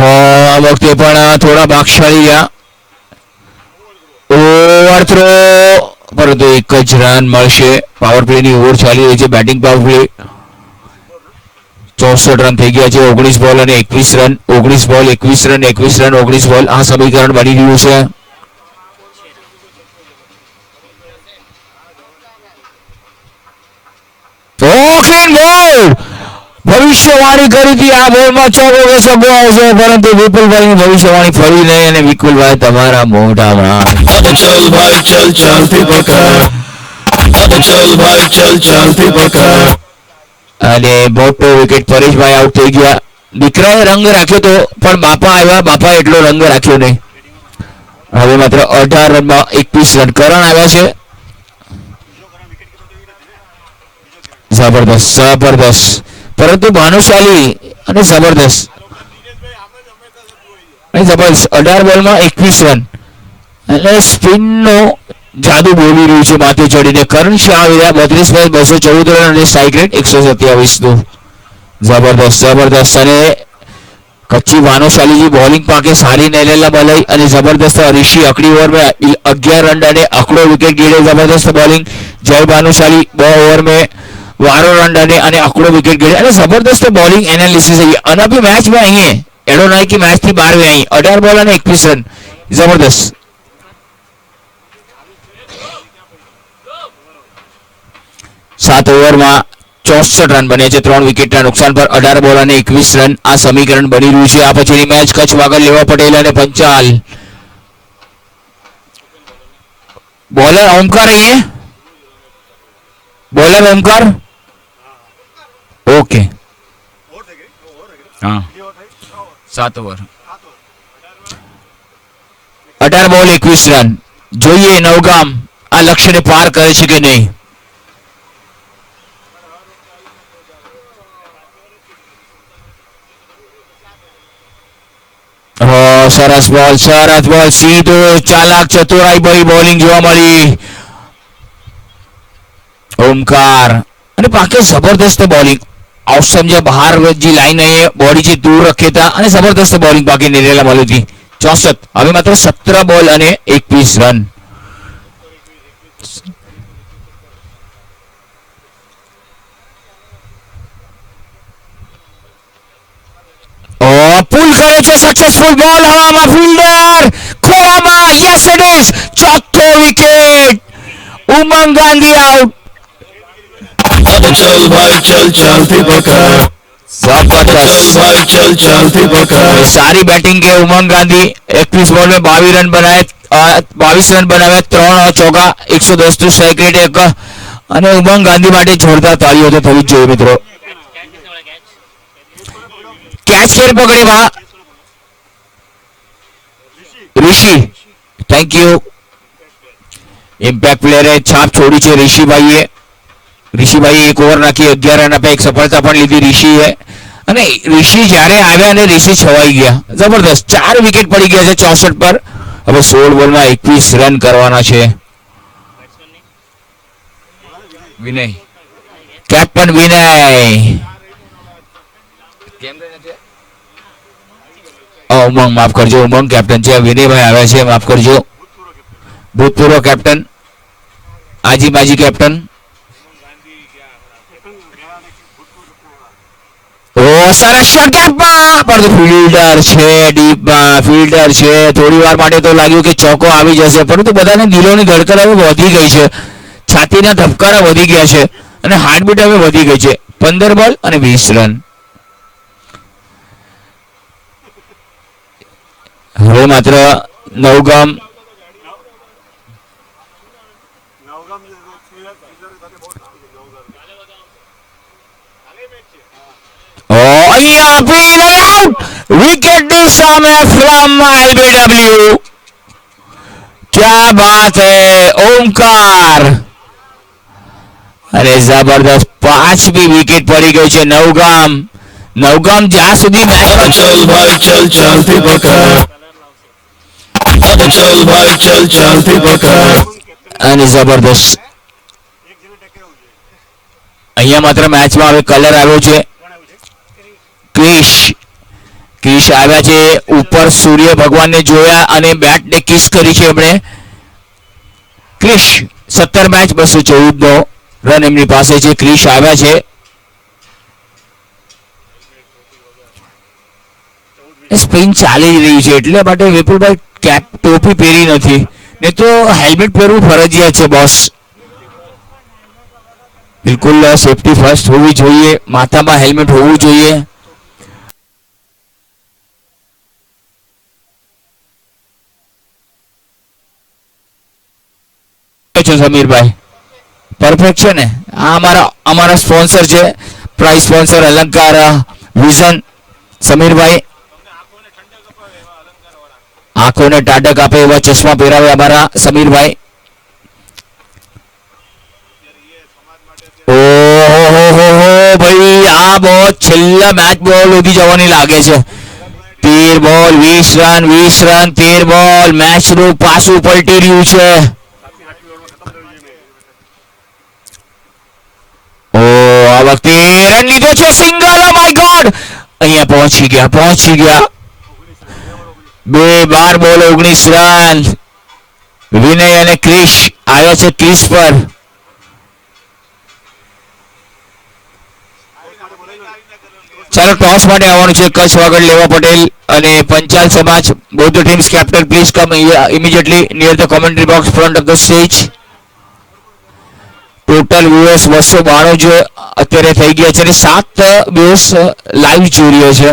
આ વખતે પણ થોડા ભાગશાળી ગયા. ઓવર થ્રો, પરંતુ 1 જ રન મળશે. પાવર પ્લેની ઓવર ચાલી રહી છે. બેટિંગ પાવર પ્લે 64 રન થઈ ગયા છે. 19 બોલ અને 21 રન. 19 બોલ 21 રન, 21 રન 19 બોલ. આ સમીકરણ બની રહ્યું છે. ભવિષ્યવાણી કરી હતી આ બોલમાં ચોકો કે છગ્ગો આવશે, પરંતુ વિપુલભાઈની ભવિષ્યવાણી ફરી નહીં અને વિપુલભાઈ તમારા મોઢામાં. चल भाई चल चलती पकड़, चल भाई चल चलती पकड़. અને મોટો વિકેટ. પરેશભાઈ આઉટ થઈ ગયા. દીકરાએ રંગ રાખ્યો તો, પણ બાપા આવ્યા, બાપાએ એટલો રંગ રાખ્યો નહીં. હવે માત્ર 18 રનમાં 21 રન. કરણ આવ્યા છે. જબરદસ્ત, પરંતુ ભાનુશાલી અને જબરદસ્ત. 18 બોલમાં 21 રન અને સ્પિનનો જાદુ બોલી રહ્યું છે માથે ચડીને. કરણ શાહ આવી રહ્યા. 32 બોલ 214 રન અને સ્ટ્રાઇક રેટ 127 નું. જબરદસ્ત. અને કચ્છી ભાનુશાલીજી બોલિંગ પાકે સારી નેલેલા બલાઈ અને જબરદસ્ત. ઋષિ અકડી ओवर में 11 रन डाले, अकड़ो विकेट गिरे. जबरदस्त बॉलिंग जय भानुशाली 2 ओवर में 12 रन डाले અને અકડો વિકેટ गिरे. અને જબરદસ્ત બોલિંગ એનાલિસિસ है. અને अभी मैच में आई है एडो नहीं की मैच थी 12 में आई. 18 बॉल અને 21 रन. जबरदस्त. 7 ઓવરમાં 64 રન બને છે. 3 વિકેટના નુકસાન પર 18 બોલ અને 21 રન. આ સમીકરણ બની રહ્યું છે. આ પછીની મેચ કચ્છ વાગડ લેવા પટેલ અને પંચાલ. बॉलर ओमकार है ये. बॉलर ओमकार. ओके हाँ 7 ओवर 18 બોલ 21 રન. જોઈએ નવગામ આ લક્ષ્યને પાર કરે છે કે નહીં. સરસ બોલ સીધો ચાલાક ચતુરાઈ ભરી બોલિંગ જોવા મળી. ઓમકાર અને પાકે જબરદસ્ત બોલિંગ. ઓસમ છે બહાર જે લાઈન એ બોડી છે દૂર રખેતા અને જબરદસ્ત બોલિંગ બાકી નેરેલા મળી હતી 64. હવે માત્ર 17 બોલ અને 21 રન. પુલ કરે છે સક્સેસફુલ બોલ હવામાં ફિલ્ડર ખોવામાં યસ ઇટ ઇઝ ચોથો વિકેટ. ઉમંગ ગાંધી આઉટ. अब चल भाई चल चलती पकड़ जबरदस्त भाई चल चलती पकड़ सारी बैटिंग के उमंग गांधी 21 बॉल में 22 रन बनाए 22 रन बनावे 3 चौका 110 નું સ્ટ્રાઇક રેટ એક અને ઉમંગ ગાંધી માટે જોરદાર તાળીઓ તો થવી જ જોઈએ મિત્રો. કેચ કેર પકડે વા ઋષિ થેન્ક યુ. ઇમ્પેક્ટ પ્લેયરે છાપ છોડી છે ઋષિભાઈએ. ઋષિભાઈએ એક ઓવર નાખી 11 રન આપે એક સફળતા પણ લીધી ઋષિએ અને ઋષિ જ્યારે આવ્યા અને ઋષિ છવાઈ ગયા. જબરદસ્ત 4 વિકેટ પડી ગયા છે 64 પર. હવે 16 બોલમાં 21 રન કરવાના છે. વિનય કેપ્ટન વિનય ઉમંગ માફ કરજો ઉમંગ કેપ્ટન છે વિનયભાઈ આવ્યા છે માફ કરજો ભૂતપૂર્વ કેપ્ટન આજી બાજી કેપ્ટન. સરસ શોટ કેપમાં પણ ફિલ્ડર છે ડીપમાં ફિલ્ડર છે. થોડી વાર માટે તો લાગ્યું કે ચોકો આવી જશે પરંતુ બધાને દિલોની ધડકન હવે વધી ગઈ છે. છાતીના ધબકારા વધી ગયા છે અને હાર્ટબીટ હવે વધી ગઈ છે. 15 બોલ અને 20 રન. હવે માત્ર નવગામ અહીંયા વિનય આઉટ. વિકેટની સામે ફ્રોમ એલબીડબ્લ્યુ. क्या बात है ओमकार. अरे जबरदस्त 5મી વિકેટ પડી ગઈ છે નવગામ. નવગામ જ્યાં સુધી अब चल भाई चल चलती पकड़ अब चल भाई चल चलती पकड़ અને જબરદસ્ત અહીંયા માત્ર મેચમાં હવે કલર આવ્યો છે. ક્રિશ આવ્યા છે ઉપર સૂર્ય ભગવાનને જોયા અને બેટને કિસ કરી છે એમણે. ક્રિશ 17 મેચ 214 નો રન એમની પાસે છે. ક્રિશ આવ્યા છે. સ્પિન ચાલી રહી છે એટલે માટે વિપુલભાઈ કેપ ટોપી પહેરી નથી ને તો હેલ્મેટ પહેરવું ફરજિયાત છે બોસ. બિલકુલ સેફટી ફર્સ્ટ હોવી જોઈએ. માથામાં હેલ્મેટ હોવું જોઈએ. સમીરભાઈ પરફેક્ટ છે ને. આ અમારા સ્પોન્સર છે પ્રાઇઝ સ્પોન્સર અલંકાર વિઝન. સમીરભાઈ આંખોને ટાઢક આપે એવા ચશ્મા પહેરાવે અમારા સમીરભાઈ. ઓહો ભાઈ આ બોલ છેલ્લા મેચ બોલ ઉડી જવાની લાગે છે. 13 બોલ 20 રન 20 રન 13 બોલ મેચનું પાછું પલટી રહ્યું છે. આ વખતે રન લીધો છે સિંગલ. ઓ માય ગોડ અહીંયા પહોંચી ગયા 12 બોલ 19 રન. વિનય અને ક્રિશ આવ્યા છે ક્રિશ પર. ચાલો ટોસ માટે આવવાનું છે કચ્છ વાગડ લેવા પટેલ અને પંચાલ સમાજ both the teams captain please come immediately near the commentary box front of the stage. Total viewers 292 જે અત્યારે થઈ ગયા છે અને 7 વ્યુઅર્સ લાઈવ જોઈ રહ્યા છે.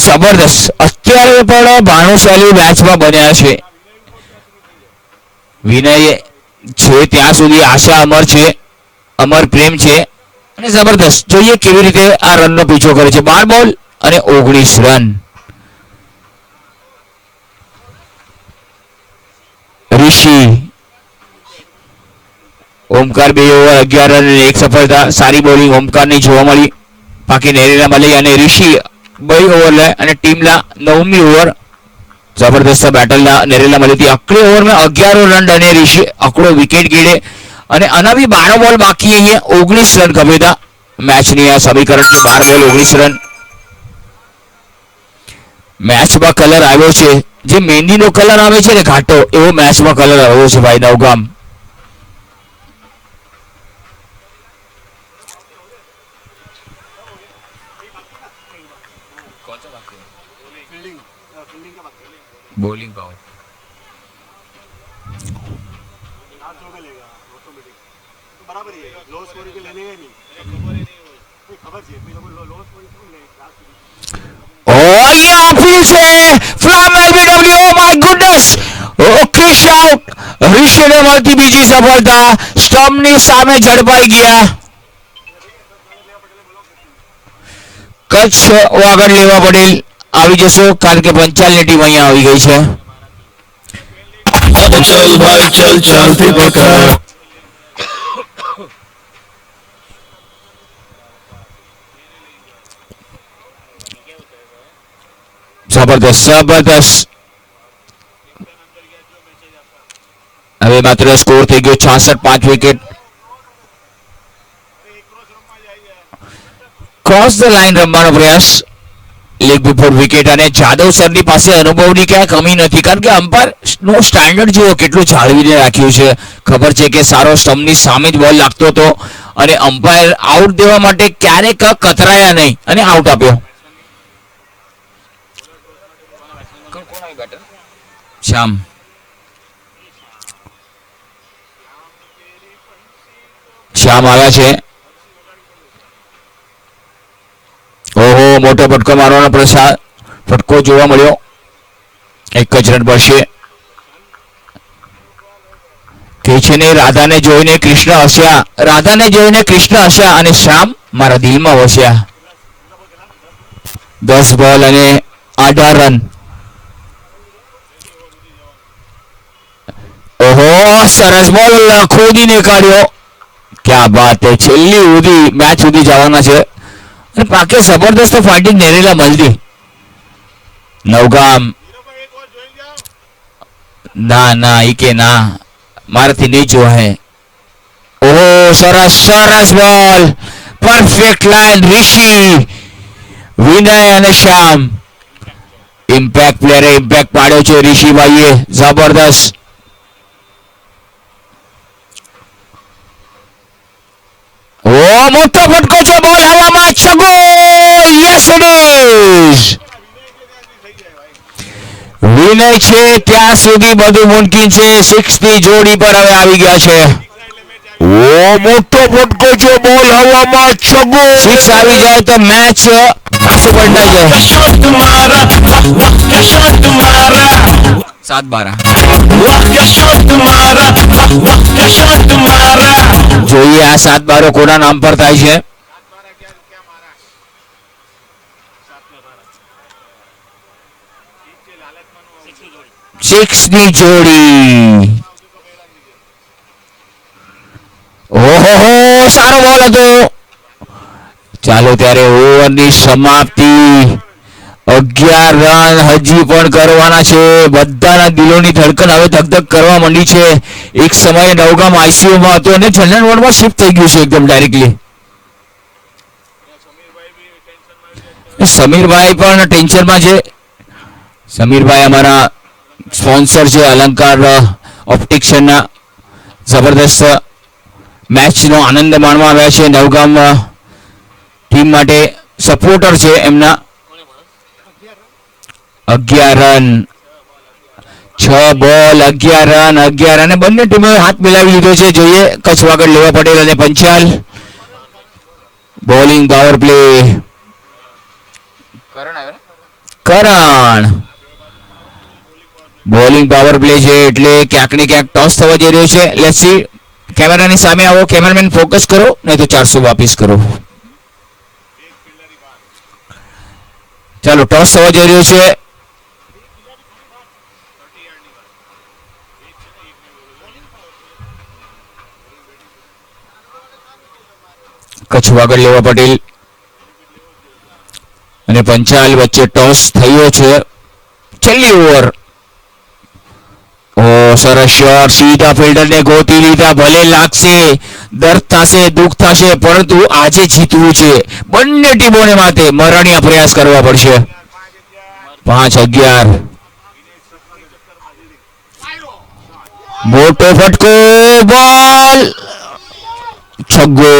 જબરદસ્ત અત્યારે પણ ભાનુશાલી મેચમાં બન્યા છે. વિનય છે ત્યાં સુધી આશા અમર છે અમર પ્રેમ છે અને જબરદસ્ત જોઈએ કેવી રીતે આ રનનો પીછો કરે છે. 12 બોલ અને 19 રન. ઋષિ ઓમકાર 2 ઓવર 11 રન અને 1 સફળતા. સારી બોલિંગ ઓમકારની જોવા મળી. બાકી નેરેલા મળી અને ઋષિ 2 ઓવર લે અને ટીમના 9મી ઓવર જબરદસ્ત બેટલ નેરેલા મળી હતી. આખરી ઓવરમાં 11 રન અને ઋષિ આકડો વિકેટ ગીડે અને આના બી 12 બોલ બાકી. અહીંયા 19 રન કમ્યા હતા મેચની આ સમીકરણની. 12 બોલ 19 રન. મેચમાં કલર આવ્યો છે જે મહેંદીનો કલર આવે છે ને ઘાટો, એવો મેચમાં કલર આવ્યો છે ભાઈ નવગામ. બોલિંગ પાવર અહીંયા અપીલ છે from LBW. Oh my goodness. Okay shout. ઋષિને મળતી બીજી સફળતા. સ્ટમ્પની સામે ઝડપાઈ ગયા. કચ્છ આગળ લેવા પડેલ આવી જશો કારણ કે પંચાલની ટીમ અહીંયા આવી ગઈ છે. चल भाई चल चलती पकड़ જબરદસ્ત જબરદસ્ત. હવે માત્ર સ્કોર થઈ ગયો 66. 5 વિકેટ. ક્રોસ ધ લાઈન રમવાનો પ્રયાસ. Leg before wicket. અને જાદવ સરની પાસે અનુભવની ક્યાંય કમી નથી કારણ કે અમ્પાયર નો સ્ટાન્ડર્ડ જેવો કેટલું જાળવીને રાખ્યું છે. ખબર છે કે સારો સ્ટમ્પની સામે જ બોલ લાગતો હતો અને અમ્પાયર આઉટ દેવા માટે ક્યારેક કતરાયા નહીં અને આઉટ આપ્યો. શ્યામ આવ્યા છે. ઓહો, મોટો ફટકો મારવાનો ફટકો જોવા મળ્યો. એક જ રન પડશે. કે છે ને રાધાને જોઈને કૃષ્ણ હસ્યા. રાધાને જોઈને કૃષ્ણ હસ્યા અને શ્યામ મારા દિલમાં વસ્યા. 10 બોલ અને 18 રન. ઓહો, સરસ બોલ ખોદીને કાઢ્યો. ક્યાં બાત હે. છેલ્લી સુધી મેચ સુધી જવાના છે અને પાકે જબરદસ્ત ફાઇટિંગ નેરેલા મળતી. નવગામ ના ના ઈ કે ના મારાથી નહીં જોવાય. ઓહો, સરસ સરસ બોલ. Perfect line. ઋષિ, વિનય અને શ્યામ. ઇમ્પેક્ટ પ્લેયરે ઇમ્પેક્ટ પાડ્યો છે ઋષિભાઈએ. જબરદસ્ત. ઓ મોટો ફટકો છે. બોલ હવામાં. છગો. Yes it is. વિનય છે ત્યાં સુધી બધું મુમકિન છે. 6 ની જોડી પર હવે આવી ગયા છે. ઓ મોટો ફટકો છે. બોલ હવામાં. છગ્ગો. 6 આવી જાય તો મેચ પાછું પલટાઈ જાય. 7-12. જોઈએ આ 7-12 કોના નામ પર થાય છે. સિક્સ ની જોડી. ઓહો, સારો બોલ હતો. ચાલો ત્યારે ઓવરની સમાપ્તિ. 11 રન હજી પણ કરવાના છે. બધાના દિલોની ધડકન હવે ધકધક કરવા માંડી છે. એક સમયે નવગામ ICU માં હતો અને જનરલ વોર્ડમાં શિફ્ટ થઈ ગયું છે એકદમ ડાયરેક્ટલી. સમીરભાઈ પણ ટેન્શનમાં છે. સમીરભાઈ અમારા સ્પોન્સર છે અલંકાર ઓપ્ટિક્સના. જબરદસ્ત મેચનો આનંદ માણવા આવ્યા છે. નવગામ ટીમ માટે સપોર્ટર છે એમના. 11 રન 6 બોલ 11 રન 11 અને બંને ટીમોએ હાથ મિલાવી લીધો છે. જોઈએ કચ્છ વાગડ લેવા પટેલ અને Panchal. Bowling power play. Karan bowling power play છે એટલે ક્યાંક ને ક્યાંક ટોસ થવા જઈ રહ્યો છે. Let's see. કેમેરાની સામે આવો. કેમેરામેન ફોકસ કરો નહીં તો 400 વાપસ કરો. ચાલો ટોસ થવા જઈ રહ્યો છે. કચ્છ વાગડ લેવા પટેલ અને પંચાલ વચ્ચે ટોસ થયો છે. છેલ્લી ઓવર ઓ સરસ શોટ, સીધા ફિલ્ડરને ગોતી લીધા. ભલે લાગશે, દર્દ થશે, દુઃખ થશે, પરંતુ આજે જીતવું છે. બંને ટીમોને માટે મરણીય પ્રયાસ કરવા પડશે. 5-11. મોટો ફટકો, બોલ, છગ્ગો.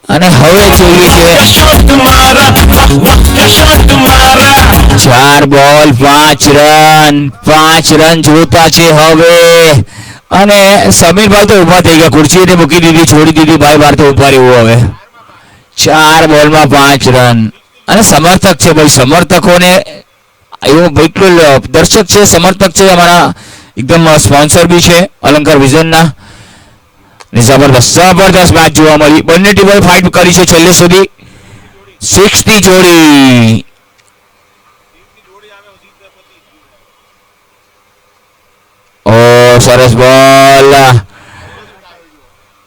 અને હવે જોઈએ છે 4 બોલ 5 રન. 5 રન જોતા છે હવે. અને સમીરભાઈ તો ઉભા થઈ ગયા, ખુરશીને મૂકી દીધી, છોડી દીધી. ભાઈ બહાર તો ઉભા રહેવું હવે. 4 બોલમાં 5 રન. અને સમર્થક છે ભાઈ, સમર્થકોને એવું બિલકુલ દર્શક છે, સમર્થક છે, અમારા એકદમ સ્પોન્સર બી છે અલંકાર વિઝનના. જબરદસ્ત મેચ જોવા મળી. બંને ટીમોએ ફાઇટ કરી છે છેલ્લે સુધી. 6 ની જોડી. ઓ સરસ બોલ.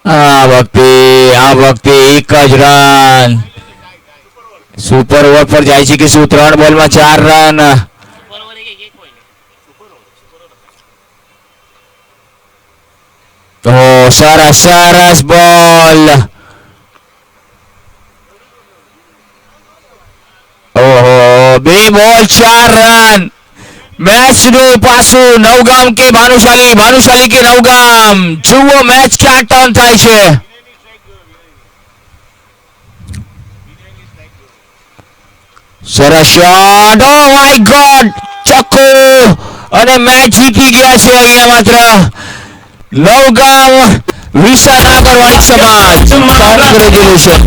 આ વખતે એક જ રન. સુપર ઓવર પર જાય છે કે શું? 3 બોલમાં 4 રન. સરસ બોલ. ઓહો, 2 બોલ 4 રન. મેચનું પાછું નવગામ કે ભાનુશાલી કે નવગામ. જુઓ મેચ ક્યાં ટર્ન થાય છે. સરસ શોટ. ઓ માય ગોડ, ચોક્કો. અને મેચ જીતી ગયા છે અહીંયા માત્ર નવગામ વિસાનગર વાઇટ સમાજ. કોંગ્રેચ્યુલેશન.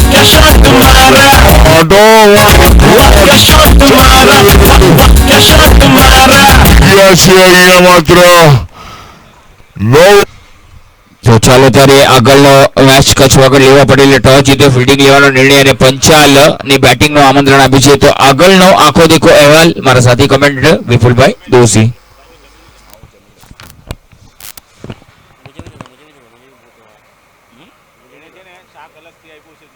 તો ચાલો ત્યારે આગળનો મેચ કચ્છ વગર લેવા પડેલ ટોસ જીતે ફિલ્ડિંગ લેવાનો નિર્ણય અને પંચાલની બેટિંગનું આમંત્રણ આપ્યું છે. તો આગળનો આંખો દેખો અહેવાલ મારા સાથી કમેન્ટેટર વિપુલભાઈ દોશી.